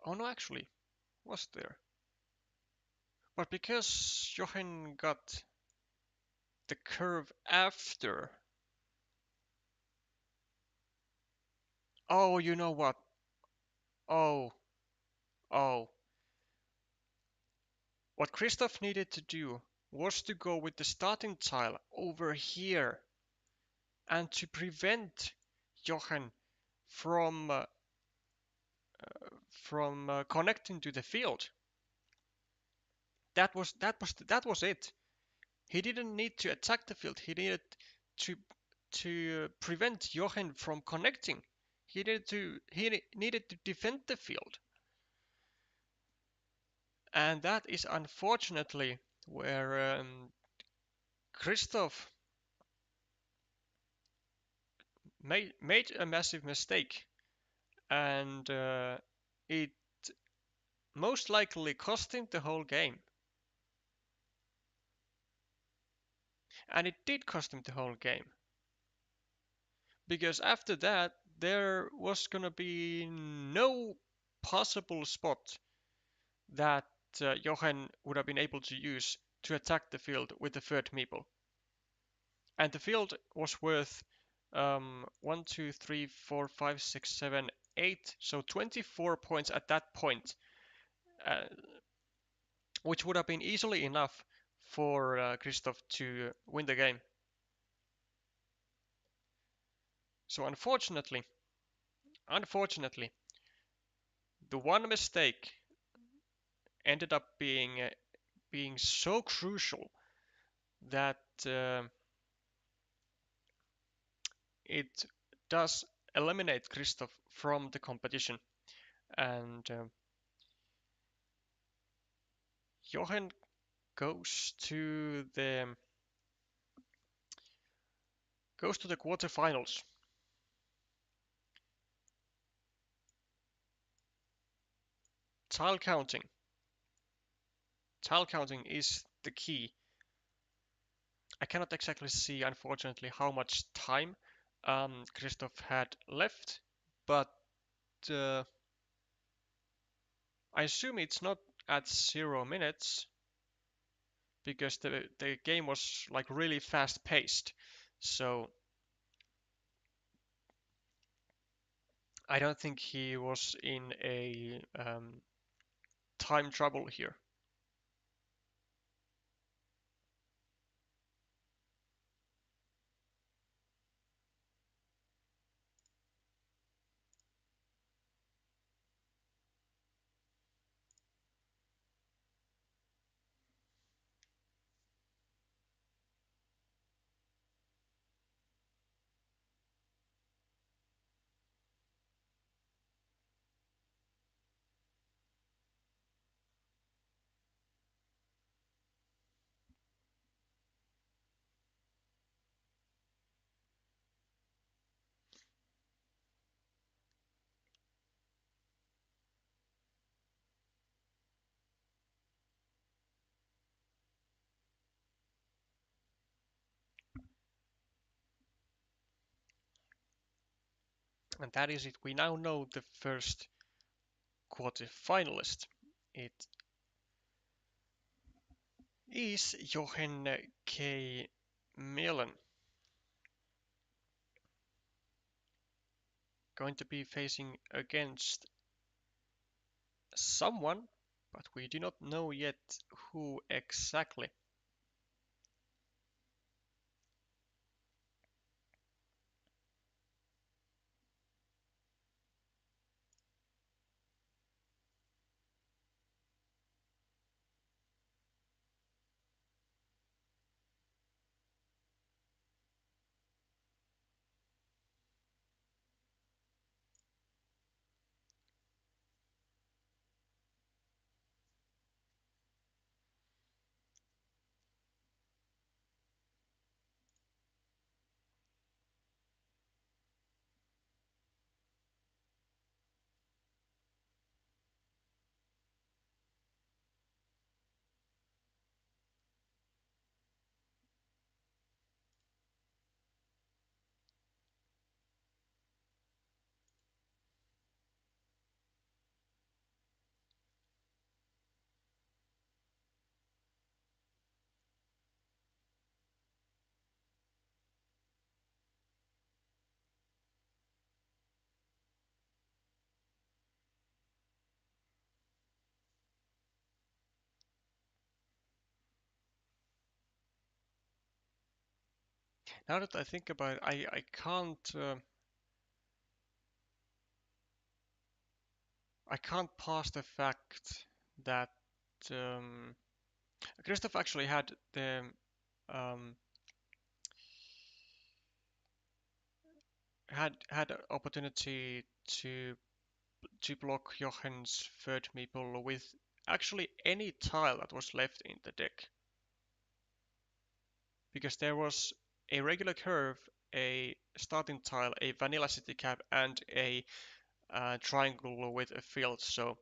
Oh no, actually, was there? But because Jochen got the curve after. Oh, you know what? Oh, oh. What Christoph needed to do was to go with the starting tile over here and to prevent Jochen from connecting to the field. That was it. He didn't need to attack the field. He needed to prevent Jochen from connecting. He needed to defend the field, and that is unfortunately where Christoph made a massive mistake, and it most likely cost him the whole game. And it did cost him the whole game. Because after that, there was gonna be no possible spot that Jochen would have been able to use to attack the field with the third meeple. And the field was worth 1, 2, 3, 4, 5, 6, 7, 8, so 24 points at that point, uh, which would have been easily enough for Christoph to win the game. So unfortunately, the one mistake ended up being so crucial that it does eliminate Christoph from the competition, and Jochen goes to the quarterfinals. Tile counting. Tile counting is the key. I cannot exactly see, unfortunately, how much time Christoph had left, but uh, I assume it's not at 0 minutes because the game was like really fast paced. So I don't think he was in a time trouble here. And that is it. We now know the first quarter-finalist. It is Jochen K. Millen going to be facing against someone, but we do not know yet who exactly. Now that I think about it, I can't pass the fact that um, Christoph actually um, had an opportunity to block Jochen's third meeple with actually any tile that was left in the deck, because there was a regular curve, a starting tile, a vanilla city cap, and a triangle with a field. So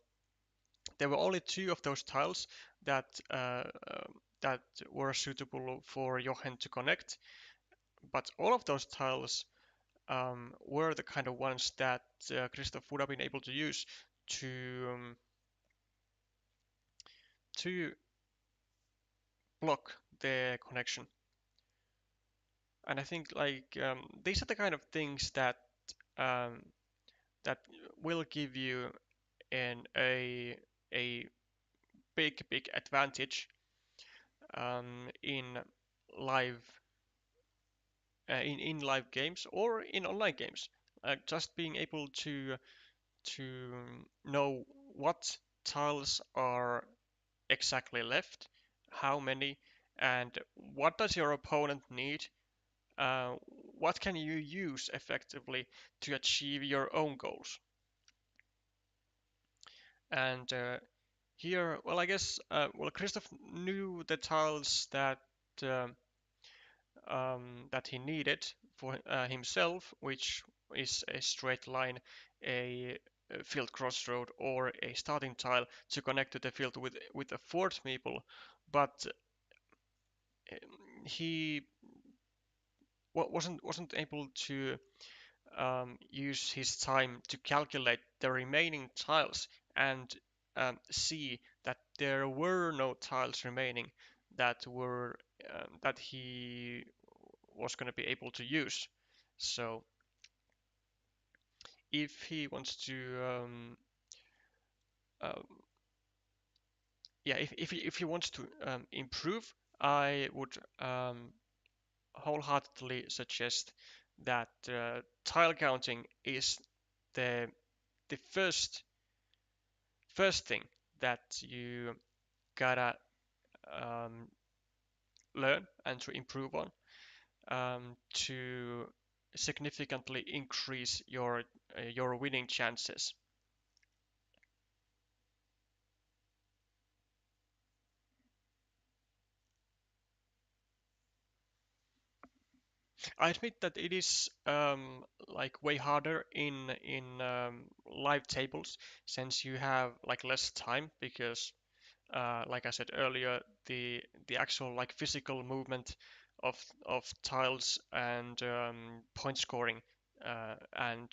there were only two of those tiles that that were suitable for Jochen to connect, but all of those tiles were the kind of ones that Christoph would have been able to use to to block the connection. And I think these are the kind of things um, that will give you a big advantage in live in live games or in online games. Just being able to know what tiles are exactly left, how many, and what does your opponent need. Uh, what can you use effectively to achieve your own goals? And here, well, I guess, well, Christoph knew the tiles um, that he needed for himself, which is a straight line, a field crossroad, or a starting tile to connect to the field with a fourth meeple. But he wasn't able to use his time to calculate the remaining tiles and see that there were no tiles remaining that he was going to be able to use. So if he wants to, um, yeah, if he wants to improve, I would wholeheartedly suggest that tile counting is the the first thing that you gotta um, learn and to improve on to significantly increase your winning chances. I admit that it is like way harder in live tables since you have like less time because like I said earlier, the actual like physical movement of of tiles and point scoring and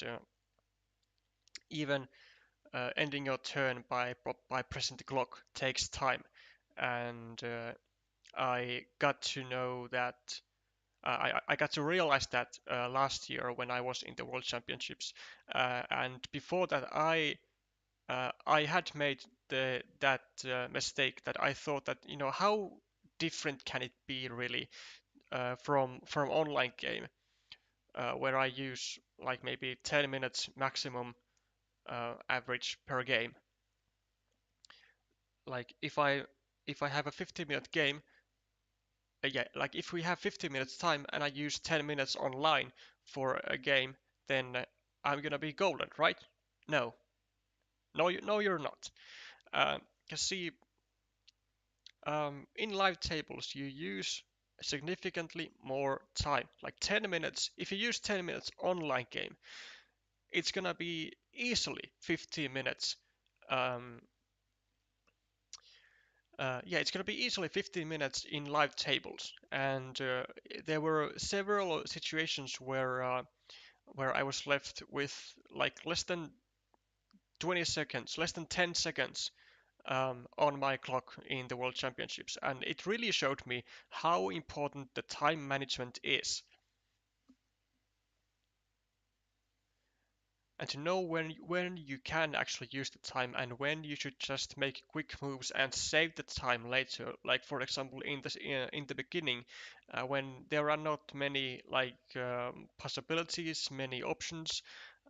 even ending your turn by pressing the clock takes time, and I got to know that I got to realize that last year when I was in the World Championships, and before that I had made that mistake that I thought that how different can it be really from online game where I use like maybe 10 minutes maximum average per game. Like if I have a 50-minute game, yeah, like if we have 50 minutes time and I use 10 minutes online for a game, then I'm gonna be golden, right? No, no, you're not. You see, in live tables, you use significantly more time, like 10 minutes. If you use 10 minutes online game, it's gonna be easily 15 minutes. Um, yeah, it's gonna be easily 15 minutes in live tables, and there were several situations where I was left with like less than 20 seconds, less than 10 seconds on my clock in the World Championships, and it really showed me how important the time management is, and to know when you can actually use the time and when you should just make quick moves and save the time later. Like for example, in the beginning, when there are not many like possibilities, many options,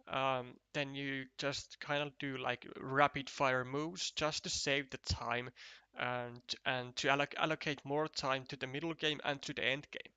then you just kind of do like rapid fire moves just to save the time and to allocate more time to the middle game and to the end game.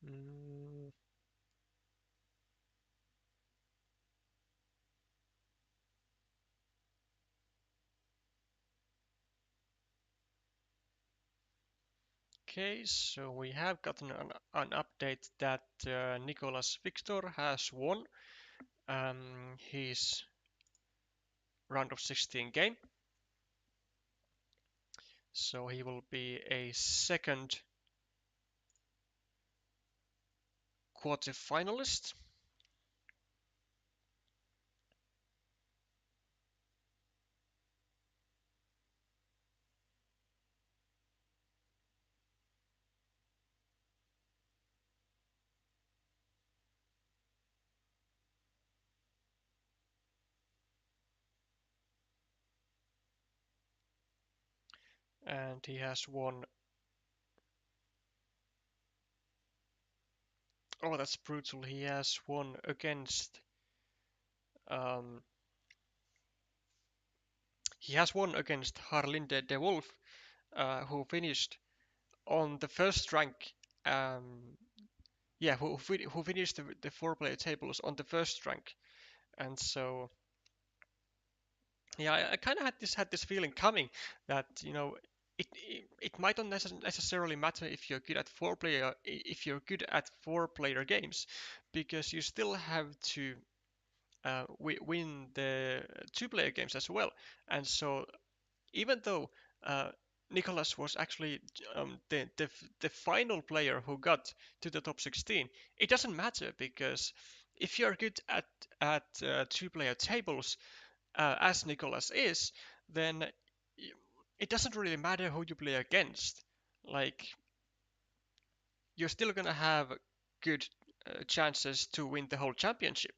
Mm, okay, so we have gotten an update that Nicolas Victor has won his round of 16 game. So he will be a second quarterfinalist. And he has won. Oh, that's brutal. He has won against. Um, he has won against Harlinde de Wolf, who finished on the first rank. Um, yeah, who finished the four-player tables on the first rank, and so yeah, I kind of had this feeling coming that it might not necessarily matter if you're good at four-player games, because you still have to win the two-player games as well. And so even though Nicholas was actually the final player who got to the top 16, it doesn't matter because if you're good at two-player tables, as Nicholas is, then it doesn't really matter who you play against. Like you're still gonna have good chances to win the whole championship.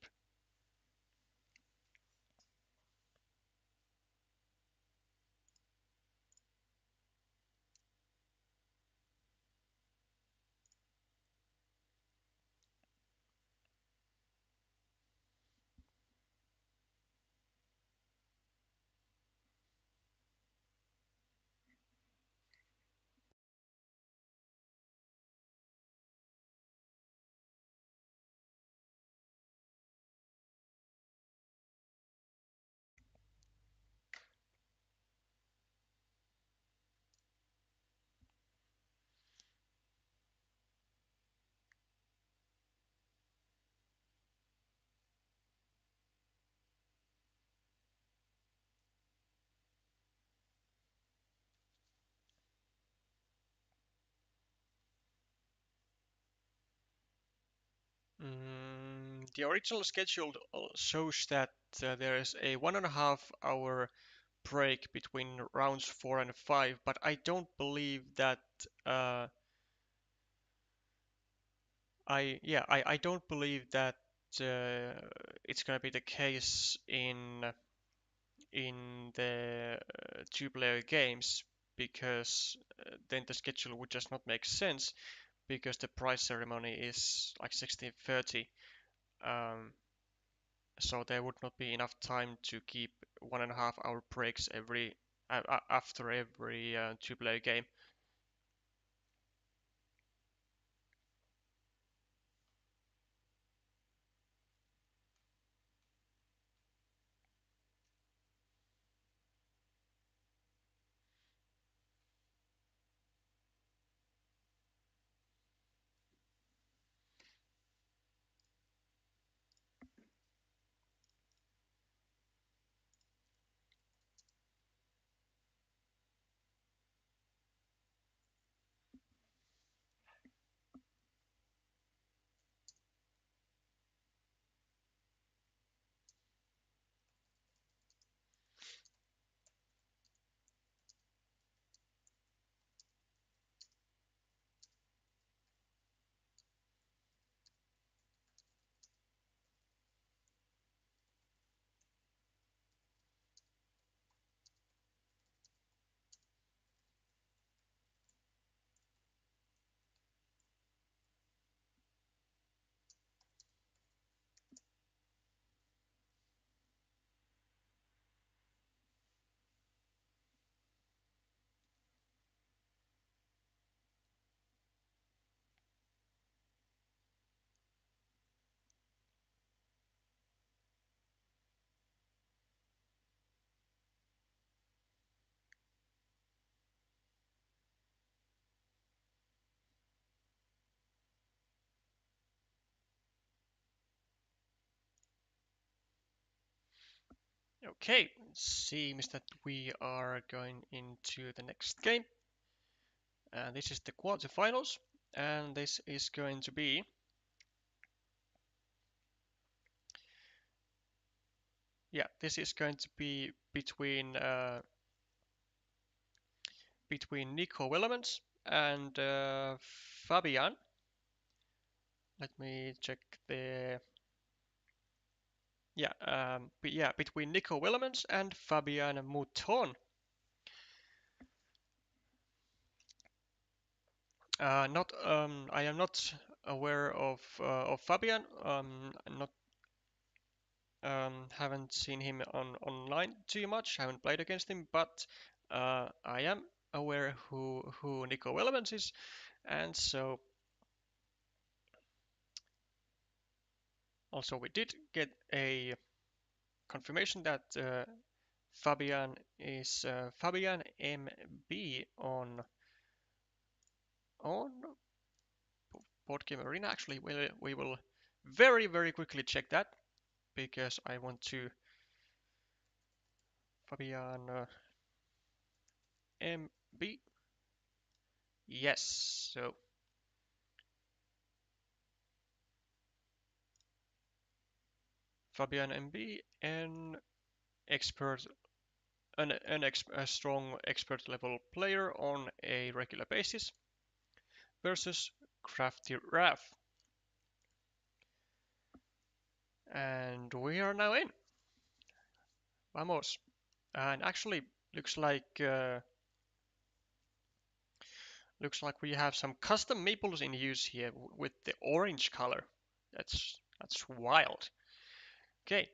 the original schedule shows that there is a 1.5 hour break between rounds 4 and 5, but I don't believe that. I don't believe that uh, it's gonna be the case in the two-player games because then the schedule would just not make sense because the prize ceremony is like 16:30. Um, so there would not be enough time to keep 1.5 hour breaks after every two-player game. Okay, seems that we are going into the next game. And this is the quarterfinals, and this is going to be this is going to be between Nico Willemans and Fabian. Let me check the between Nico Willemans and Fabian Mouton. Not I am not aware of Fabian. Not haven't seen him online too much. Haven't played against him, but I am aware who Nico Willemans is, and so also we did get a confirmation that Fabian is Fabian MB on Board Game Arena. Actually, we will very quickly check that because I want to Fabian MB. Yes, so Fabian MB, an expert, a strong expert level player on a regular basis versus Crafty Raf. And we are now in. Vamos. And actually, looks like uh, looks like we have some custom maples in use here with the orange color. That's wild. Okay.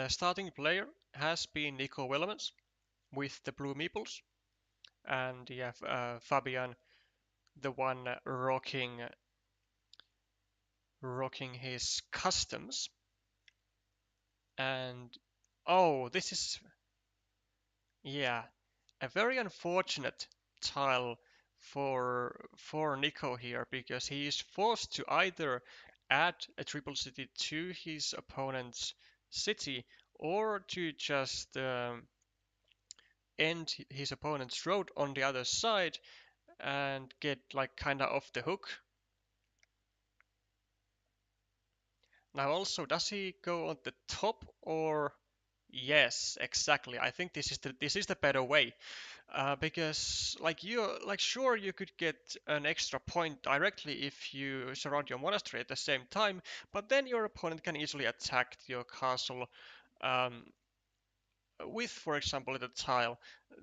Starting player has been Nico Willemans with the blue meeples, and you have Fabian, the one rocking his customs. And oh, this is yeah, a very unfortunate tile for Nico here because he is forced to either add a triple city to his opponent's city or to just end his opponent's road on the other side, and get like kinda off the hook. Now also, does he go on the top or? Yes, exactly. I think this is the better way. Because like sure you could get an extra point directly if you surround your monastery at the same time, but then your opponent can easily attack your castle um, with, for example, the tile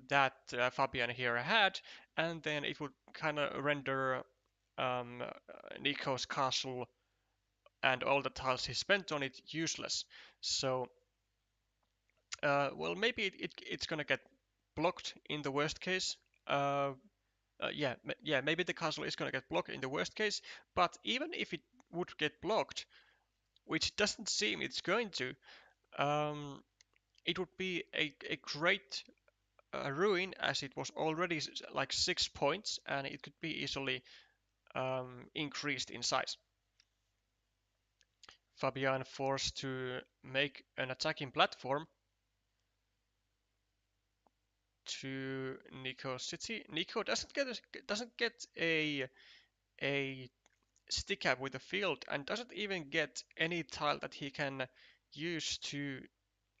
that Fabian here had, and then it would kind of render um, Nico's castle and all the tiles he spent on it useless. So, well, maybe it's gonna get blocked in the worst case. Uh, yeah, maybe the castle is gonna get blocked in the worst case. But even if it would get blocked, which doesn't seem it's going to, um, it would be a great ruin as it was already like 6 points, and it could be easily increased in size. Fabian forced to make an attacking platform to Nico's city. Nico doesn't get a stick up with the field and doesn't even get any tile that he can use to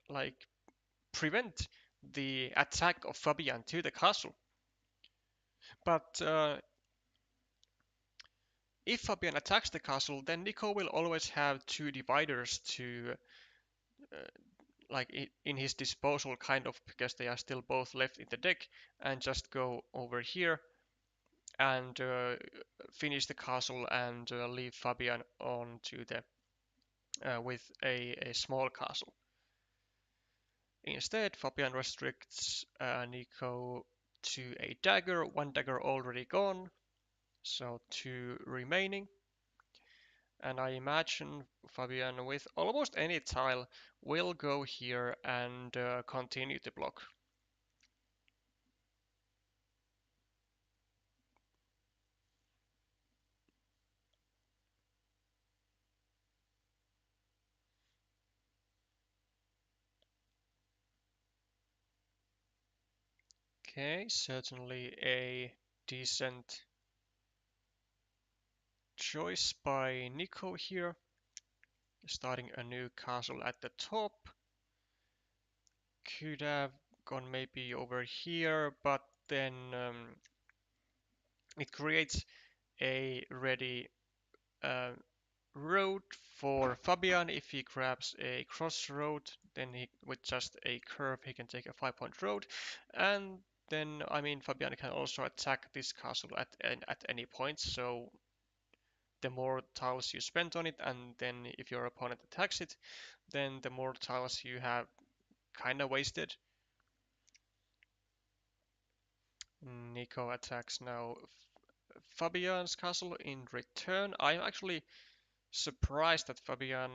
like prevent the attack of Fabian to the castle. But if Fabian attacks the castle, then Nico will always have two dividers to uh, like in his disposal, kind of, because they are still both left in the deck, and just go over here and finish the castle and leave Fabian on to the with a small castle. Instead, Fabian restricts Nico to a dagger, one dagger already gone, so two remaining. And I imagine Fabian with almost any tile will go here and continue to block. Okay, certainly a decent choice by Nico here. Starting a new castle at the top. Could have gone maybe over here, but then it creates a ready uh, road for Fabian. If he grabs a crossroad, then he with just a curve he can take a 5-point road, and then I mean Fabian can also attack this castle at any point. So the more tiles you spend on it, and then if your opponent attacks it, then the more tiles you have kind of wasted. Nico attacks now Fabian's castle in return. I'm actually surprised that Fabian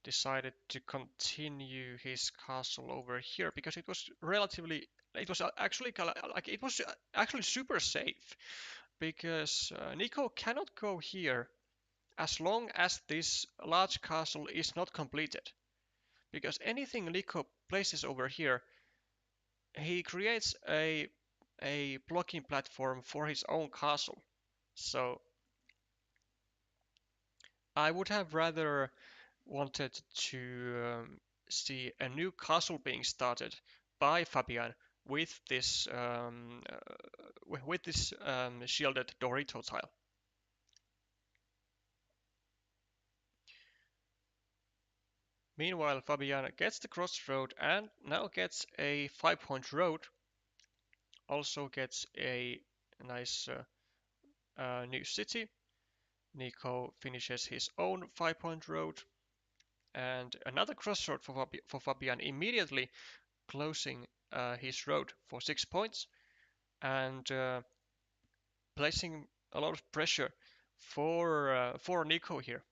decided to continue his castle over here because it was relatively it was actually like it was actually super safe because Nico cannot go here as long as this large castle is not completed, because anything Nico places over here, he creates a blocking platform for his own castle. So I would have rather wanted to see a new castle being started by Fabian with this shielded Dorito tile. Meanwhile, Fabian gets the crossroad and now gets a 5-point road. Also gets a nice new city. Nico finishes his own 5-point road and another crossroad for Fabian, immediately closing his road for 6 points and placing a lot of pressure for Nico here.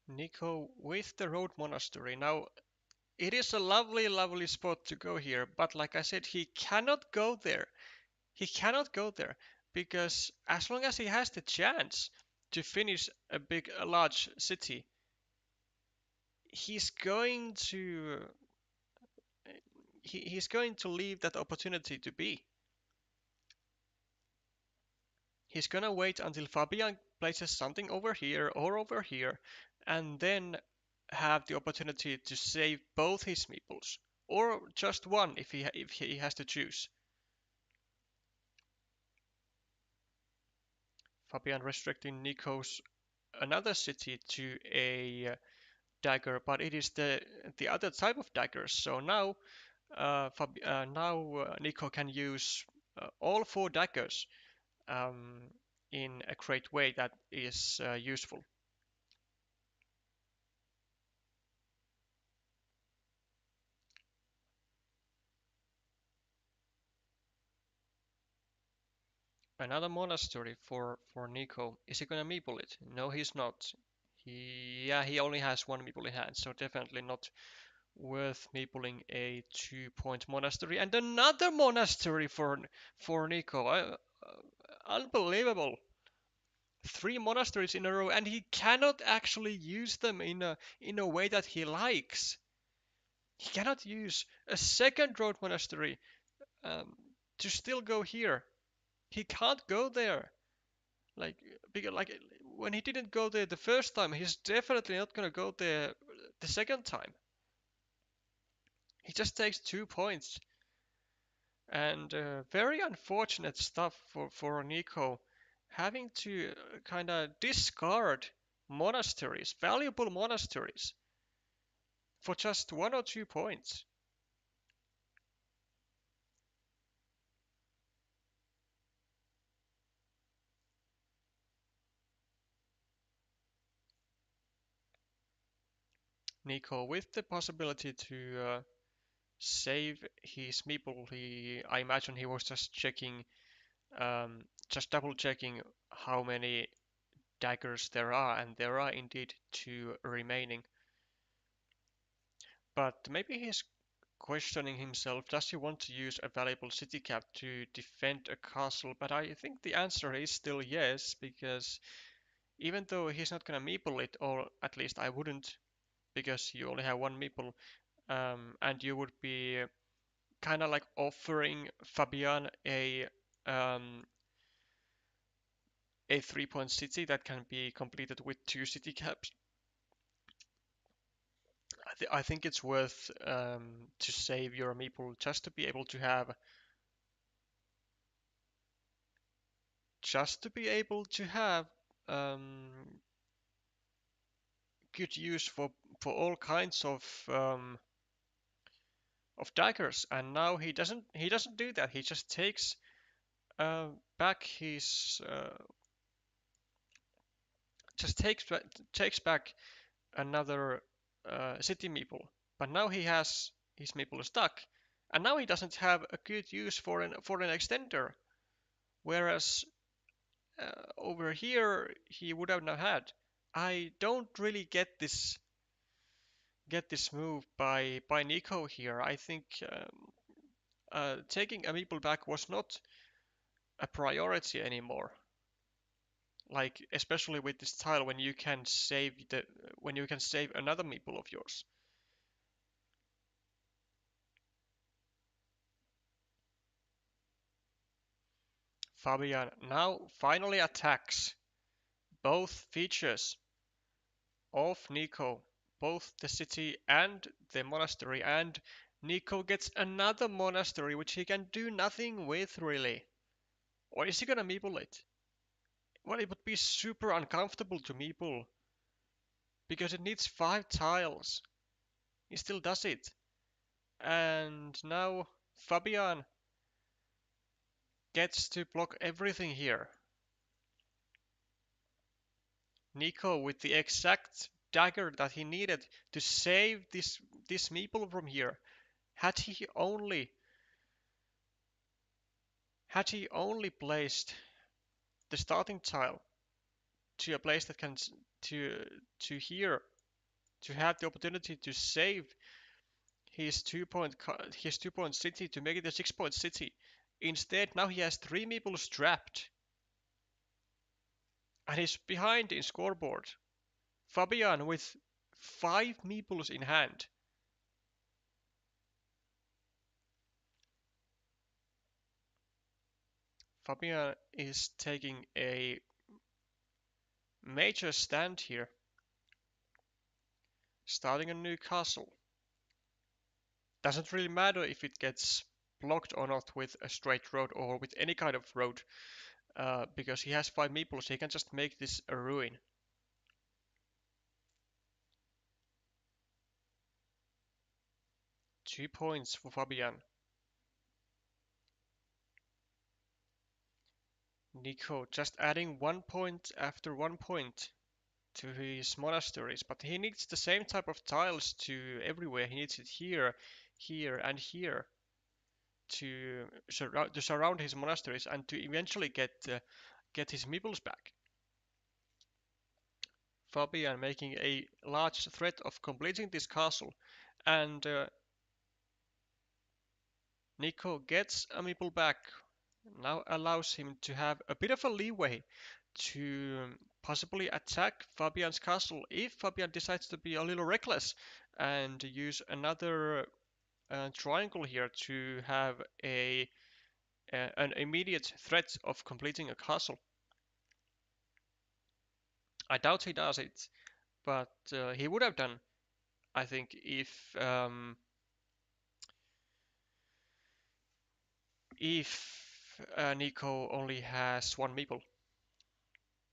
Nico with the road monastery. Now it is a lovely, lovely spot to go here, but like I said, he cannot go there. He cannot go there because as long as he has the chance to finish a large city, he's going to he's going to leave that opportunity to be. He's gonna wait until Fabian places something over here, and then have the opportunity to save both his meeples, or just one if he has to choose. Fabian restricting Nico's another city to a dagger, but it is the other type of daggers. So now Nico can use all four daggers um, in a great way that is useful. Another monastery for Nico. Is he gonna meeple it? No, he's not. He only has one meeple in hand, so definitely not worth meepling a 2-point monastery and another monastery for Nico. Unbelievable. Three monasteries in a row, and he cannot actually use them in a way that he likes. He cannot use a second road monastery um, to still go here. He can't go there. Like, because like when he didn't go there the first time, he's definitely not gonna go there the second time. He just takes 2 points, and very unfortunate stuff for Nico, having to kind of discard monasteries, valuable monasteries, for just 1 or 2 points. Nico with the possibility to save his meeple. I imagine he was just checking, just double checking how many daggers there are, and there are indeed two remaining. But maybe he's questioning himself, does he want to use a valuable city cap to defend a castle? But I think the answer is still yes, because even though he's not gonna meeple it, or at least I wouldn't, because you only have one meeple, and you would be kind of like offering Fabian um, a 3-point city that can be completed with two city caps. I think it's worth to save your meeple just to be able to have um, good use for all kinds of daggers. And now he doesn't do that. He just takes uh, back his just takes back another city meeple. But now he has his meeple stuck, and now he doesn't have a good use for an extender. Whereas over here he would have now had. I don't really get this move by Nico here. I think taking a meeple back was not a priority anymore. Like especially with this tile when you can save another meeple of yours. Fabian now finally attacks both features of Nico, both the city and the monastery, and Nico gets another monastery which he can do nothing with really. Or is he gonna meeple it? Well, it would be super uncomfortable to meeple because it needs 5 tiles. He still does it. And now Fabian gets to block everything here. Nico with the exact dagger that he needed to save this meeple from here. Had he only had he only placed the starting tile to a place that can to here to have the opportunity to save his 2-point city to make it a 6-point city. Instead, now he has 3 meeples trapped. And he's behind in scoreboard. Fabian with 5 meeples in hand. Fabian is taking a major stand here. Starting a new castle. Doesn't really matter if it gets blocked or not with a straight road or with any kind of road. Because he has 5 meeples, he can just make this a ruin. Two points for Fabian. Nico just adding 1 point after 1 point to his monasteries, but he needs the same type of tiles to everywhere. He needs it here, here, and here to surround his monasteries and to eventually get his meeples back. Fabian making a large threat of completing this castle, and Nico gets a meeple back. Now allows him to have a bit of a leeway to possibly attack Fabian's castle if Fabian decides to be a little reckless and use another triangle here to have an immediate threat of completing a castle. I doubt he does it, but he would have done, I think, if Nico only has 1 meeple.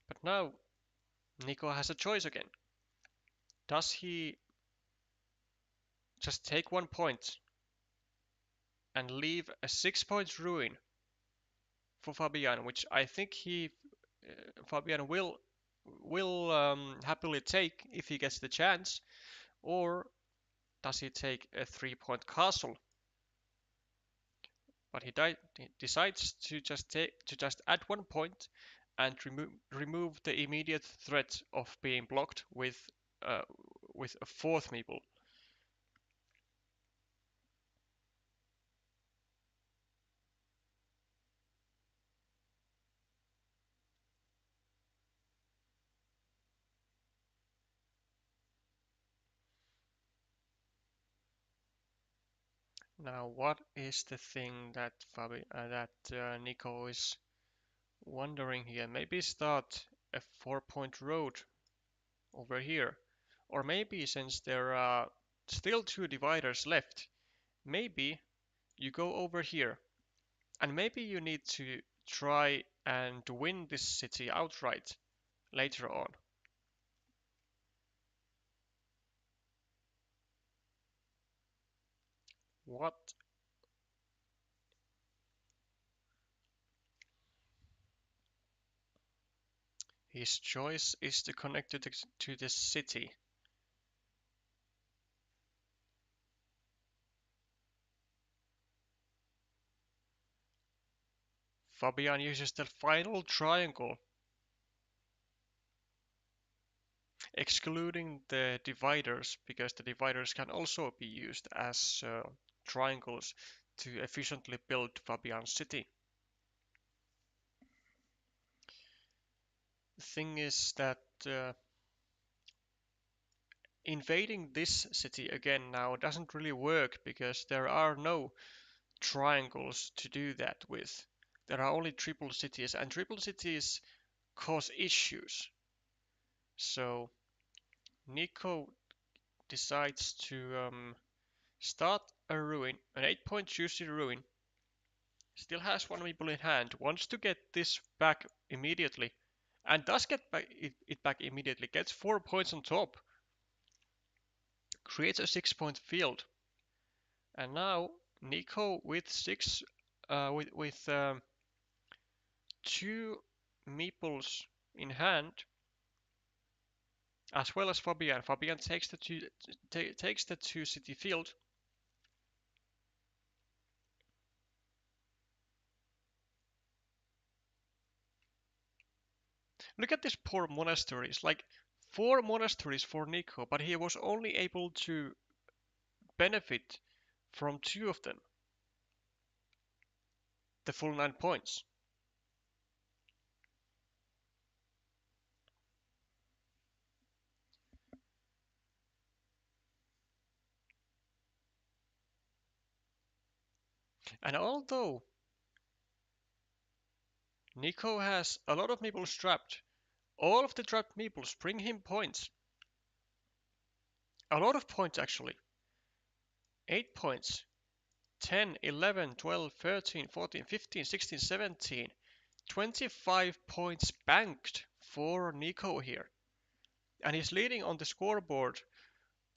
But now Nico has a choice again. Does he just take 1 point and leave a 6-point ruin for Fabian, which I think Fabian will happily take if he gets the chance, or does he take a 3-point castle? But he decides to just add 1 point and remove the immediate threat of being blocked with a 4th meeple. Now, what is the thing that Nico is wondering here? Maybe start a 4-point road over here, or maybe since there are still 2 dividers left, maybe you go over here, and maybe you need to try and win this city outright later on. What? His choice is to connect to this city. Fabian uses the final triangle, excluding the dividers, because the dividers can also be used as triangles to efficiently build Fabian's city. The thing is that invading this city again now doesn't really work because there are no triangles to do that with. There are only triple cities, and triple cities cause issues. So Nico decides to start a ruin, an 8-point juicy ruin. Still has 1 meeple in hand, wants to get this back immediately, and does get it back immediately, gets 4 points on top. Creates a 6-point field. And now Nico with 2 meeples in hand, as well as Fabian. Fabian takes the 2 city field. Look at this poor monasteries, like 4 monasteries for Nico, but he was only able to benefit from 2 of them, the full 9 points. And although Nico has a lot of meeples trapped, all of the trapped meeples bring him points. A lot of points actually. 8 points. 10, 11, 12, 13, 14, 15, 16, 17. 25 points banked for Nico here. And he's leading on the scoreboard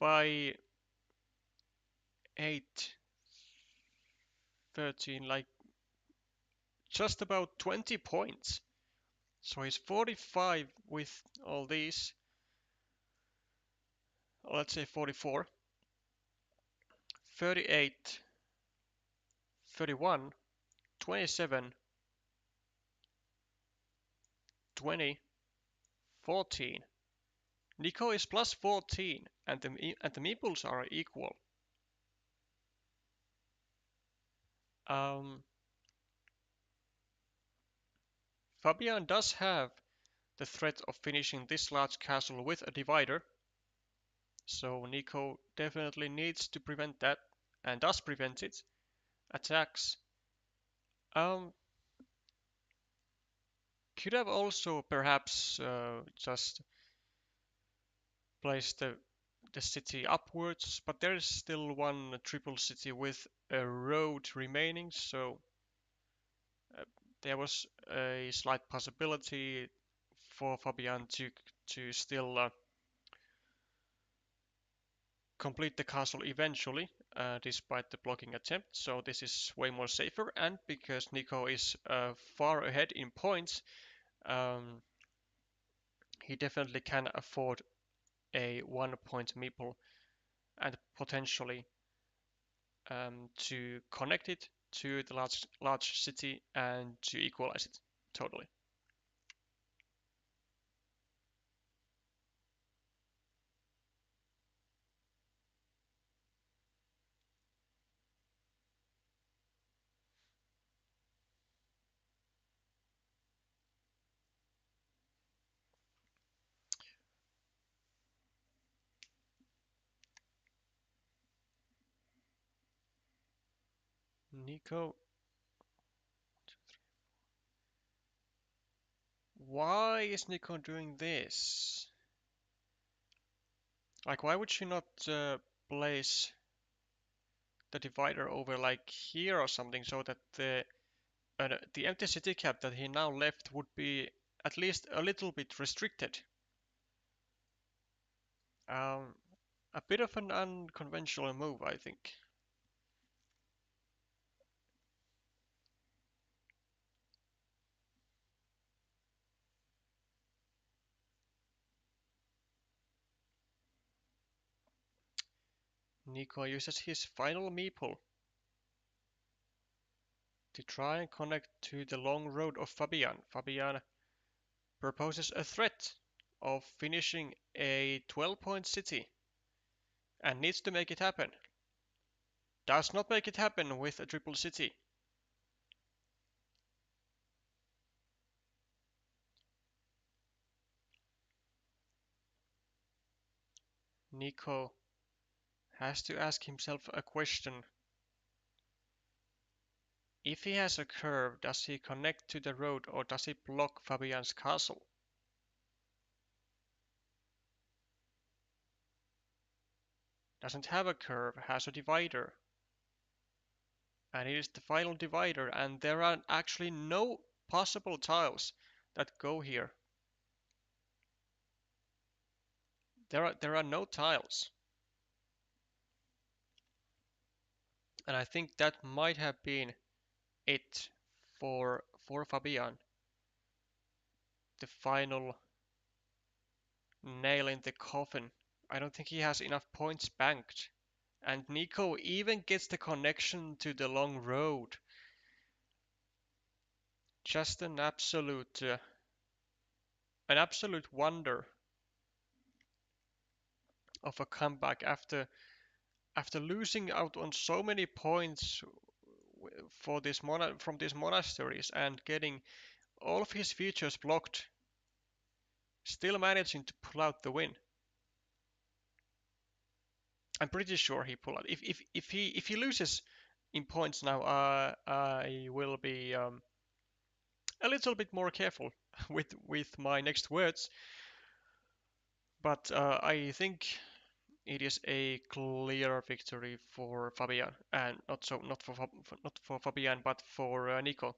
by 8, 13, like just about 20 points. So he's 45 with all these. Let's say 44. 38, 31, 27, 20, 14. Nico is plus 14 and the meeples are equal. Fabian does have the threat of finishing this large castle with a divider, so Nico definitely needs to prevent that and does prevent it. Attacks. Could have also perhaps just placed the city upwards, but there is still one triple city with a road remaining, so uh, there was a slight possibility for Fabian to still complete the castle eventually, despite the blocking attempt. So this is way more safer, and because Nico is far ahead in points, um, he definitely can afford a 1 point meeple and potentially to connect it to the large city and to equalize it totally. Nico, why is Nico doing this? Like, why would she not place the divider over like here or something so that the empty city cap that he now left would be at least a little bit restricted. Um, a bit of an unconventional move, I think. Nico uses his final meeple to try and connect to the long road of Fabian. Fabian proposes a threat of finishing a 12-point city and needs to make it happen. Does not make it happen with a triple city. Nico has to ask himself a question. If he has a curve, does he connect to the road or does he block Fabian's castle? Doesn't have a curve, has a divider. And it is the final divider, and there are actually no possible tiles that go here. There are no tiles. And I think that might have been it for Fabian. The final nail in the coffin. I don't think he has enough points banked. And Nico even gets the connection to the long road. Just an absolute wonder of a comeback after after losing out on so many points for this from these monasteries and getting all of his features blocked, still managing to pull out the win. I'm pretty sure he pulled out. If he loses in points now, I will be a little bit more careful with my next words. But I think it is a clear victory for Fabian, and not for Fabian, but for Nico.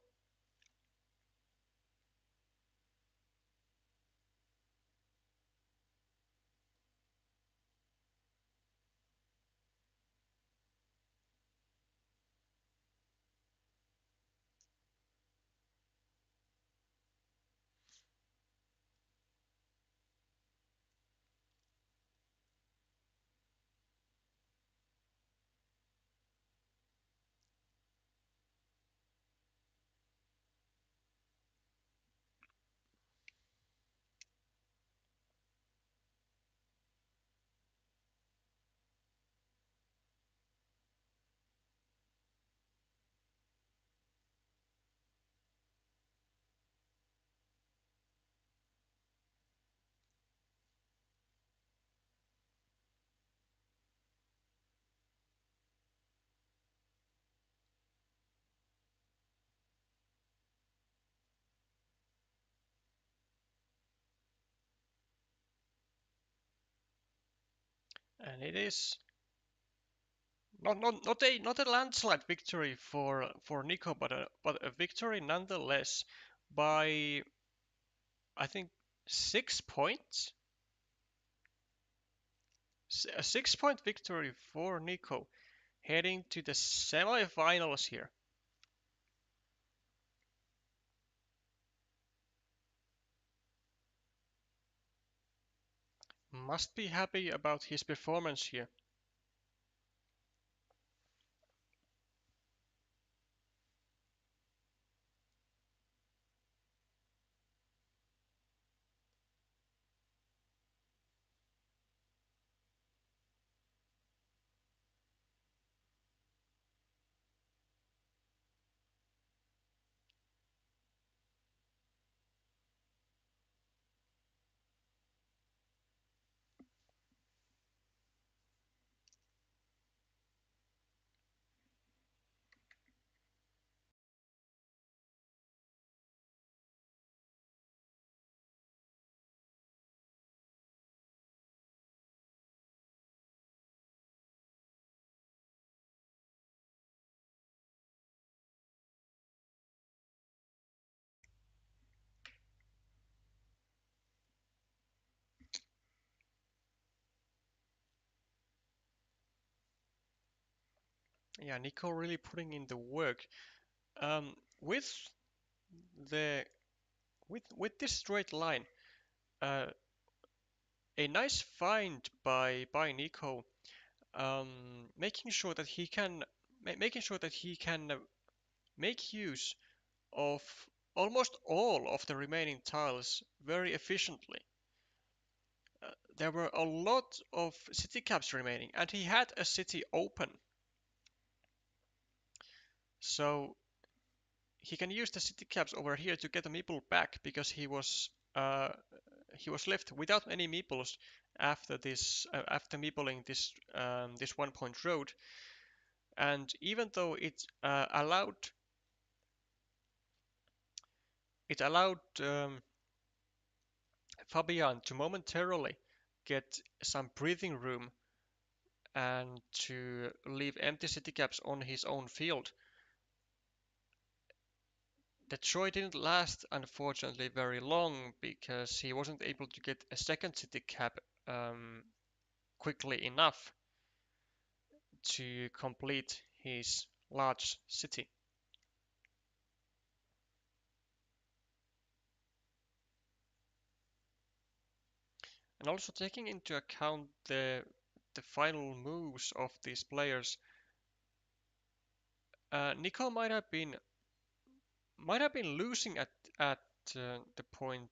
And it is not a landslide victory for Nico, but a victory nonetheless by I think 6 points. A 6 point victory for Nico, heading to the semi-finals here. Must be happy about his performance here. Yeah, Nico really putting in the work. With the with this straight line, uh, a nice find by Nico, making sure that he can making sure that he can make use of almost all of the remaining tiles very efficiently. There were a lot of city caps remaining, and he had a city open, so he can use the city caps over here to get a meeple back because he was left without any meeples after this after meepling this 1 point road. And even though it allowed Fabian to momentarily get some breathing room and to leave empty city caps on his own field, the joy didn't last, unfortunately, very long because he wasn't able to get a second city cap quickly enough to complete his large city. And also taking into account the final moves of these players, Nico might have been losing at the point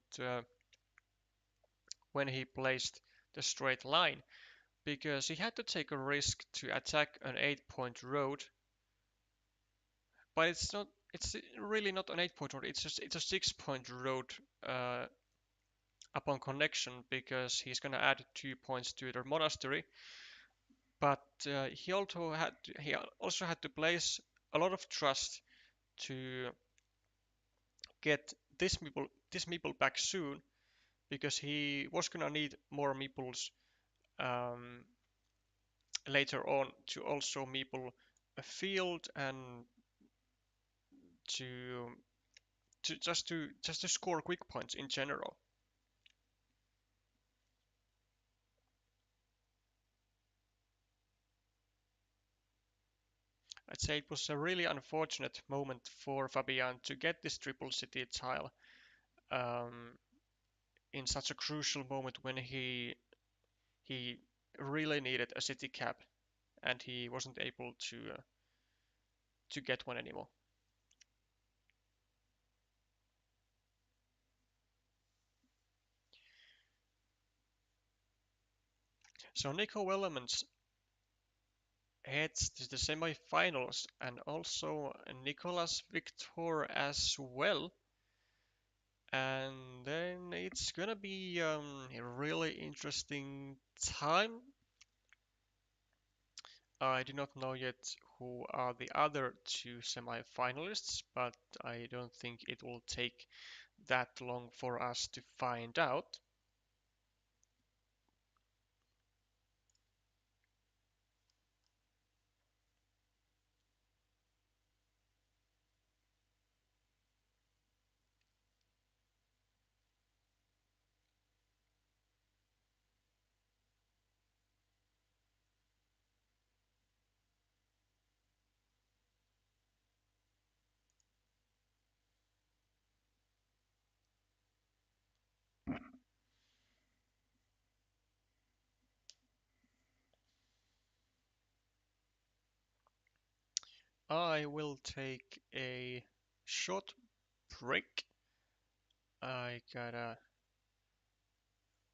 when he placed the straight line, because he had to take a risk to attack an 8-point road, but it's really not an 8-point road, it's a 6-point road uh, upon connection because he's gonna add 2 points to the monastery, but he also had to place a lot of trust to get this meeple back soon because he was gonna need more meeples um, later on to also meeple a field and to to score quick points in general. I'd say it was a really unfortunate moment for Fabian to get this triple city tile um, in such a crucial moment when he really needed a city cap and he wasn't able to get one anymore. So Nico Wellerman's heads to the semi-finals and also Nicolas Victor as well. And then it's gonna be a really interesting time. I do not know yet who are the other two semi-finalists, but I don't think it will take that long for us to find out. I will take a short break. I gotta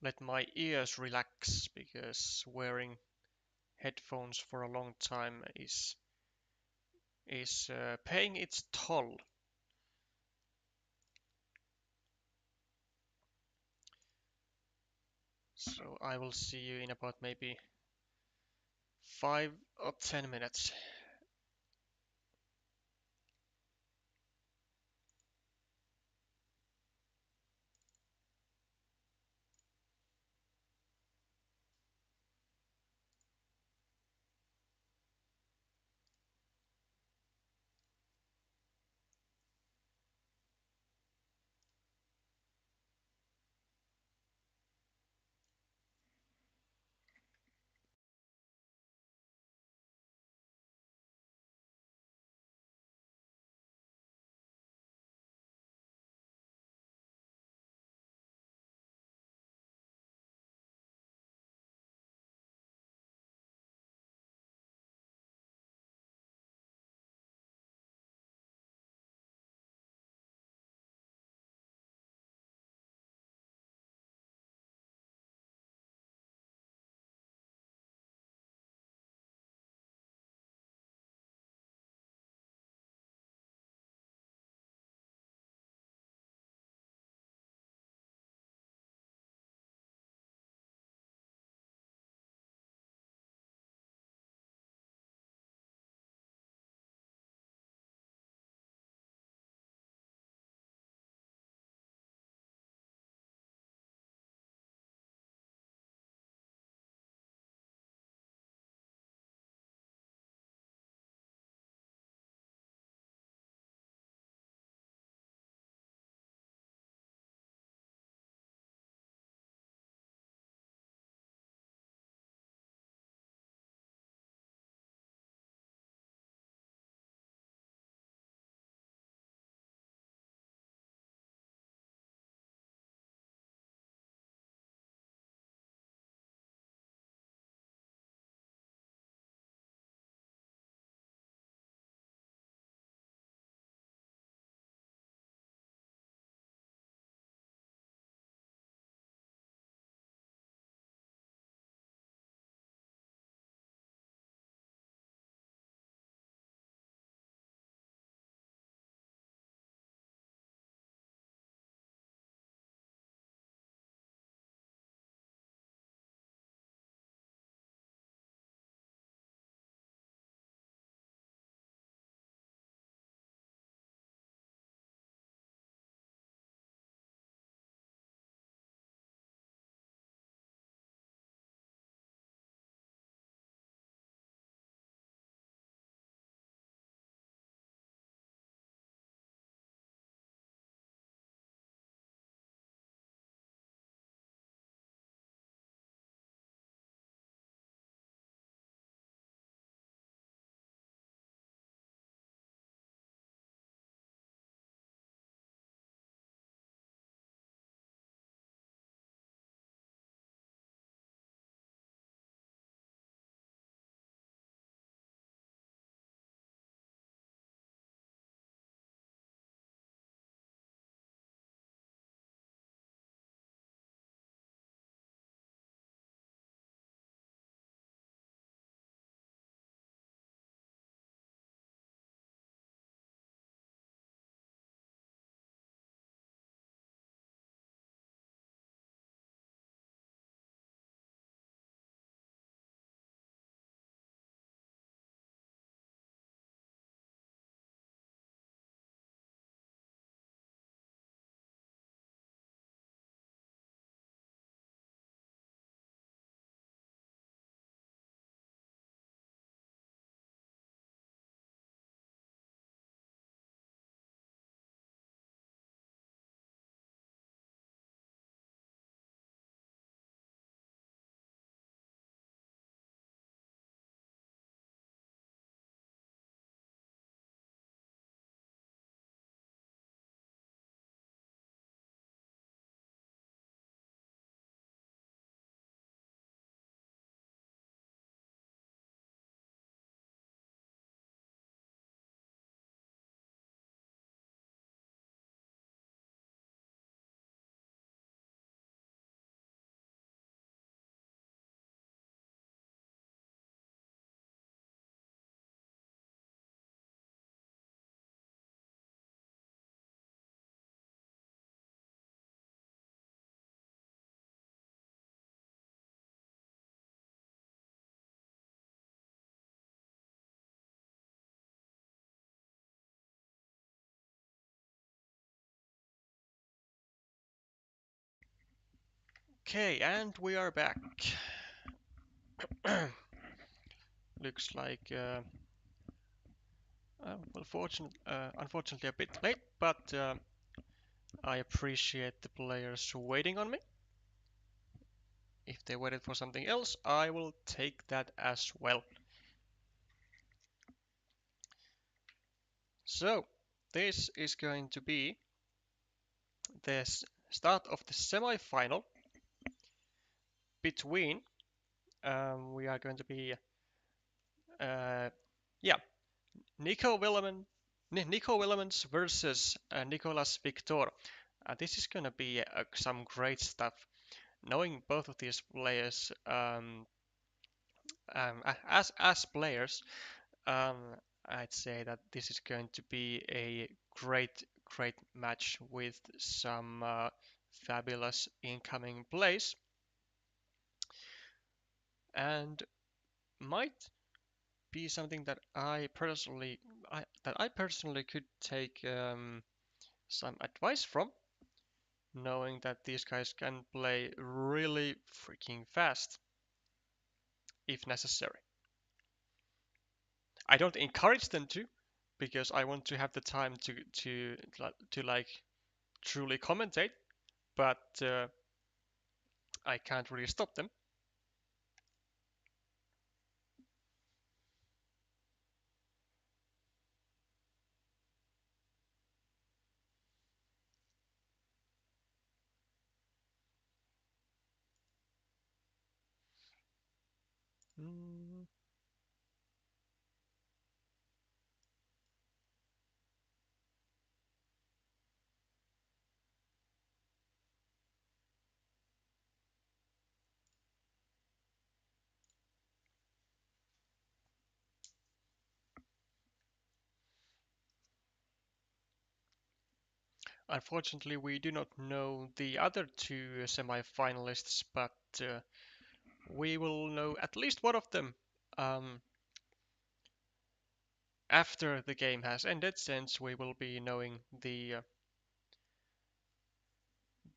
let my ears relax because wearing headphones for a long time is paying its toll. So I will see you in about maybe 5 or 10 minutes. Okay, and we are back. Looks like, unfortunately a bit late, but I appreciate the players waiting on me. If they waited for something else, I will take that as well. So, this is going to be the start of the semi-final between, we are going to be, yeah, Nico Willemans versus Nicolas Victor. This is going to be some great stuff. Knowing both of these players as players, um, I'd say that this is going to be a great match with some fabulous incoming plays, and might be something that I personally could take some advice from, knowing that these guys can play really freaking fast if necessary. I don't encourage them to, because I want to have the time to like truly commentate, but I can't really stop them. Mm, Unfortunately, we do not know the other two semi-finalists, but we will know at least one of them after the game has ended, since we will be knowing the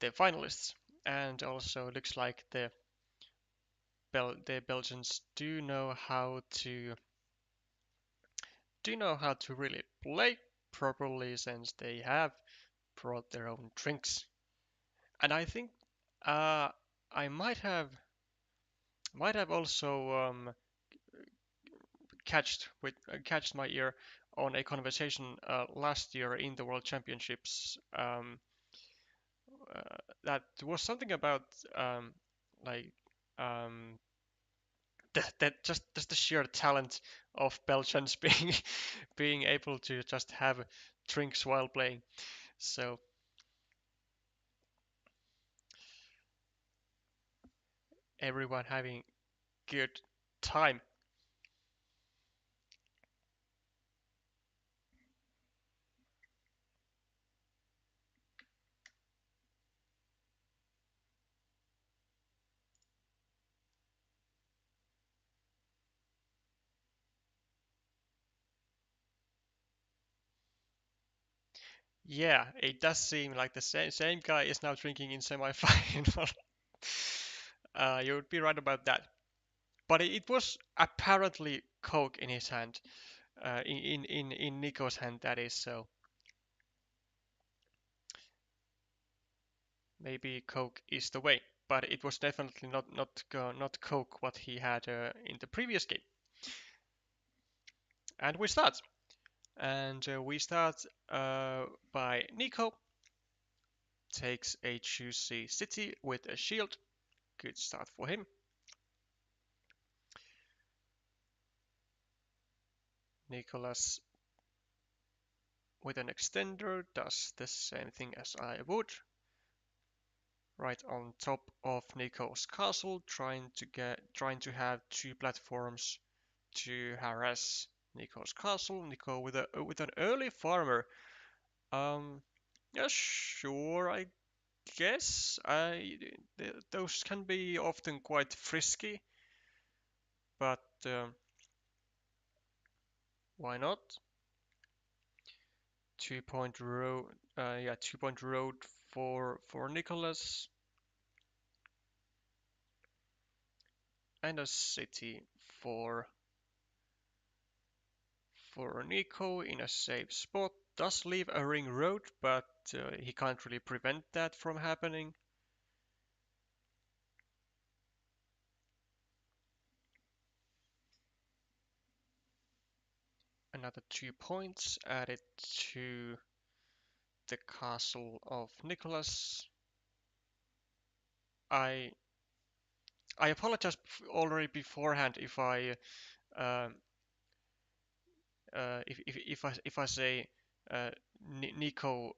finalists. And also looks like the Belgians do know how to really play properly, since they have brought their own drinks. And I think I might have also catched my ear on a conversation last year in the World Championships, that was something about um, like um, that just the sheer talent of Belgians being able to just have drinks while playing. So everyone having good time. Yeah, it does seem like the same guy is now drinking in semi-final. You would be right about that. But it was apparently Coke in his hand, in Nico's hand, that is. So maybe Coke is the way. But it was definitely not Coke what he had in the previous game. And we start. And we start by Nico takes a juicy city with a shield. Good start for him. Nicholas with an extender does the same thing as I would. Right on top of Nico's castle, trying to have two platforms to harass Nico's castle. Nico with an early farmer. Um, yeah, sure, I guess. Those can be often quite frisky, but why not? 2 point road, yeah, 2 point road for Nicholas. and a city for Nico in a safe spot. Does leave a ring road, but he can't really prevent that from happening. Another 2 points added to the castle of Nicholas. I I apologize already beforehand if I um, if I say uh, Nico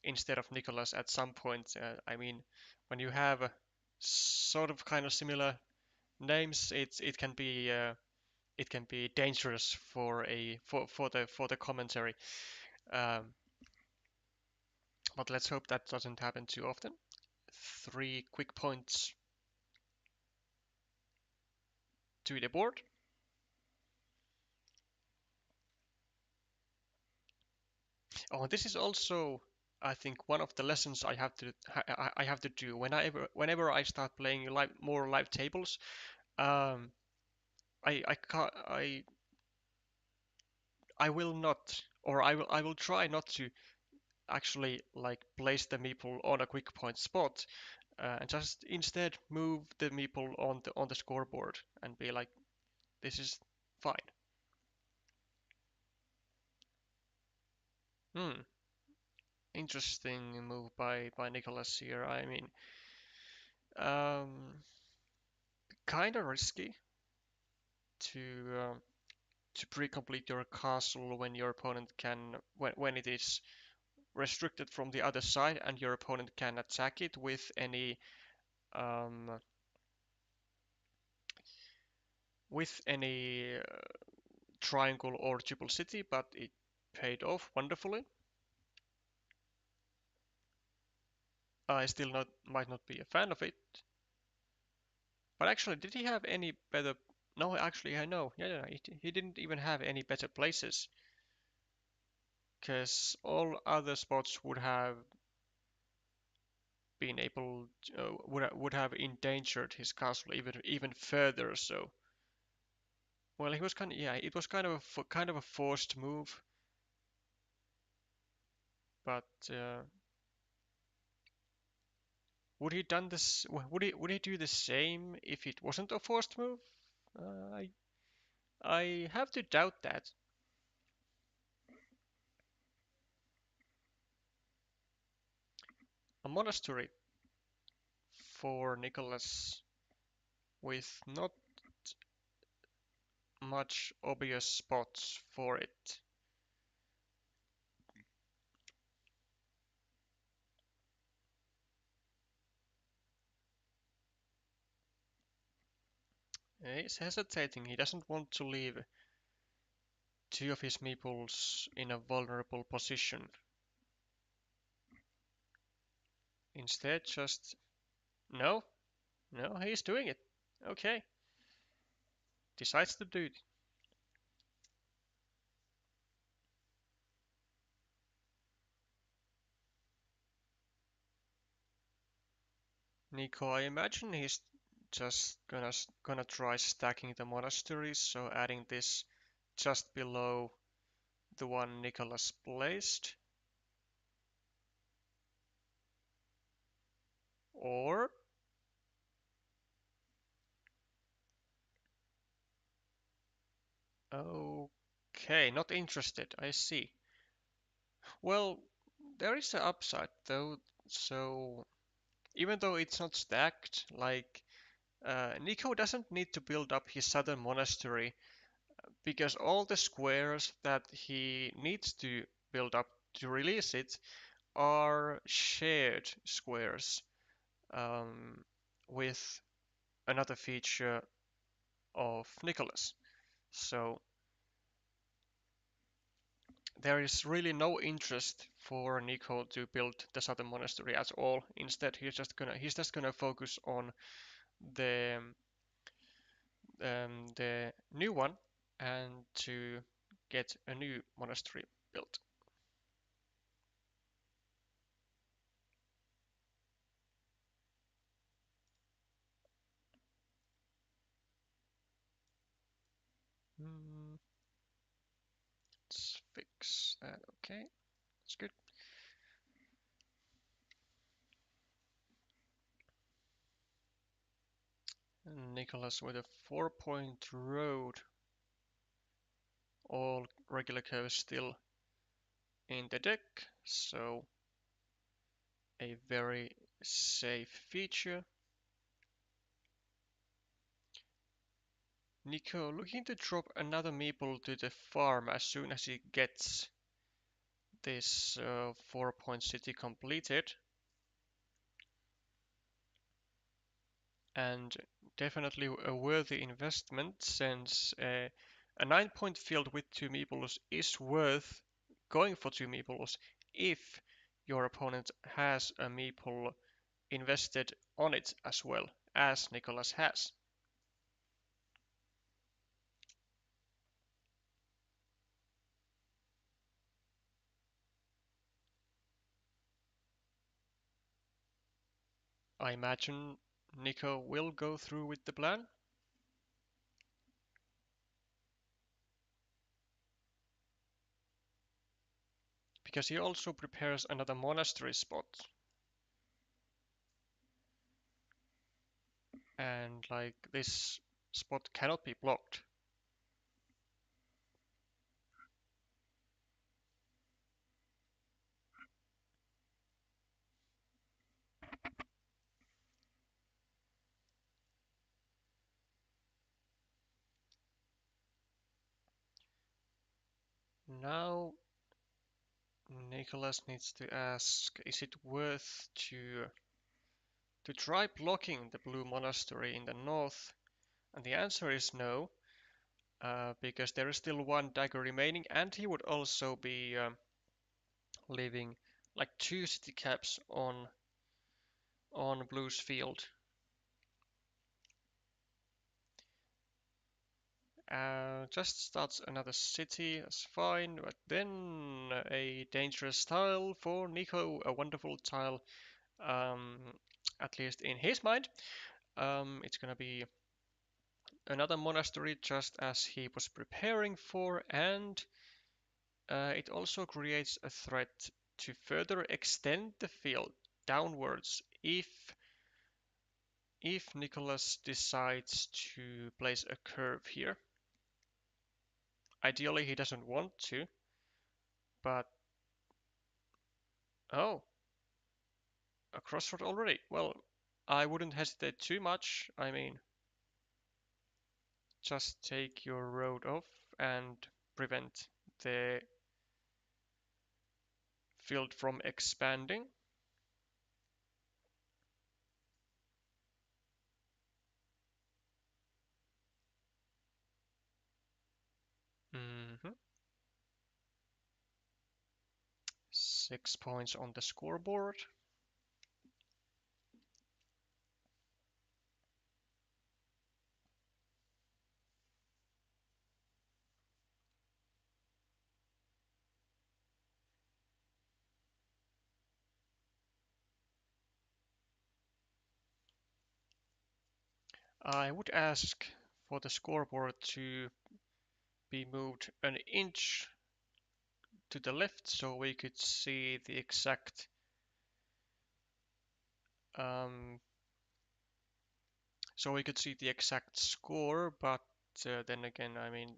instead of Nicholas at some point. I mean, when you have sort of kind of similar names, it can be dangerous for the commentary. Um, but let's hope that doesn't happen too often. 3 quick points to the board. Oh, this is also, I think, one of the lessons I have to do whenever I start playing more live tables. Um, I can't I will not, or I will try not to actually like place the meeple on a quick point spot, and just instead move the meeple on the scoreboard and be like, this is fine. Hmm. Interesting move by Nicholas here. I mean, um, kind of risky to to pre-complete your castle when your opponent can when it is restricted from the other side and your opponent can attack it um, with any triangle or triple city, but it paid off wonderfully. I still not might not be a fan of it, but actually, did he have any better? No, actually, I know. Yeah, he didn't even have any better places, because all other spots would have been able to, would have endangered his castle even further. So, well, he was kind of yeah, it was kind of a forced move, but would he done this? Would he do the same if it wasn't a forced move? Uh, I I have to doubt that. A monastery for Nicholas with not much obvious spots for it. He's hesitating. He doesn't want to leave two of his meeples in a vulnerable position. Instead, just no, no, he's doing it. Okay, decides to do it. Nico, I imagine he's just gonna try stacking the monasteries, so adding this just below the one Nicholas placed. Or okay, not interested. I see. Well, there is an upside though. So even though it's not stacked, like Nico doesn't need to build up his southern monastery because all the squares that he needs to build up to release it are shared squares um, with another feature of Nicholas. So there is really no interest for Nico to build the southern monastery at all. Instead, he's just gonna focus on the the new one and to get a new monastery built. Hmm, let's fix that. Okay, that's good. And Nicholas with a 4-point road. All regular curves still in the deck, so a very safe feature. Nico looking to drop another meeple to the farm as soon as he gets this 4-point city completed. And definitely a worthy investment since a 9-point field with 2 meeples is worth going for 2 meeples if your opponent has a meeple invested on it as well as Nicholas has. I imagine Nico will go through with the plan. Because he also prepares another monastery spot. And like this spot cannot be blocked. Now Nicholas needs to ask, is it worth to try blocking the blue monastery in the north? And the answer is no, because there is still 1 dagger remaining, and he would also be leaving like 2 city caps on blue's field. Just starts another city, that's fine, but then a dangerous tile for Nico, a wonderful tile, um, at least in his mind. It's gonna be another monastery just as he was preparing for, and it also creates a threat to further extend the field downwards if Nicholas decides to place a curve here. Ideally he doesn't want to, but oh, a crossroad already. Well, I wouldn't hesitate too much. I mean, just take your road off and prevent the field from expanding. Mhm. 6 points on the scoreboard. I would ask for the scoreboard to be moved an inch to the left so we could see the exact um, score, but then again, I mean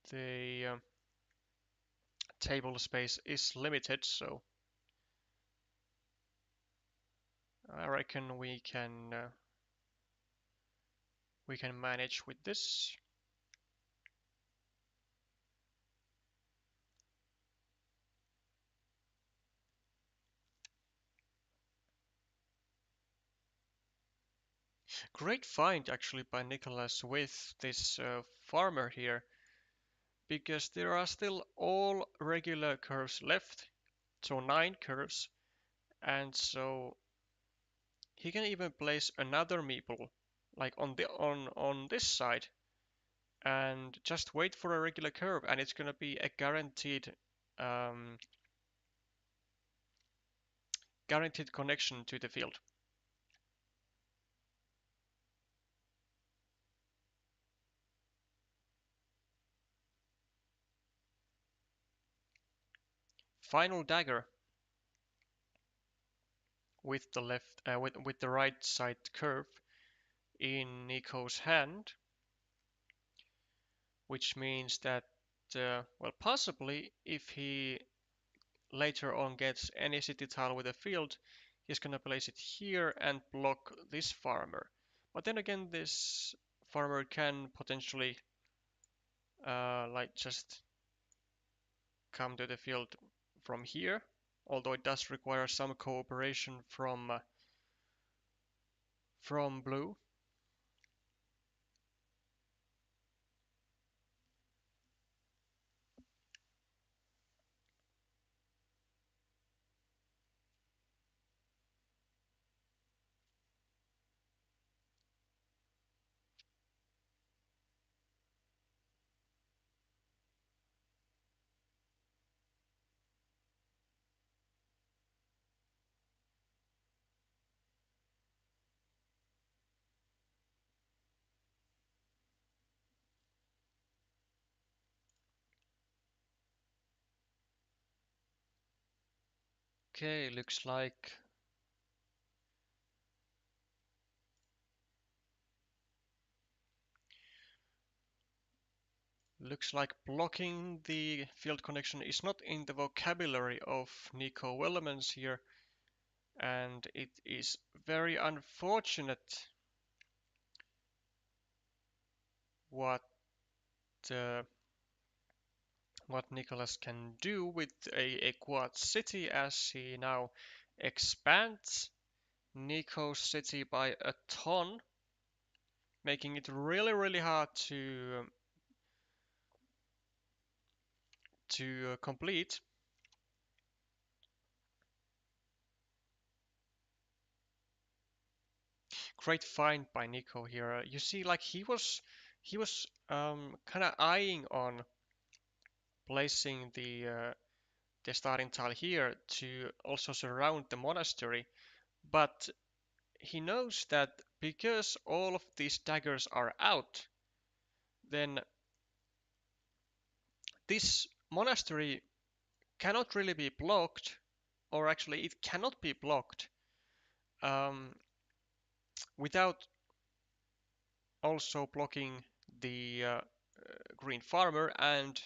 the table space is limited, so I reckon we can manage with this. Great find actually by Nicholas with this farmer here, because there are still all regular curves left, so 9 curves, and so he can even place another meeple like on this side and just wait for a regular curve, and it's gonna be a um, guaranteed connection to the field. final dagger with the left with the right side curve in Nico's hand, which means that well, possibly if he later on gets any city tile with a field, he's gonna place it here and block this farmer. But then again, this farmer can potentially like just come to the field from here, although it does require some cooperation from blue. Okay, looks like blocking the field connection is not in the vocabulary of Nico Wellemans here, and it is very unfortunate what uh, what Nicholas can do with a quad city as he now expands Nico's city by a ton, making it really hard to complete. Great find by Nico here. You see, like he was kind of eyeing on placing the starting tile here to also surround the monastery, but he knows that because all of these daggers are out, then this monastery cannot really be blocked, or actually it cannot be blocked um, without also blocking the green farmer. And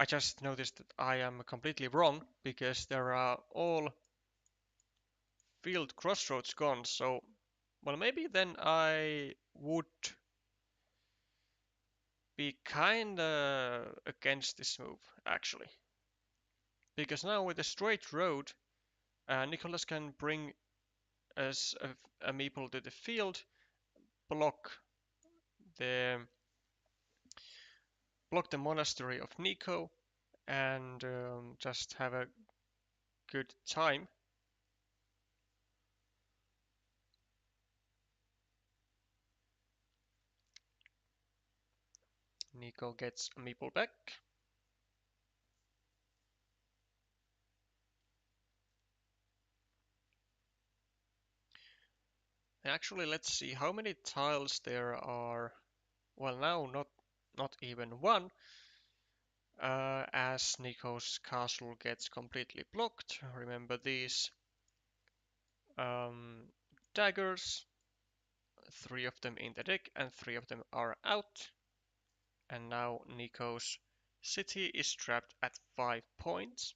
I just noticed that I am completely wrong because there are all field crossroads gone. So, well, maybe then I would be kinda against this move actually, because now with a straight road, Nicholas can bring us a meeple to the field, block the monastery of Nico, and just have a good time. Nico gets a meeple back. Actually, let's see how many tiles there are. Well, now not even one, as Nico's castle gets completely blocked. Remember these um, daggers, 3 of them in the deck and 3 of them are out. And now Nico's city is trapped at 5 points.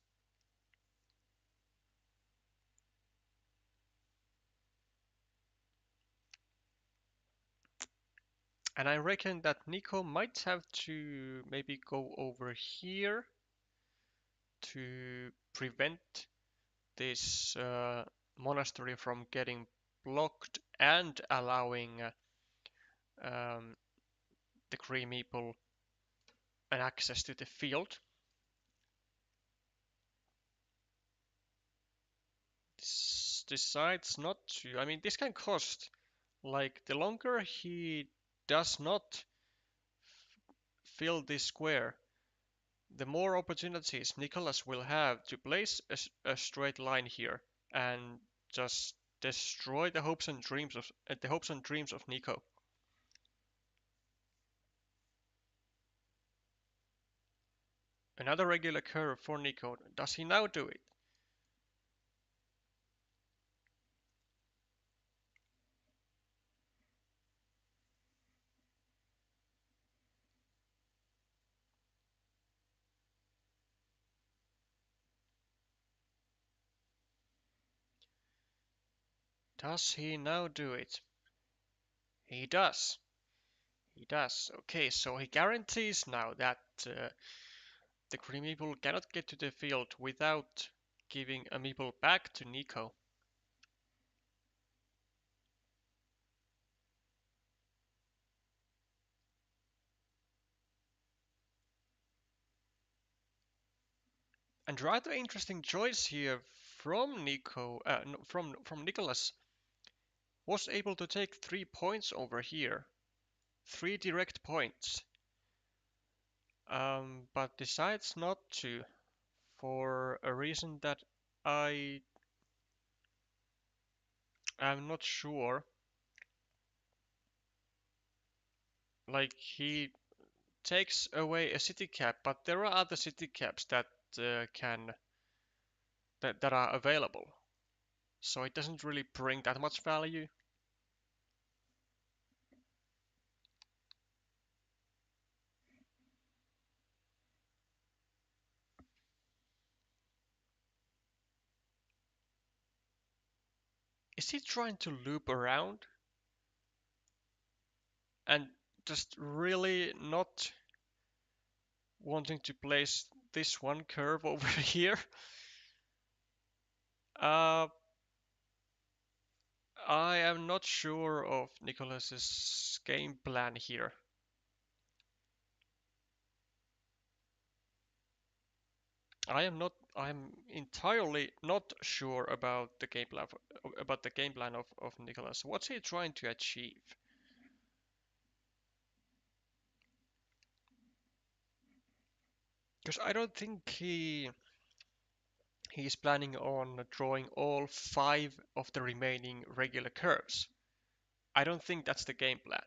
And I reckon that Nico might have to maybe go over here to prevent this monastery from getting blocked and allowing um, the Green Meeple an access to the field. This decides not to. I mean, this can cost, like, the longer he does not fill this square, the more opportunities Nicholas will have to place a straight line here and just destroy the hopes and dreams of Nico. . Another regular curve for Nico. Does he now do it? Does he now do it? He does. He does. Okay, so he guarantees now that the green meeple cannot get to the field without giving a meeple back to Nico. And rather interesting choice here from Nico, from Nicholas, was able to take 3 points over here, 3 direct points, but decides not to for a reason that I am not sure. Like he takes away a city cap, but there are other city caps that can that are available. So it doesn't really bring that much value. Is he trying to loop around and just really not wanting to place this one curve over here? Uh, I am not sure of Nicholas's game plan here. I'm entirely not sure about the game plan of Nicholas. What's he trying to achieve? Because I don't think he's planning on drawing all 5 of the remaining regular curves. I don't think that's the game plan.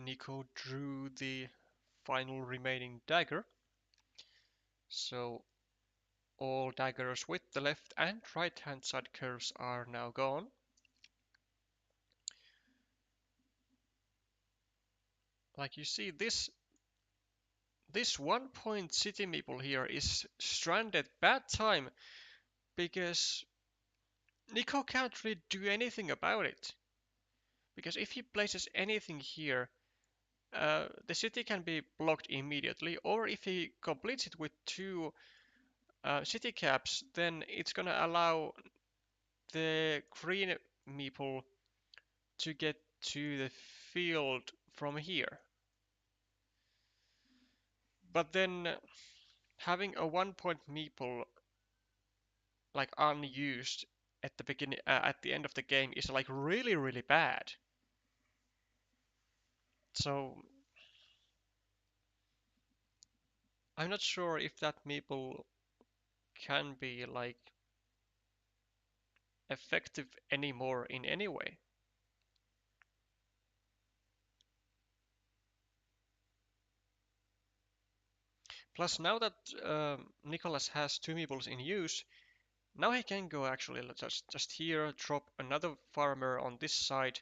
Nico drew the final remaining dagger, so all daggers with the left and right hand side curves are now gone. Like you see, this 1 point city meeple here is stranded bad time because Nico can't really do anything about it. Because if he places anything here, the city can be blocked immediately, or if he completes it with 2 city caps, then it's gonna allow the green meeple to get to the field from here. But then having a 1 point meeple like unused at the beginning, at the end of the game is like really bad. So I'm not sure if that meeple can be like effective anymore in any way. Plus, now that Nicholas has 2 meeples in use, now he can go actually just here, drop another farmer on this side,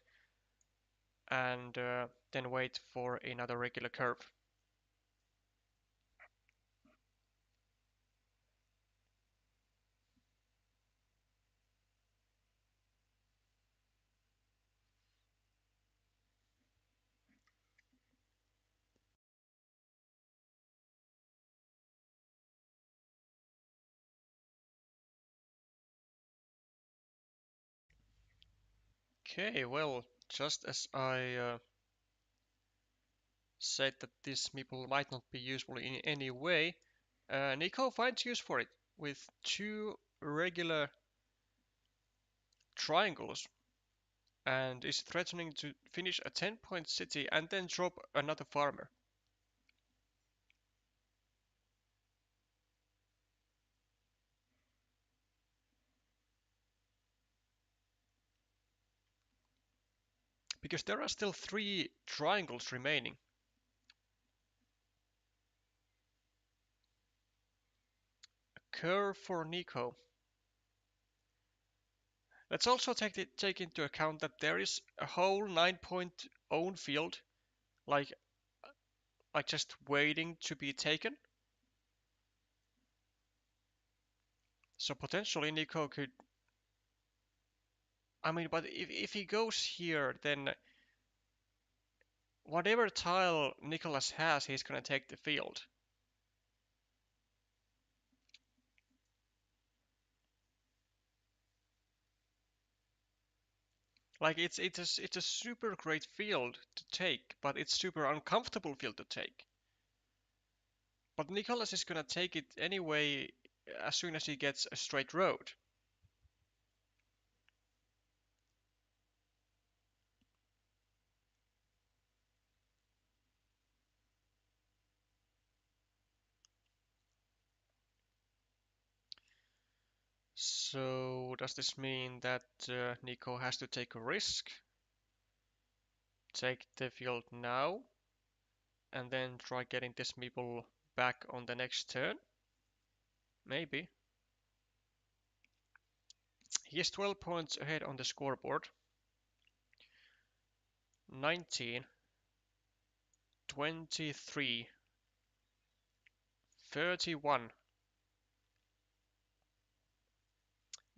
and then wait for another regular curve. Okay, well, just as I said that this meeple might not be useful in any way, Nico finds use for it with 2 regular triangles and is threatening to finish a 10-point city and then drop another farmer. Because there are still 3 triangles remaining. A curve for Nico. Let's also take into account that there is a whole 9-point own field, like just waiting to be taken. So potentially Nico could. I mean, but if he goes here, then whatever tile Nicholas has, he's gonna take the field. Like it's a super great field to take, but it's super uncomfortable field to take. But Nicholas is gonna take it anyway as soon as he gets a straight road. So does this mean that Nico has to take a risk? Take the field now, and then try getting this meeple back on the next turn? Maybe. He is 12 points ahead on the scoreboard. 19, 23, 31.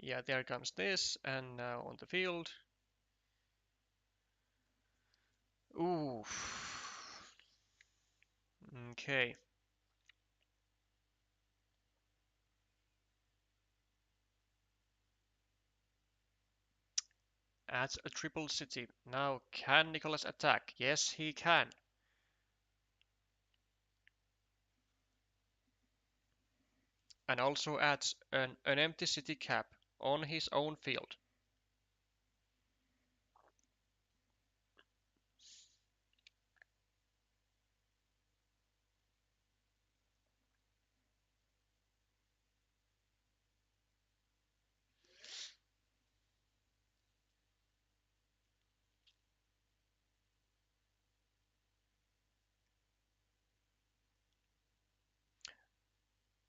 Yeah, there comes this, and now on the field. Ooh. Okay. Adds a triple city. Now, can Nicholas attack? Yes, he can. And also adds an empty city cap on his own field.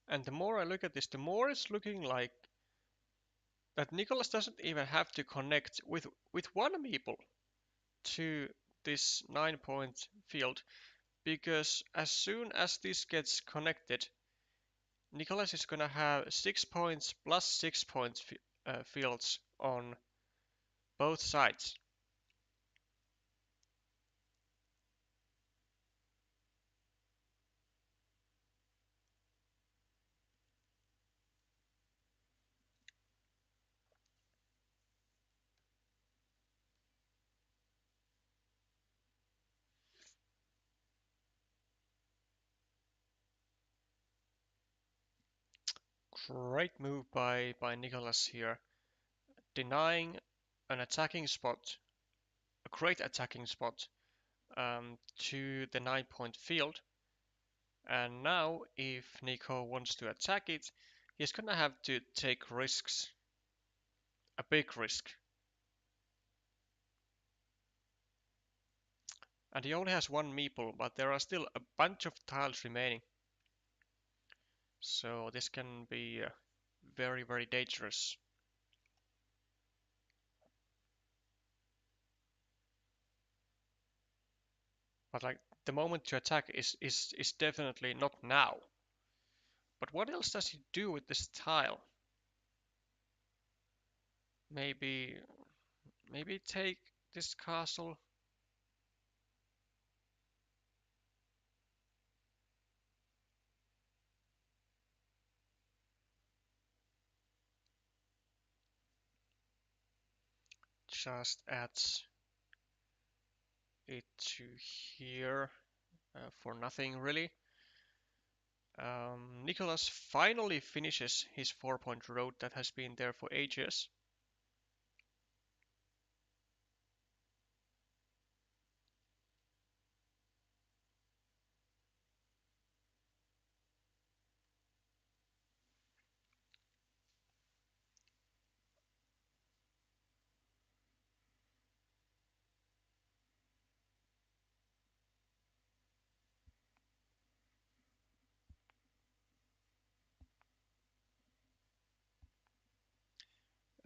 And the more I look at this, the more it's looking like that Nicholas doesn't even have to connect with one meeple to this 9-point field, because as soon as this gets connected, Nicholas is gonna have 6 points plus 6 points fields on both sides. Great move by Nicholas here, denying an attacking spot, a great attacking spot, to the 9-point field. And now, if Nico wants to attack it, he's gonna have to take risks, a big risk. And he only has one meeple, but there are still a bunch of tiles remaining. So this can be very, very dangerous. But like the moment to attack is definitely not now. But what else does he do with this tile? Maybe maybe take this castle. Just adds it to here for nothing really. Nicholas finally finishes his 4-point road that has been there for ages.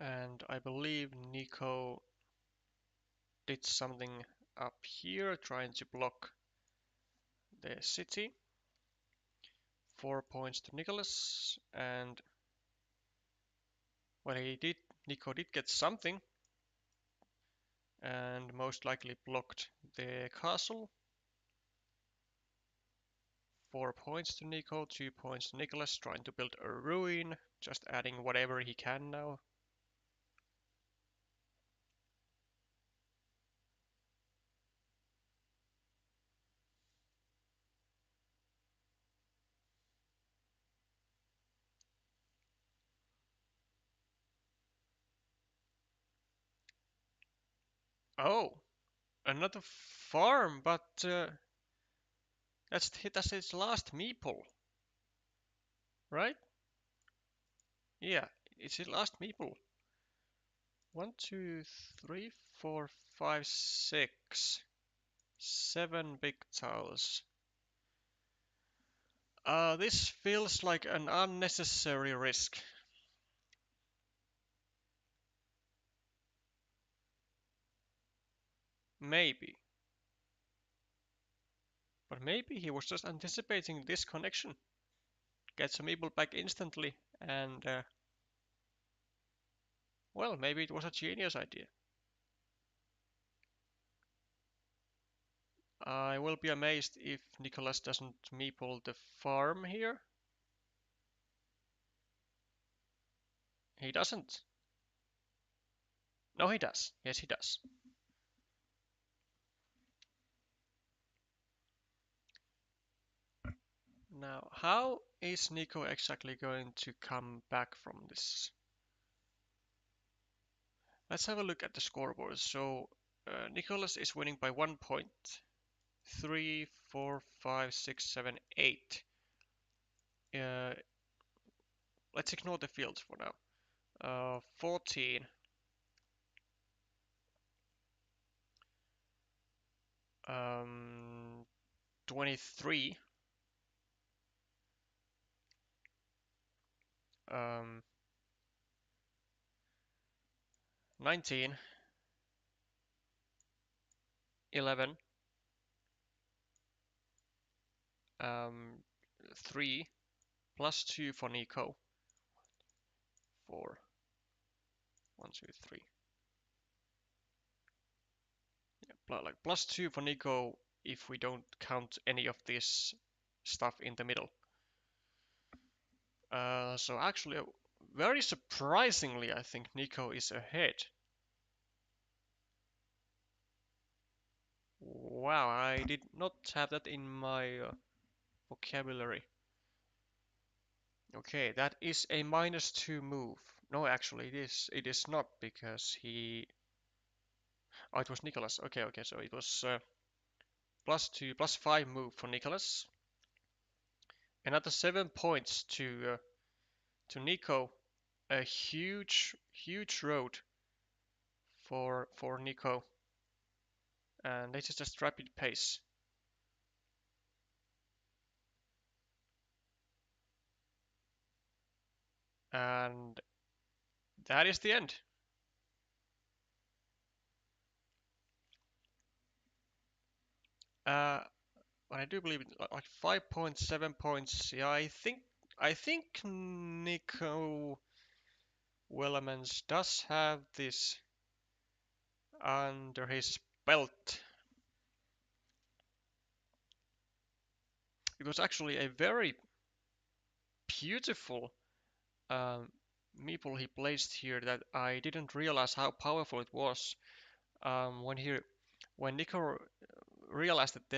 And I believe Nico did something up here, trying to block the city. 4 points to Nicholas, and well, Nico did get something, and most likely blocked the castle. 4 points to Nico, 2 points to Nicholas, trying to build a ruin, just adding whatever he can now. Oh, another farm, but that's his last meeple, right? Yeah, it's his last meeple. 1, 2, 3, 4, 5, 6. 7 big tiles. This feels like an unnecessary risk. Maybe. But maybe he was just anticipating this connection. Get some people back instantly, and well, maybe it was a genius idea. I will be amazed if Nicholas doesn't meeple the farm here. He doesn't. No, he does. Yes, he does. Now, how is Nico exactly going to come back from this? Let's have a look at the scoreboard. So, Nicholas is winning by 1 point. 3, 4, 5, 6, 7, 8. Uh, let's ignore the fields for now. 14. 23. 19. 11. 3 plus 2 for Nico. 4. 1, 2, 3. Yeah, like plus 2 for Nico if we don't count any of this stuff in the middle. So actually, very surprisingly, I think Nico is ahead. Wow, I did not have that in my vocabulary. Okay, that is a -2 move. No, actually, it is. It is not because he. Oh, it was Nicholas. Okay, okay. So it was +2, +5 move for Nicholas. Another 7 points to Nico. A huge, huge road for Nico, and this is just rapid pace. And that is the end. Uh, but I do believe like 5 points, 7 points. Yeah, I think Nico Willemans does have this under his belt. It was actually a very beautiful um, meeple he placed here that I didn't realize how powerful it was when Nico realized that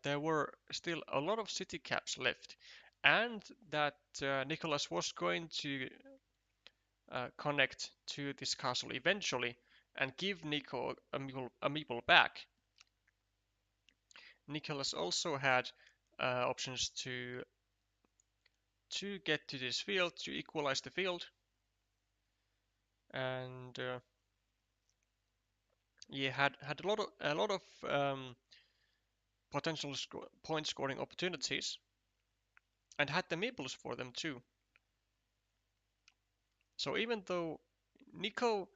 there were still a lot of city caps left, and that Nicholas was going to connect to this castle eventually and give Nico a meeple back. Nicholas also had options to get to this field to equalize the field, and he had a lot of potential point scoring opportunities, and had the meeples for them too. So even though Nico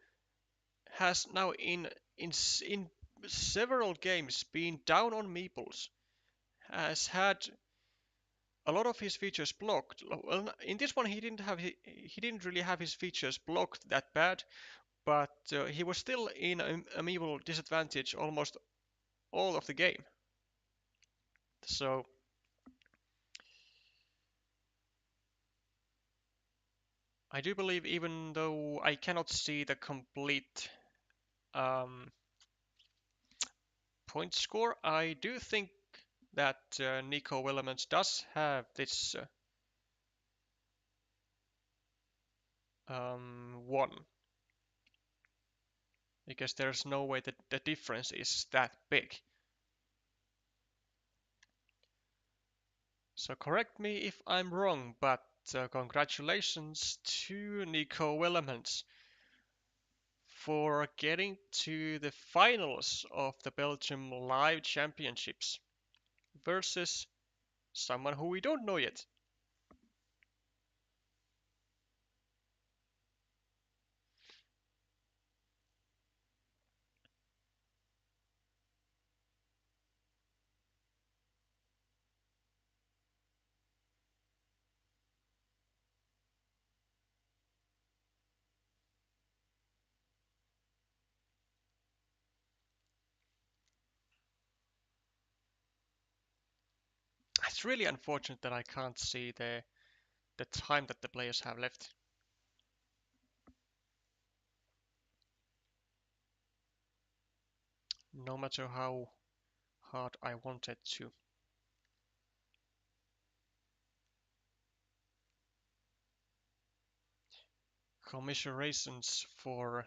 has now in several games been down on meeples, has had a lot of his features blocked. Well, in this one he didn't really have his features blocked that bad, but he was still in a meeple disadvantage almost all of the game. So I do believe, even though I cannot see the complete um, point score, I do think that Nico Willemans does have this one, because there's no way that the difference is that big. So correct me if I'm wrong, but congratulations to Nico Willemans for getting to the finals of the Belgium Live Championships versus someone who we don't know yet. It's really unfortunate that I can't see the time that the players have left. No matter how hard I wanted to. Commiserations for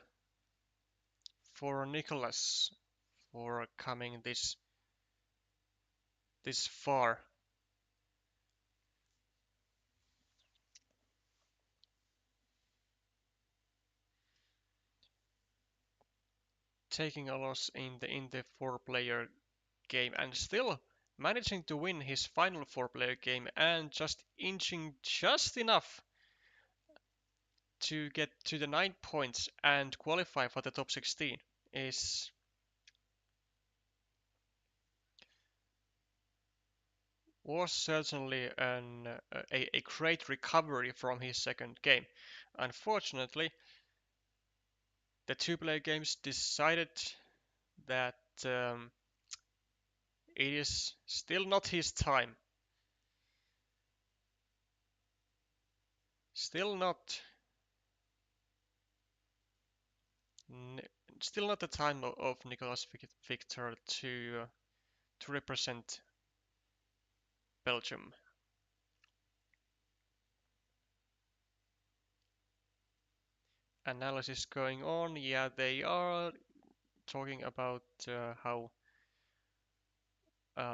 Nicholas for coming this far. Taking a loss in the four-player game and still managing to win his final four-player game and just inching just enough to get to the 9 points and qualify for the top 16 is was certainly a great recovery from his second game. Unfortunately, the two-player games decided that it is still not his time. Still not, still not the time of Nicolas Victor to represent Belgium. Analysis going on. Yeah, they are talking about how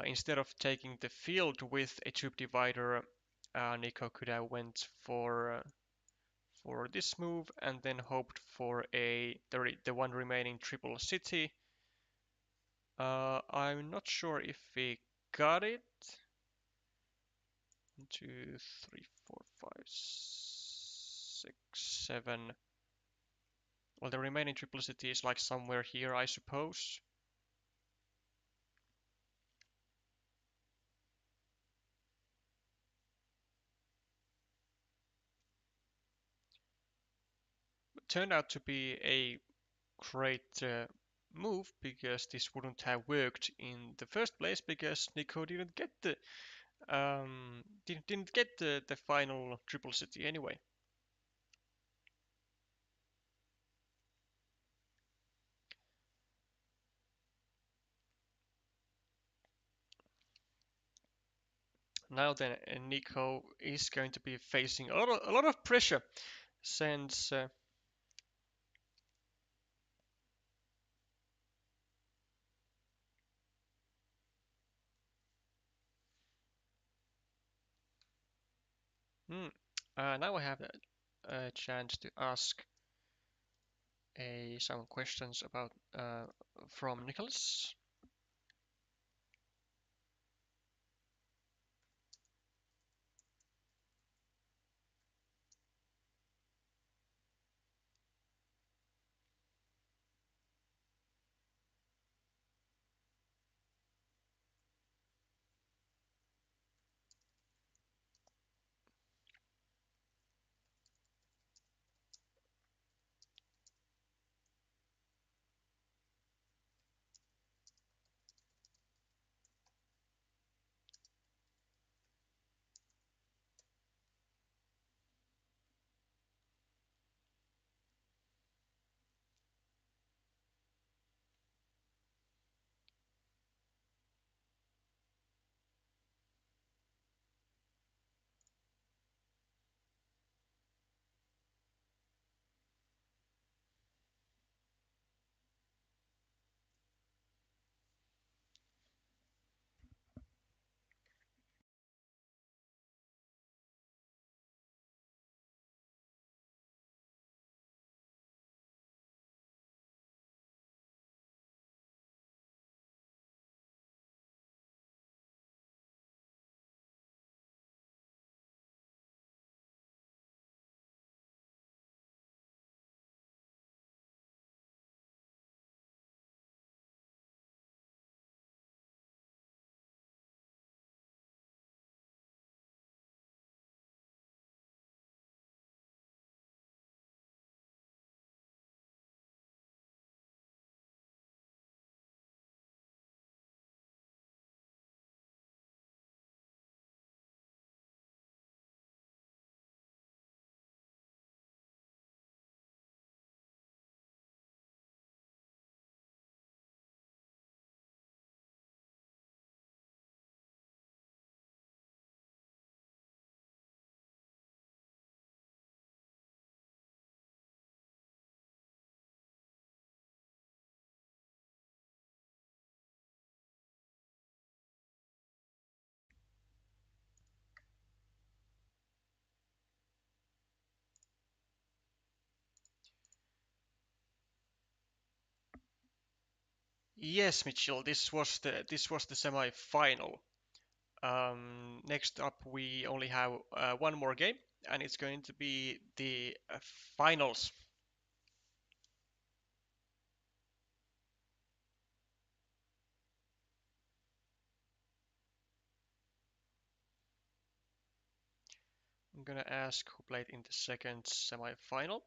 instead of taking the field with a tube divider, Nico could have went for this move and then hoped for the one remaining triple city. I'm not sure if we got it. 1, 2, 3, 4, 5, 6, 7. Well, the remaining triple city is like somewhere here, I suppose. It turned out to be a great move, because this wouldn't have worked in the first place, because Nico didn't get the final triple city anyway. Now then, Nico is going to be facing a lot of pressure, since now I have a chance to ask some questions about from Nicholas. Yes, Mitchell, this was the semi-final. Next up, we only have one more game, and it's going to be the finals. I'm gonna ask who played in the second semi-final.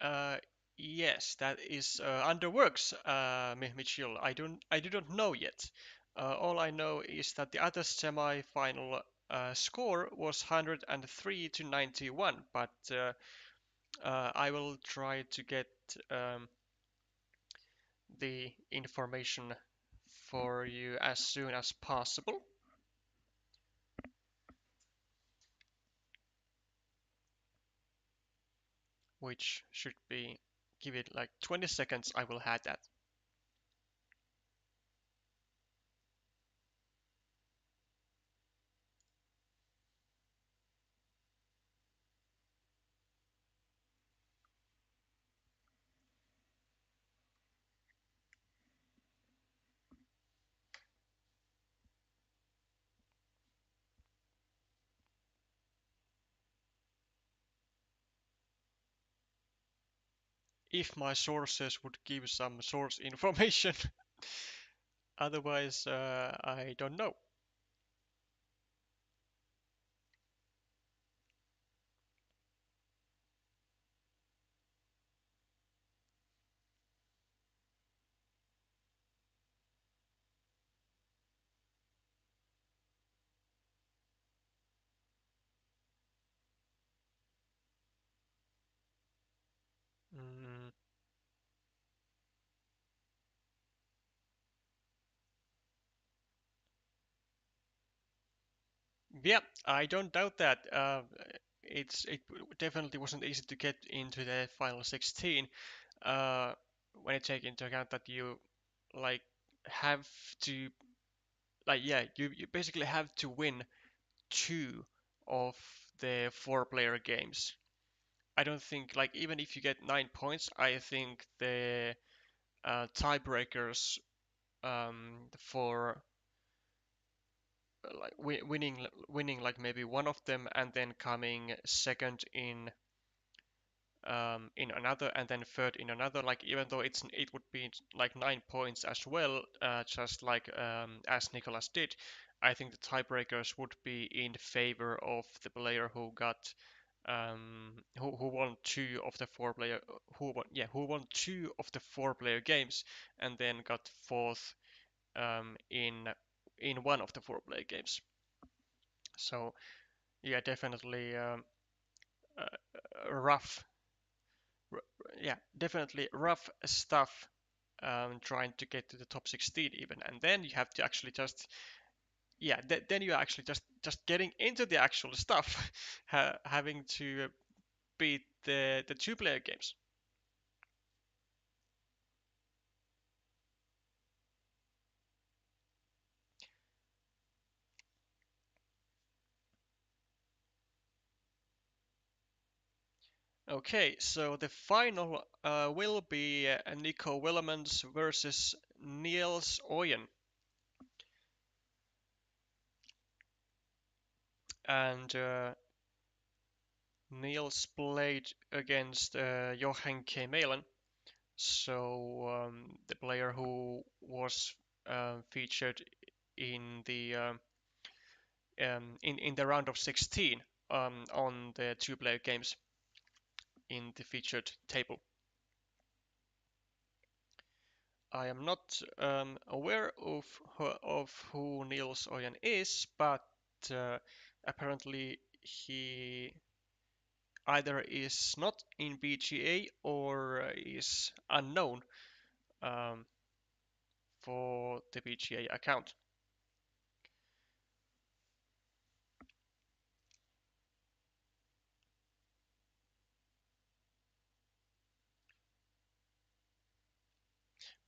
Uh, yes, that is under works, Mitchell. I do not know yet. All I know is that the other semi-final score was 103 to 91, but I will try to get um, the information for you as soon as possible, which should be, give it like 20 seconds, I will have that. If my sources would give some source information. Otherwise, I don't know. Mm, yeah, I don't doubt that. It definitely wasn't easy to get into the final 16. Uh, when you take into account that you like have to yeah, you basically have to win two of the four-player games. I don't think like even if you get 9 points, I think the tiebreakers for like winning like maybe one of them and then coming second in another and then third in another, like even though it would be like 9 points as well, just like as Nicholas did, I think the tiebreakers would be in favor of the player who got who won two of the four player who won two of the four-player games and then got fourth in one of the four-player games. So yeah, definitely rough, yeah, definitely rough stuff. Trying to get to the top 16 even, and then you have to actually just yeah, then you actually just getting into the actual stuff, having to beat the two-player games. Okay, so the final will be Nico Willemans versus Niels Oyen, and Niels played against Jochen Kemelen, so the player who was featured in the in the round of 16 on the two-player games in the featured table. I am not aware of who Niels Oyen is, but uh, apparently he either is not in BGA or is unknown um, for the BGA account.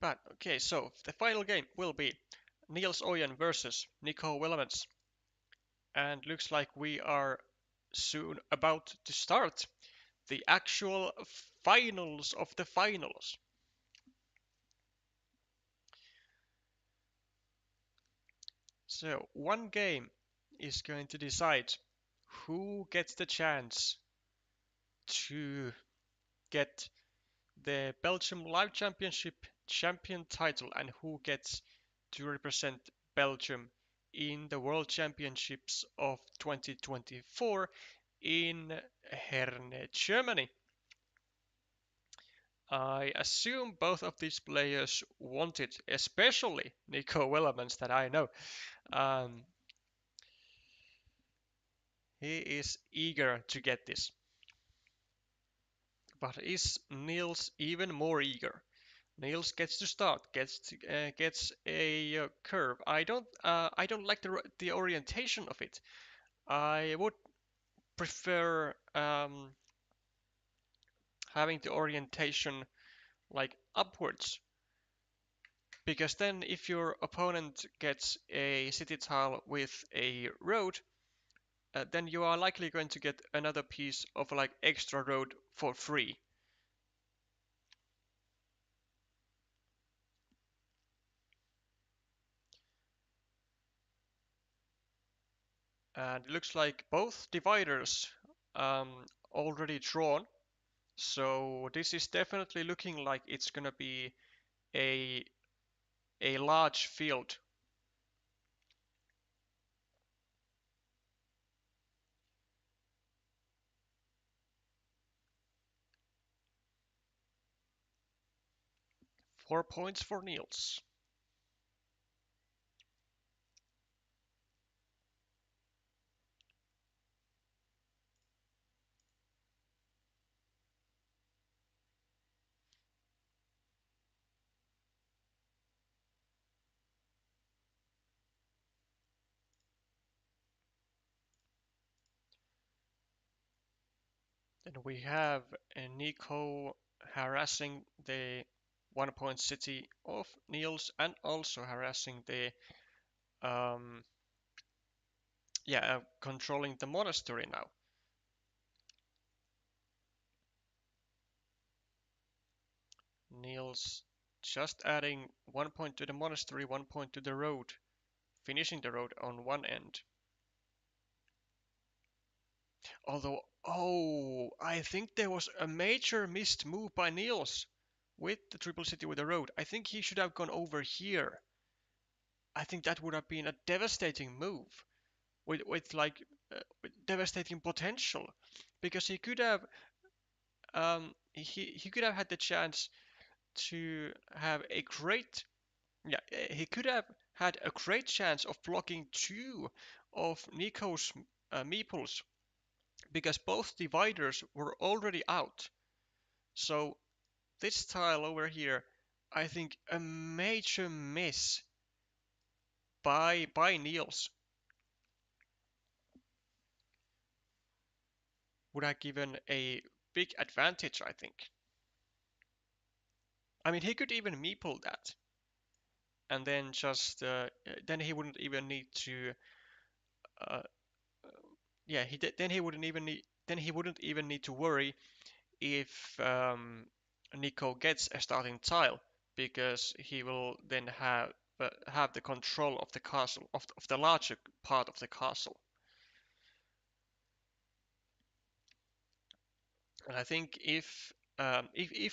But okay, so the final game will be Niels Oyen versus Nico Willemans, and looks like we are soon about to start. The actual finals of the finals. So one game is going to decide who gets the chance to get the Belgium Live Championship champion title and who gets to represent Belgium in the World Championships of 2024 in Herne, Germany. I assume both of these players want it, especially Nico Wellemans that I know. Um, he is eager to get this. But is Niels even more eager? Niels gets to start, gets a curve. I don't like the orientation of it. I would prefer having the orientation like upwards, because then if your opponent gets a city tile with a road, then you are likely going to get another piece of like extra road for free. And it looks like both dividers already drawn. So this is definitely looking like it's gonna be a a large field. £4 for Niels. Then we have Nico harassing the 1 point city of Niels and also harassing the um, controlling the monastery now. Niels just adding 1 point to the monastery, 1 point to the road, finishing the road on one end. Although, oh, I think there was a major missed move by Niels with the triple city with the road. I think he should have gone over here. I think that would have been a devastating move with like with devastating potential, because he could have he could have had the chance to have a great he could have had a great chance of blocking two of Nico's meeples, because both dividers were already out. So this tile over here, I think a major miss by Niels would have given a big advantage, I think. I mean, he could even meeple that, and then just then he wouldn't even need to. Uh, then he wouldn't even need to worry if Nico gets a starting tile, because he will then have the control of the castle of the larger part of the castle. And I think if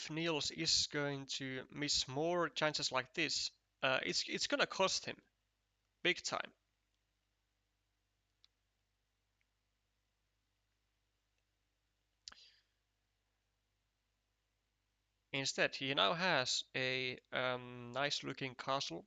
Niels is going to miss more chances like this, it's gonna cost him big time. Instead, he now has a nice looking castle.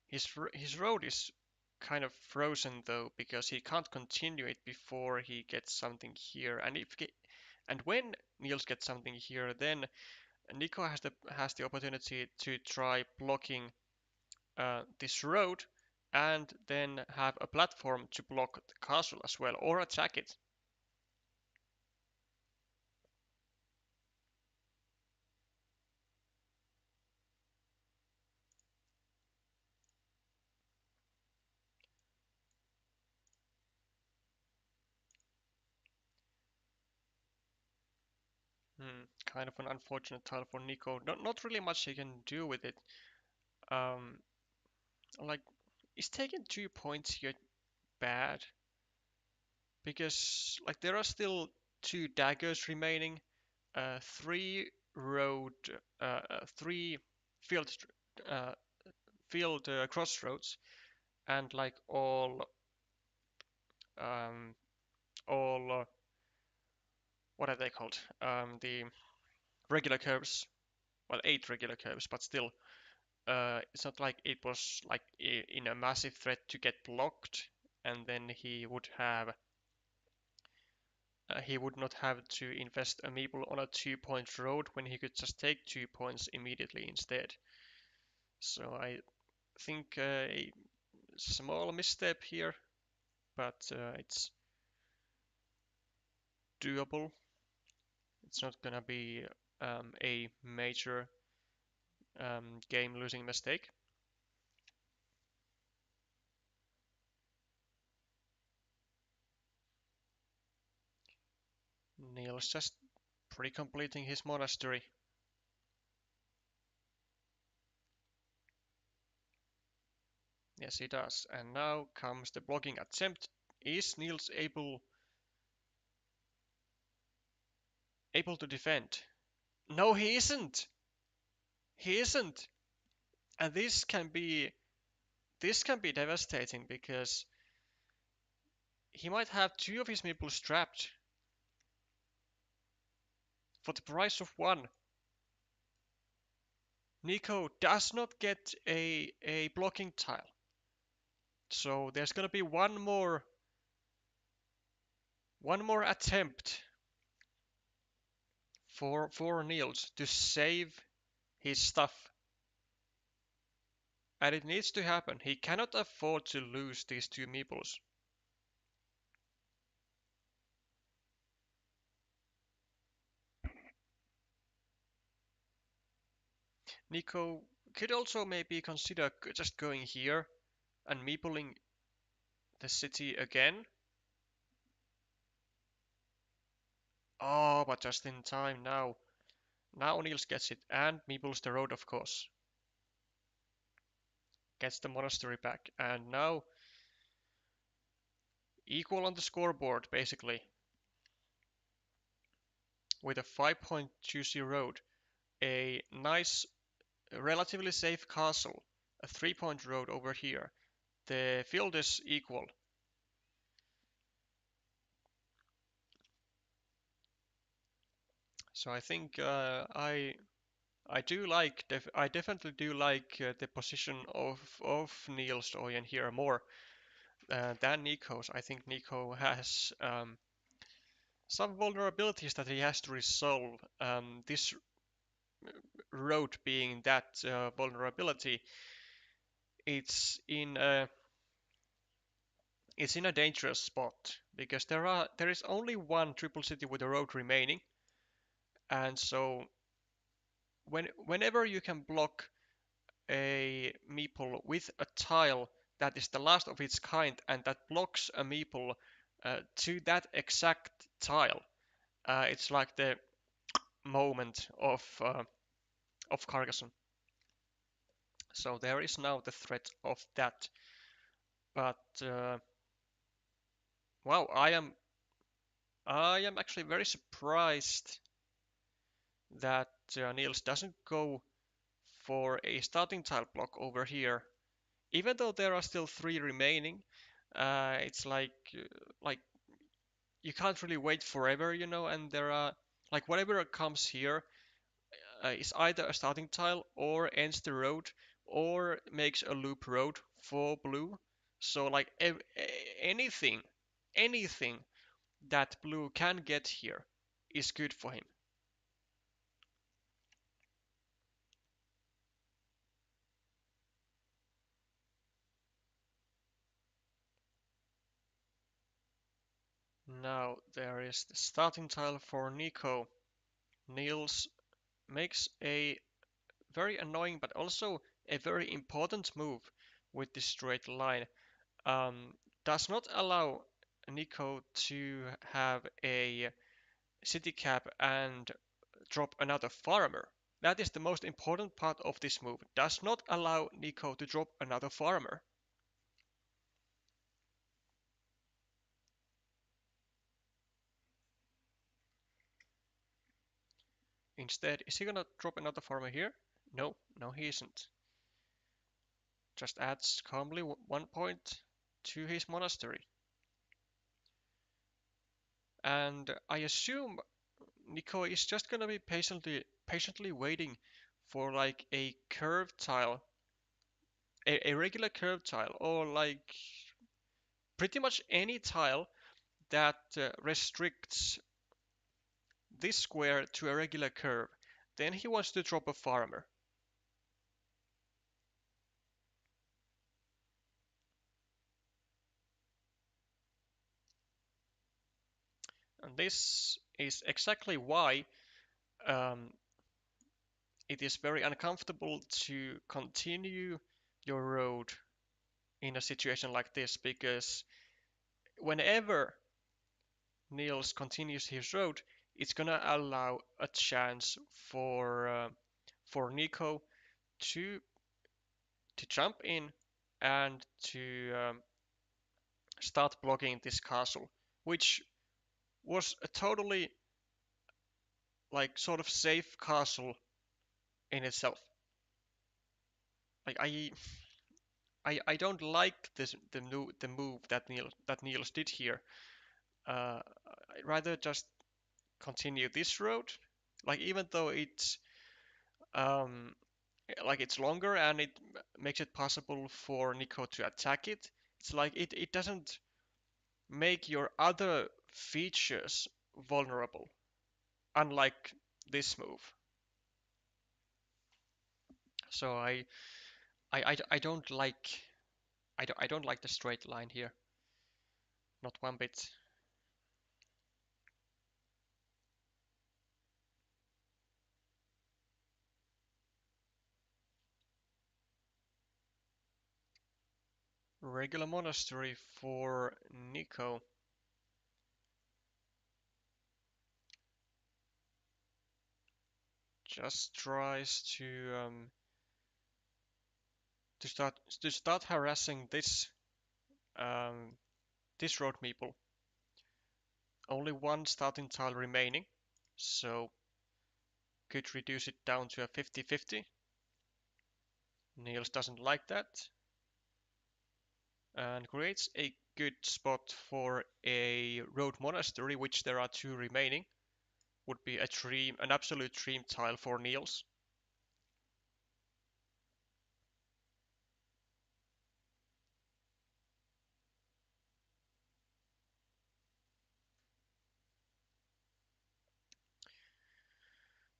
His road is kind of frozen though, because he can't continue it before he gets something here. And when Niels gets something here, then Nico has the opportunity to try blocking this road, and then have a platform to block the castle as well, or attack it. kind of an unfortunate tile for Nico. Not really much he can do with it. Um, like, is taking 2 points here bad? Because like there are still two daggers remaining, three road, three field uh, crossroads, and like um, all what are they called? The regular curves. Well, eight regular curves, but still, it's not like it was like in a massive threat to get blocked, and then he would not have to invest a meeple on a 2 point road when he could just take 2 points immediately instead. So I think a small misstep here, but it's doable. It's not gonna be a major game-losing mistake. Neil's just pre-completing his monastery. Yes, he does. And now comes the blocking attempt. Is Niels able to defend? No, he isn't. He isn't. And this can be devastating because he might have two of his meeples trapped for the price of one. Nico does not get a blocking tile. So there's gonna be one more attempt for Niels to save his stuff. And it needs to happen. He cannot afford to lose these two meeples. Nico could also maybe consider just going here and meepling the city again. Oh, but just in time now. Now Niels gets it and meeples the road, of course. Gets the monastery back. And now equal on the scoreboard, basically. With a 5-point juicy road. A nice, relatively safe castle. A 3-point road over here. The field is equal. So I think I definitely do like the position of Niels Stoyan here more than Nico's. I think Nico has some vulnerabilities that he has to resolve. This road being that vulnerability, it's in a it's in a dangerous spot because there is only one triple city with a road remaining, and so whenever you can block a meeple with a tile that is the last of its kind and that blocks a meeple to that exact tile. It's like the moment of Carcassonne. So there is now the threat of that. But wow, I am actually very surprised that Niels doesn't go for a starting tile block over here. Even though there are still three remaining, it's like you can't really wait forever, and there are like whatever comes here is either a starting tile or ends the road or makes a loop road for blue. So like anything that blue can get here is good for him. Now there is the starting tile for Nico. Niels makes a very annoying but also a very important move with this straight line. Does not allow Nico to have a city cap and drop another farmer. That is the most important part of this move. Does not allow Nico to drop another farmer. Instead, is he gonna drop another farmer here? No, no he isn't. Just adds calmly 1 point to his monastery. And I assume Nico is just gonna be patiently waiting for like a curved tile, a regular curved tile, or like pretty much any tile that restricts this square to a regular curve. Then he wants to drop a farmer. And this is exactly why um, it is very uncomfortable to continue your road in a situation like this, because whenever Niels continues his road, it's gonna allow a chance for Nico to jump in and to start blocking this castle, which was a totally like sort of safe castle in itself. Like I don't like the move that Niels did here. I'd rather just continue this road. Like even though it's um like it's longer and it makes it possible for Nico to attack it, it's like it doesn't make your other features vulnerable, unlike this move. So I don't like I don't like the straight line here, not one bit. Regular monastery for Nico. Just tries to start harassing um, this road meeple. Only one starting tile remaining, so could reduce it down to a 50-50. Niels doesn't like that and creates a good spot for a road monastery, which there are two remaining. Would be an absolute dream tile for Niels.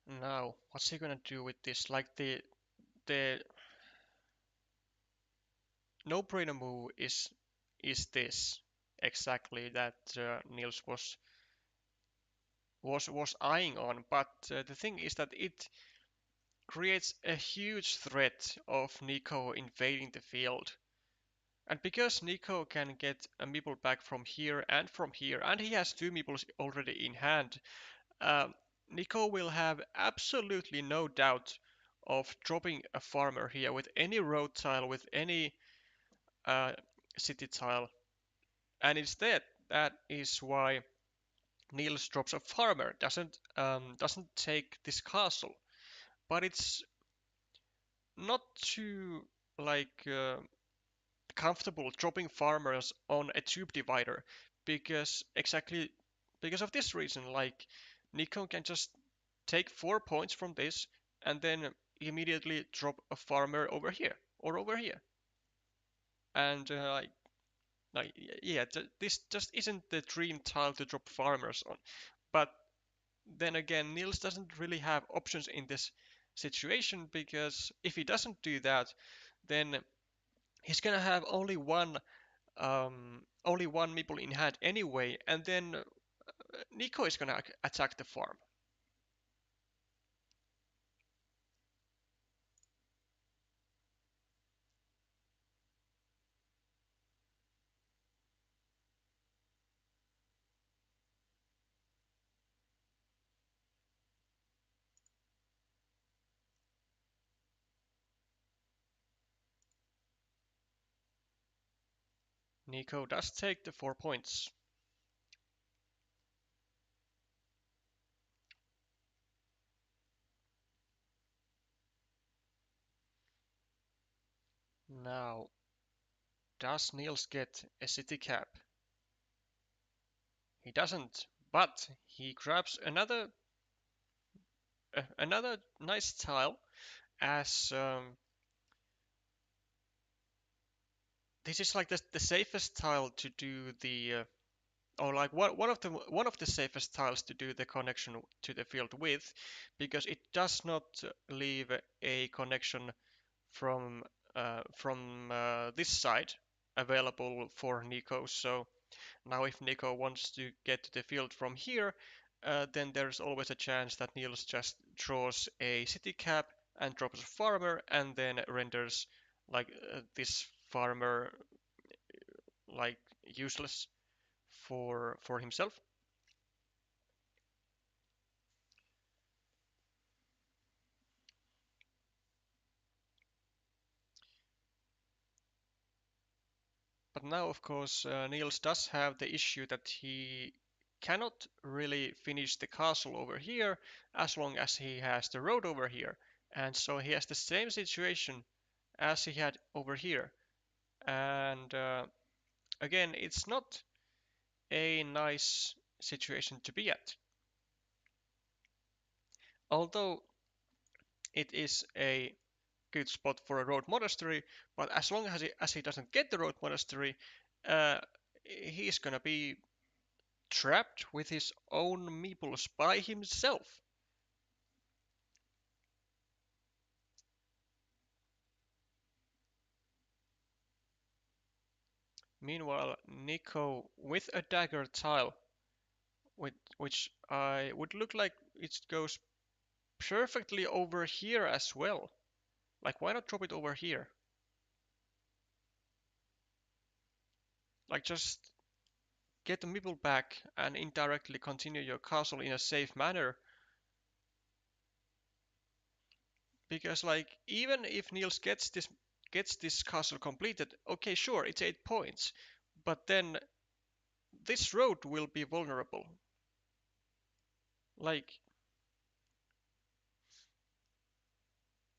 Now, what's he gonna do with this? Like the no-brainer move is this exactly that Niels was eyeing on, but the thing is that it creates a huge threat of Nico invading the field. And because Nico can get a meeple back from here, and he has two meeples already in hand, um, Nico will have absolutely no doubt of dropping a farmer here with any road tile, with any uh, city tile. And instead, that is why Niels drops a farmer, doesn't take this castle. But it's not too like comfortable dropping farmers on a tube divider, because exactly because of this reason. Like Nico can just take 4 points from this and then immediately drop a farmer over here or over here. And like yeah, this just isn't the dream tile to drop farmers on. But then again, Niels doesn't really have options in this situation, because if he doesn't do that, then he's gonna have only one meeple in hand anyway, and then Nico is gonna attack the farm. Nico does take the 4 points. Now, does Niels get a city cap? He doesn't, but he grabs another nice tile as this is like the safest tile to do the or like one of the safest tiles to do the connection to the field with, because it does not leave a connection from this side available for Nico. So now if Nico wants to get to the field from here, then there's always a chance that Niels just draws a city cap and drops a farmer and then renders like this farmer like useless for himself. But now, of course, Niels does have the issue that he cannot really finish the castle over here as long as he has the road over here. And so he has the same situation as he had over here. And again, it's not a nice situation to be at. Although it is a good spot for a road monastery, but as long as he doesn't get the road monastery, uh, he's gonna be trapped with his own meeples by himself. Meanwhile, Nico with a dagger tile, which I would look like it goes perfectly over here as well. Like, why not drop it over here? Like, just get the meeple back and indirectly continue your castle in a safe manner. Because, like, even if Niels gets this castle completed, okay, sure, it's 8 points, but then this road will be vulnerable. Like,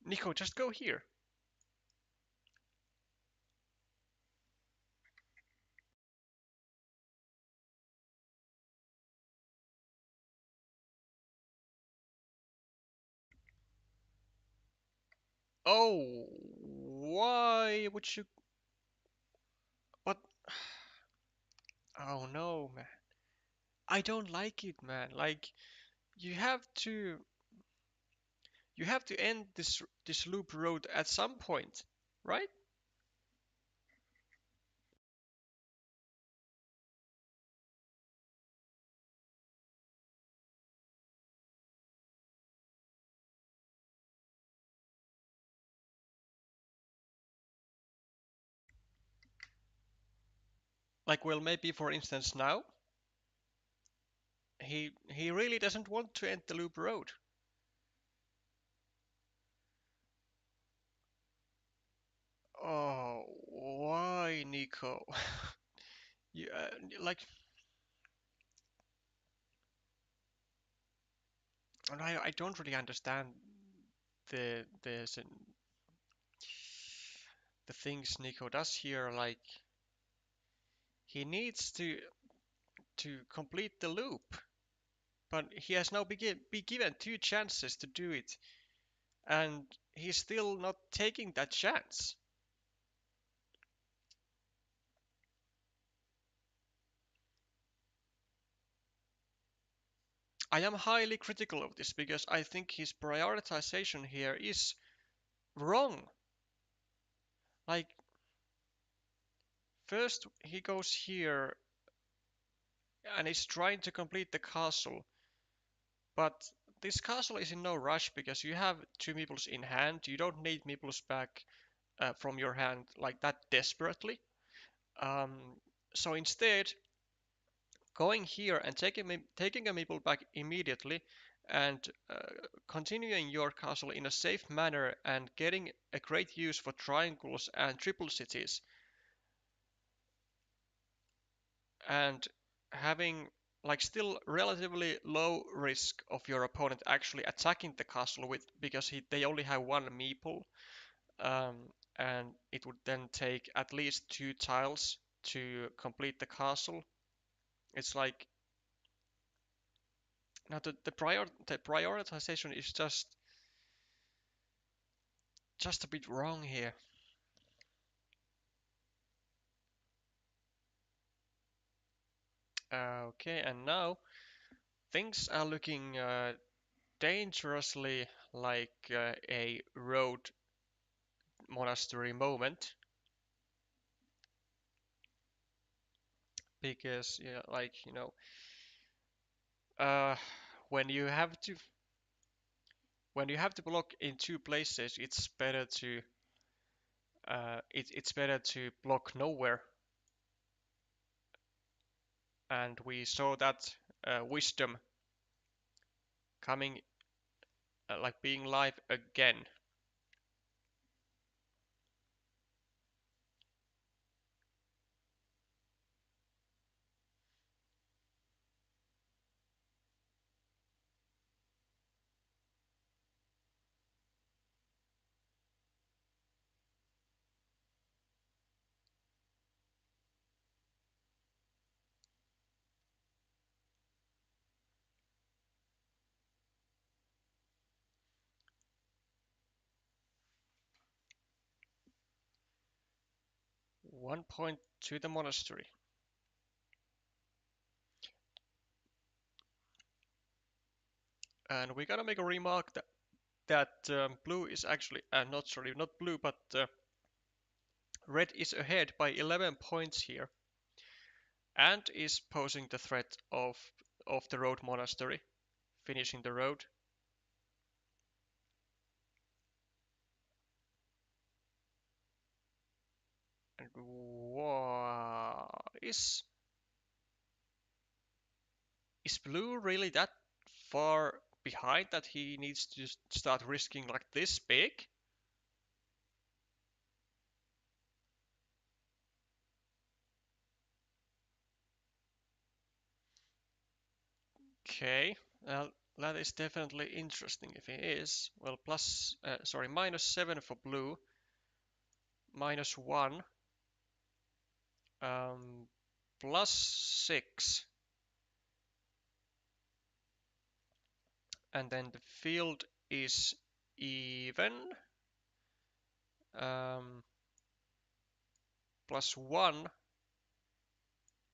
Nico, just go here. Oh, why would you? What? Oh no, man. I don't like it, man. Like, you have to you have to end this loop road at some point, right? Like, well, maybe for instance now he really doesn't want to end the loop road. Oh, why, Nico? You, like, and I don't really understand the things Nico does here. Like, he needs to complete the loop, but he has now be given 2 chances to do it, and he's still not taking that chance. I am highly critical of this because I think his prioritization here is wrong. Like, first he goes here and is trying to complete the castle, but this castle is in no rush because you have 2 meeples in hand. You don't need meeples back from your hand like that desperately. Um, so instead, going here and taking a meeple back immediately and continuing your castle in a safe manner and getting a great use for triangles and triple cities. and having like still relatively low risk of your opponent actually attacking the castle with because they only have one meeple, um, and it would then take at least 2 tiles to complete the castle. It's like now the prioritization is just a bit wrong here. Okay, and now things are looking dangerously like a road monastery moment, because yeah, like uh, when you have to when you have to block in 2 places, it's better to block nowhere, and we saw that wisdom coming like being live again. One point to the monastery. And we gotta make a remark that blue is actually not sorry, not blue, but red is ahead by 11 points here and is posing the threat of the road monastery finishing the road. And is blue really that far behind that he needs to start risking like this big? Okay, well, that is definitely interesting if it is. Well, sorry, -7 for blue, -1, um, +6, and then the field is even, um, +1,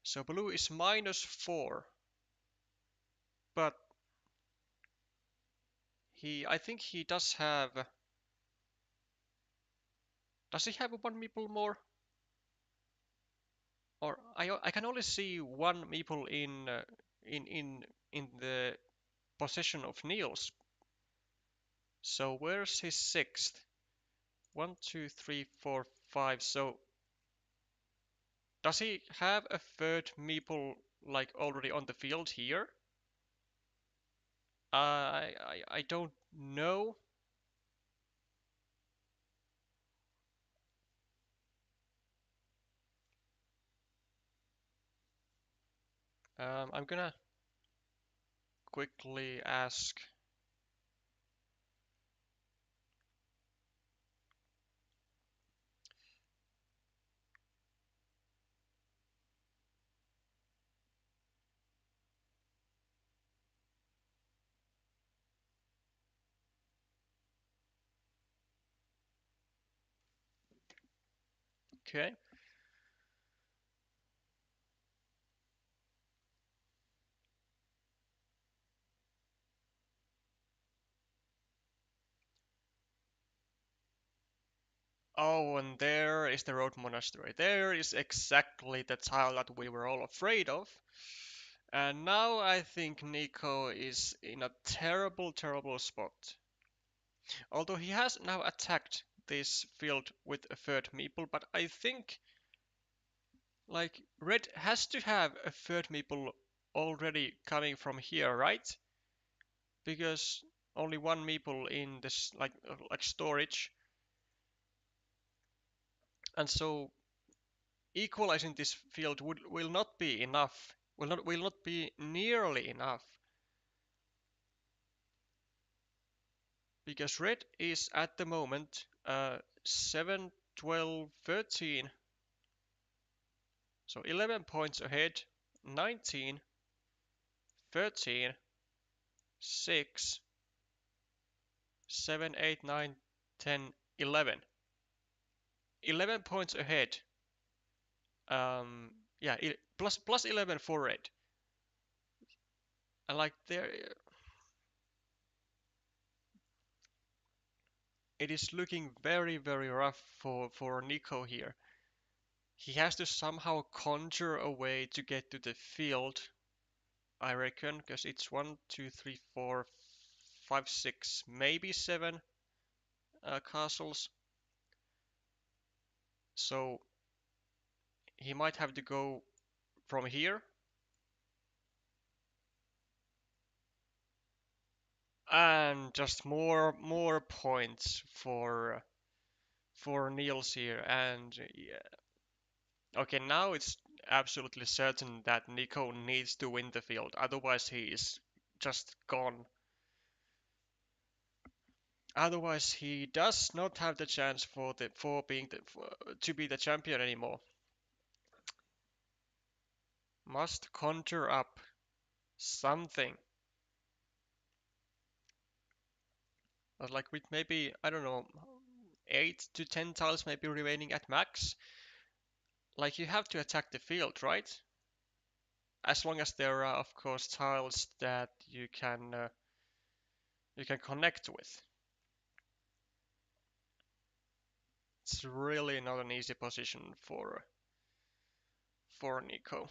so blue is -4, but I think he does he have one meeple more? Or I can only see one meeple in in in the possession of Niels. So where's his sixth? One, two, three, four, five. So does he have a third meeple like already on the field here? I don't know. I'm gonna quickly ask. Okay. Oh, and there is the road monastery. There is exactly the tile that we were all afraid of. And now I think Nico is in a terrible, terrible spot. Although he has now attacked this field with a third meeple, but I think like red has to have a third meeple already coming from here, right? Because only one meeple in this like storage, and so equalizing this field will not be enough. Will not be nearly enough. Because red is at the moment 7, 12, 13. So 11 points ahead. 19, 13, 6, 7, 8, 9, 10, 11. 11 points ahead. Yeah, plus 11 for red. And like there, it is looking very, very rough for Nico here. He has to somehow conjure a way to get to the field, I reckon, because it's 1, 2, 3, 4, 5, 6, maybe 7 castles. So he might have to go from here. And just more points for Niels here. And yeah. Okay, now it's absolutely certain that Nico needs to win the field, otherwise he is just gone. Otherwise, he does not have the chance to be the champion anymore. Must conjure up something. But like with maybe, I don't know, 8 to 10 tiles maybe remaining at max. Like you have to attack the field, right? As long as there are, of course, tiles that you can connect with. It's really not an easy position for Nico.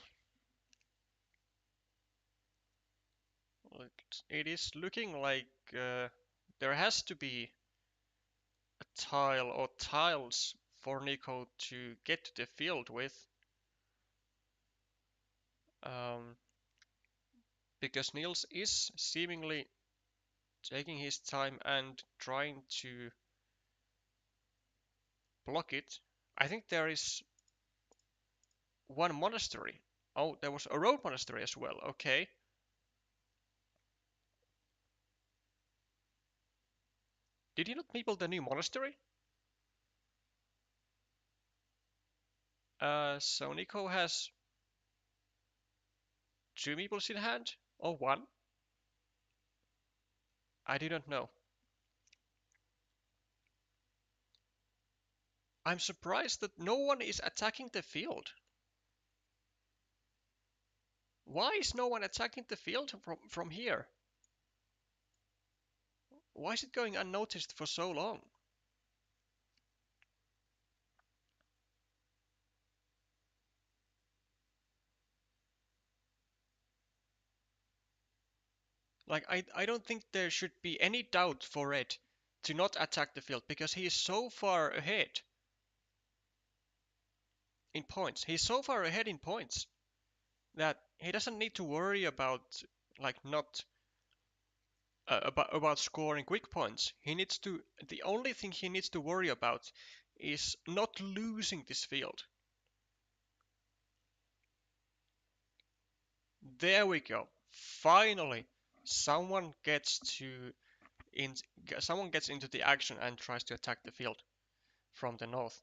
It is looking like there has to be a tile or tiles for Nico to get to the field with. Um, because Niels is seemingly taking his time and trying to block it. I think there is one monastery. Oh, there was a road monastery as well. Okay. Did he not build a new monastery? So Nico has 2 meeples in hand? Or 1? I do not know. I'm surprised that no one is attacking the field. Why is no one attacking the field from here? Why is it going unnoticed for so long? Like, I don't think there should be any doubt for Red to not attack the field because he is so far ahead in points. He's so far ahead in points that he doesn't need to worry about like not about scoring quick points. He needs to. The only thing he needs to worry about is not losing this field. There we go. Finally, someone gets to in someone gets into the action and tries to attack the field from the north.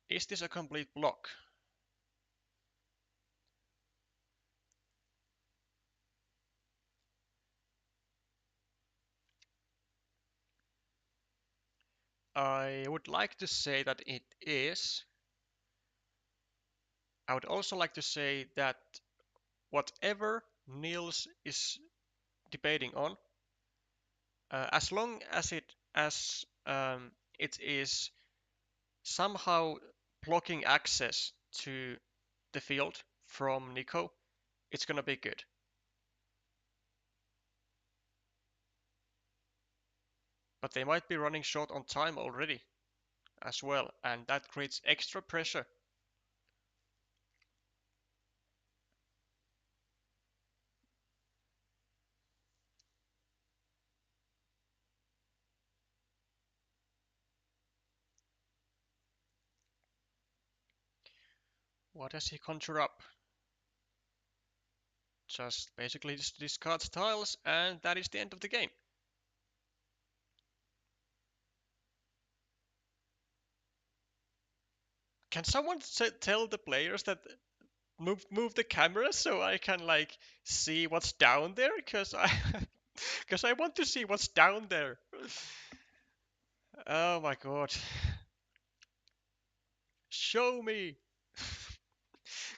Is this a complete block? I would like to say that it is. I would also like to say that whatever Niels is debating on, as long as it is somehow blocking access to the field from Nico, it's gonna be good. But they might be running short on time already as well, and that creates extra pressure. What does he conjure up? Just basically just discards tiles, and that is the end of the game. Can someone tell the players that move the camera so I can like see what's down there? Because I because I want to see what's down there. Oh my god. Show me.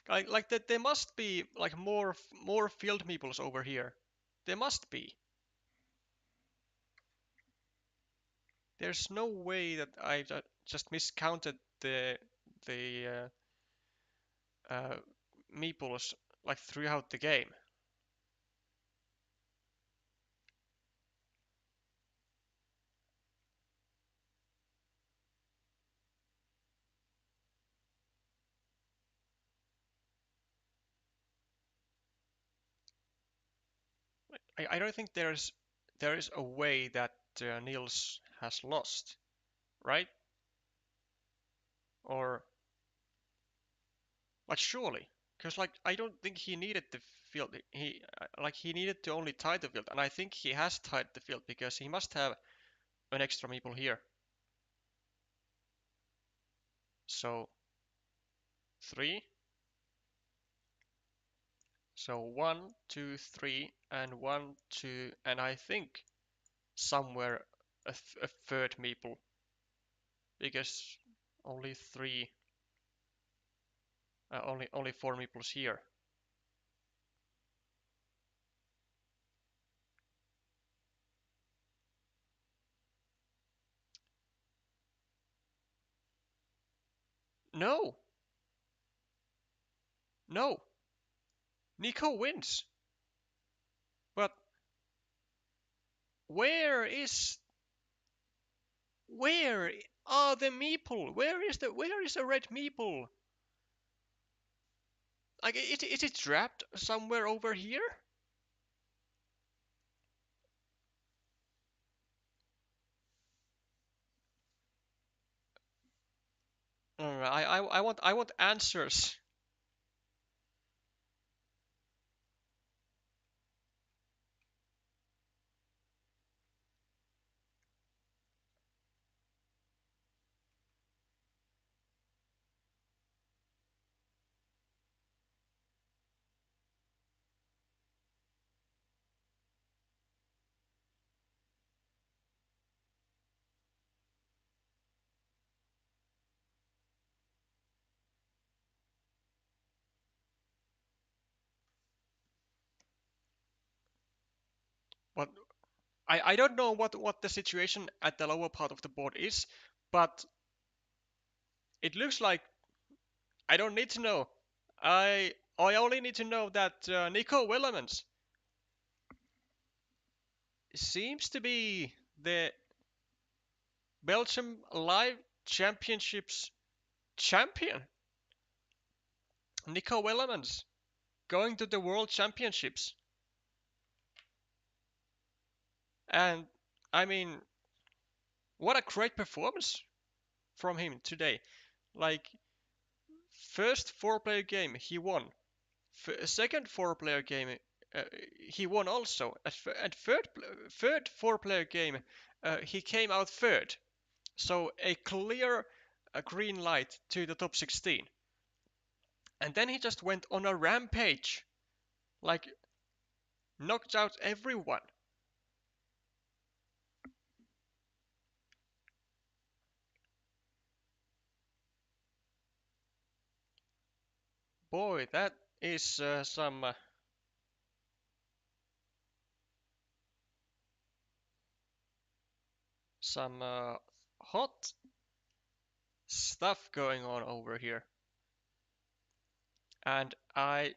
Like that there must be like more field meeples over here. There must be. There's no way that I just miscounted the meeples like throughout the game. I don't think there is a way that Niels has lost, right? Or like surely, because like I don't think he needed the field. He needed to only tie the field, and I think he has tied the field because he must have an extra meeple here. So three. So one, two, three, and one, two, and I think somewhere a third meeple because only three, only four meeples here. No, no, Nico wins. But where is where are the meeple? Where is the red meeple? Like is it trapped somewhere over here? No, no, I want answers. But I don't know what the situation at the lower part of the board is, but it looks like I don't need to know. I only need to know that Nico Willemans seems to be the Belgium Live Championships champion. Nico Willemans going to the World Championships. And I mean, what a great performance from him today. Like, first four-player game, he won. Second four-player game, uh, he won also. At third four-player game, he came out third. So a clear green light to the top 16. And then he just went on a rampage. Like, knocked out everyone. Boy, that is some hot stuff going on over here. And I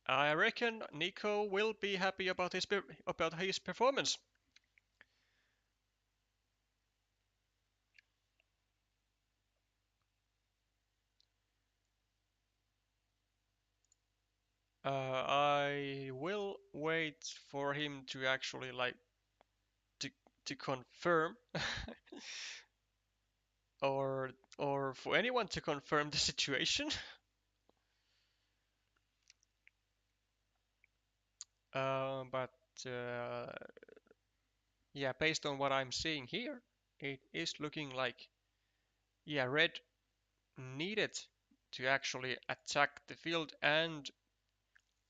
reckon Nico will be happy about his performance. I will wait for him to actually like to to confirm. or for anyone to confirm the situation. But yeah, based on what I'm seeing here, it is looking like, yeah, red needed to actually attack the field and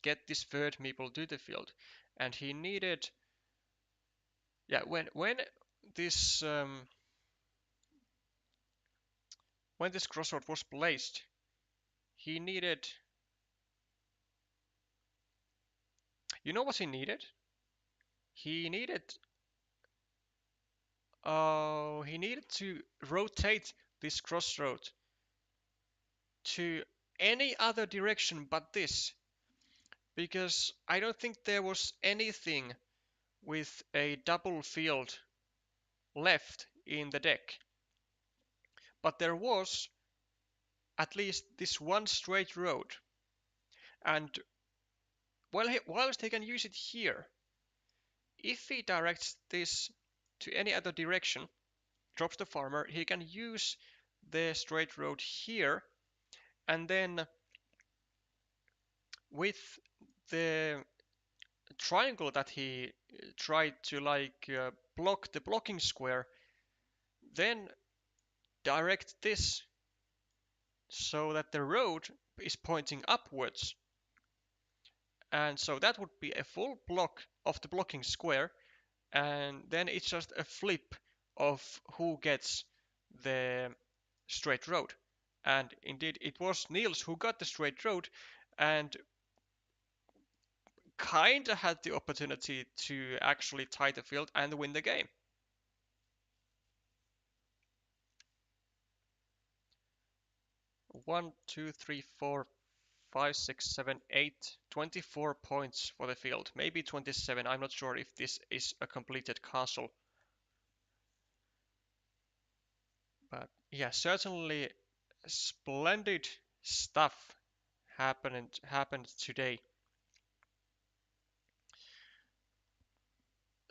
get this third meeple to the field, and he needed, yeah, this when this crossroad was placed, he needed, you know what he needed? He needed, he needed to rotate this crossroad to any other direction but this, because I don't think there was anything with a double field left in the deck, but there was at least this one straight road, and whilst he can use it here, if he directs this to any other direction, drops the farmer, he can use the straight road here, and then with the triangle that he tried to block the blocking square, then direct this so that the road is pointing upwards, and so that would be a full block of the blocking square, and then it's just a flip of who gets the straight road. And indeed, it was Niels who got the straight road and kinda had the opportunity to actually tie the field and win the game. One, two, three, four, 5, 6, 7, 8, 24 points for the field. Maybe 27. I'm not sure if this is a completed castle. But yeah, certainly splendid stuff happened today.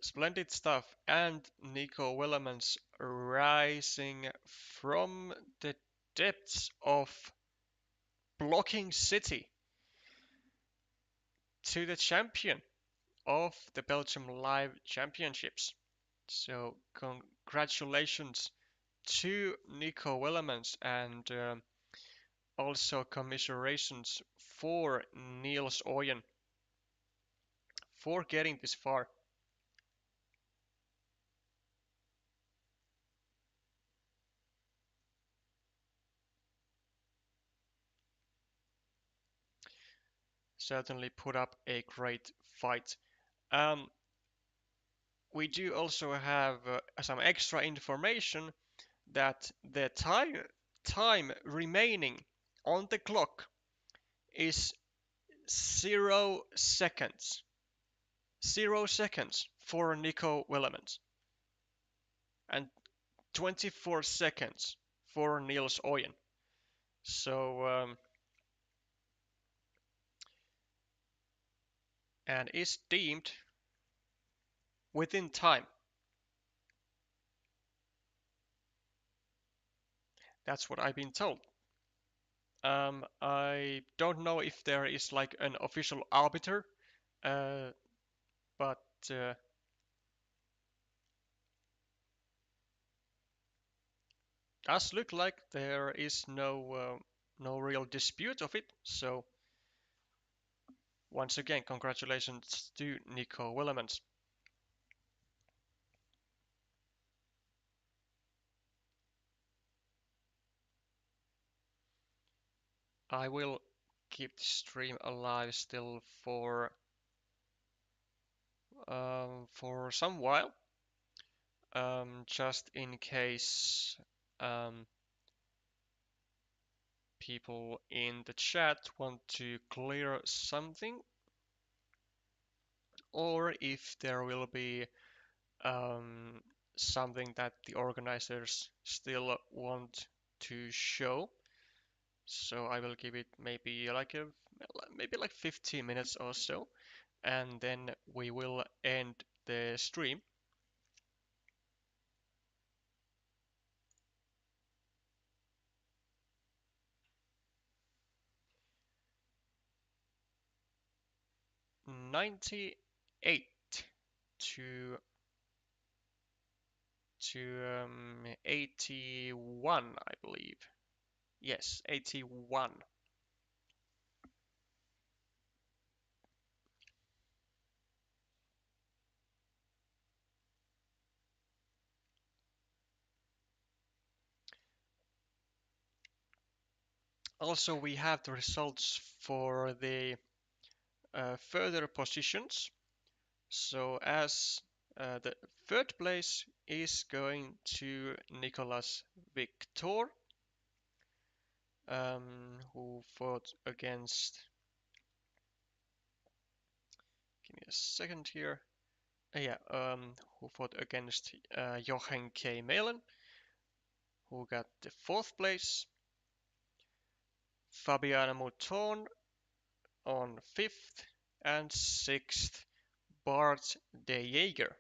Splendid stuff, and Nico Willemans rising from the depths of Blocking City to the champion of the Belgium Live Championships. So congratulations to Nico Willemans, and also commiserations for Niels Oyen for getting this far. Certainly put up a great fight. Um, we do also have some extra information that the time remaining on the clock is 0 seconds. 0 seconds for Nico Willemans and 24 seconds for Niels Oyen. So and is deemed within time. That's what I've been told. I don't know if there is like an official arbiter, uh, but does look like there is no real dispute of it. So once again, congratulations to Nico Willemans. I will keep the stream alive still for some while, just in case people in the chat want to clear something, or if there will be something that the organizers still want to show. So I will give it maybe like 15 minutes or so, and then we will end the stream. 98 to 81, I believe. Yes, 81. Also, we have the results for the further positions. So as the third place is going to Nicolas Victor, who fought against, give me a second here, who fought against Jochen K. Melen, who got the fourth place. Fabiana Mouton on fifth, and sixth, Bart de Jager.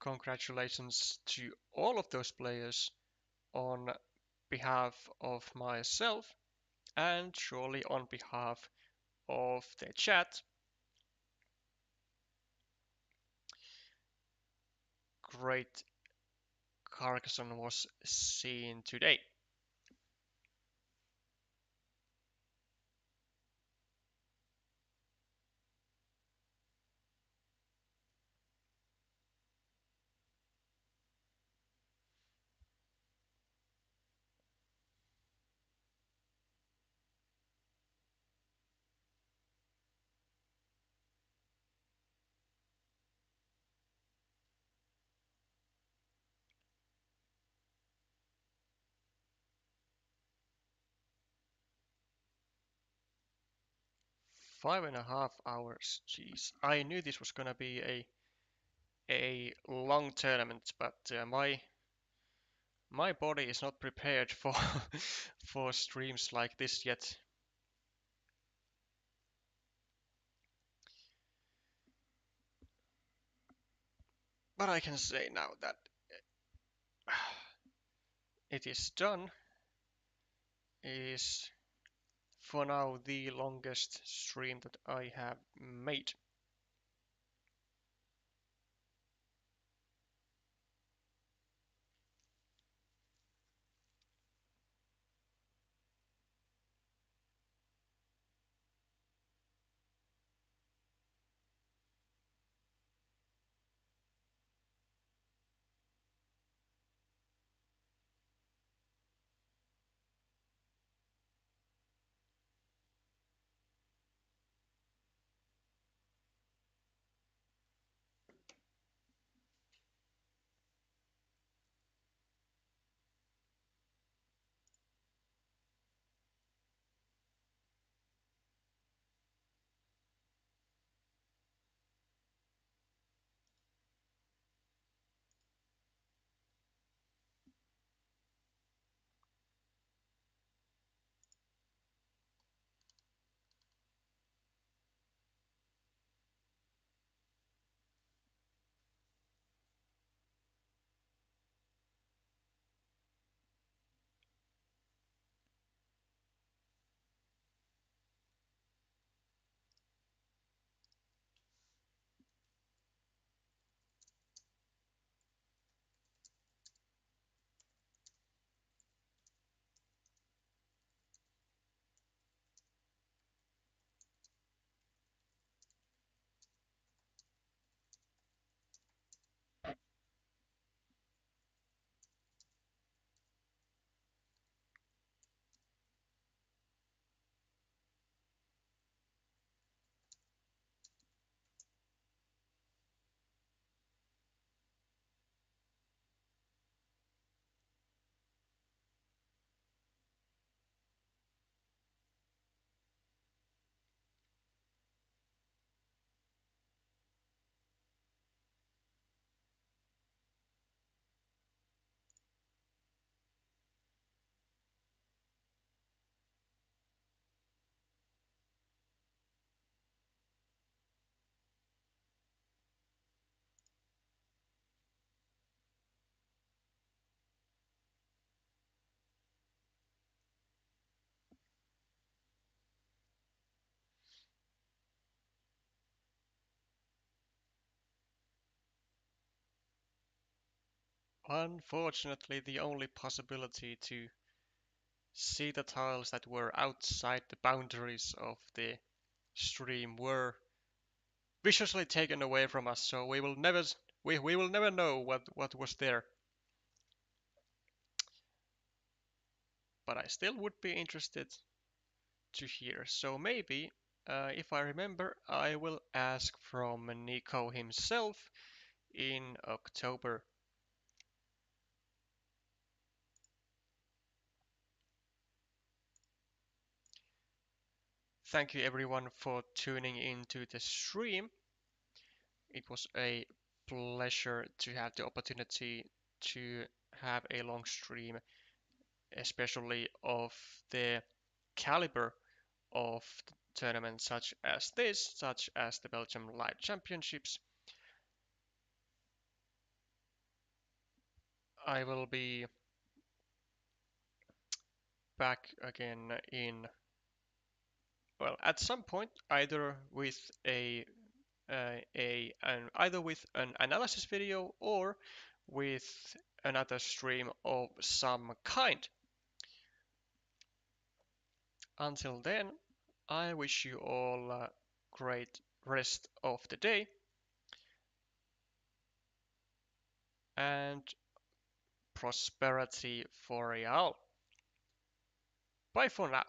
Congratulations to all of those players on behalf of myself and surely on behalf of the chat. Great Carcassonne was seen today. Five and a half hours. Jeez, I knew this was gonna be a long tournament, but my body is not prepared for for streams like this yet. But I can say now that it is done. Is for now the longest stream that I have made. Unfortunately, the only possibility to see the tiles that were outside the boundaries of the stream were viciously taken away from us, so we will never know what was there. But I still would be interested to hear. So maybe, if I remember, I will ask from Nico himself in October. Thank you everyone for tuning into the stream. It was a pleasure to have the opportunity to have a long stream, especially of the caliber of tournaments such as this, such as the Belgium Live Championships. I will be back again in, well, at some point, either with either with an analysis video or with another stream of some kind. Until then, I wish you all a great rest of the day and prosperity for y'all. Bye for now.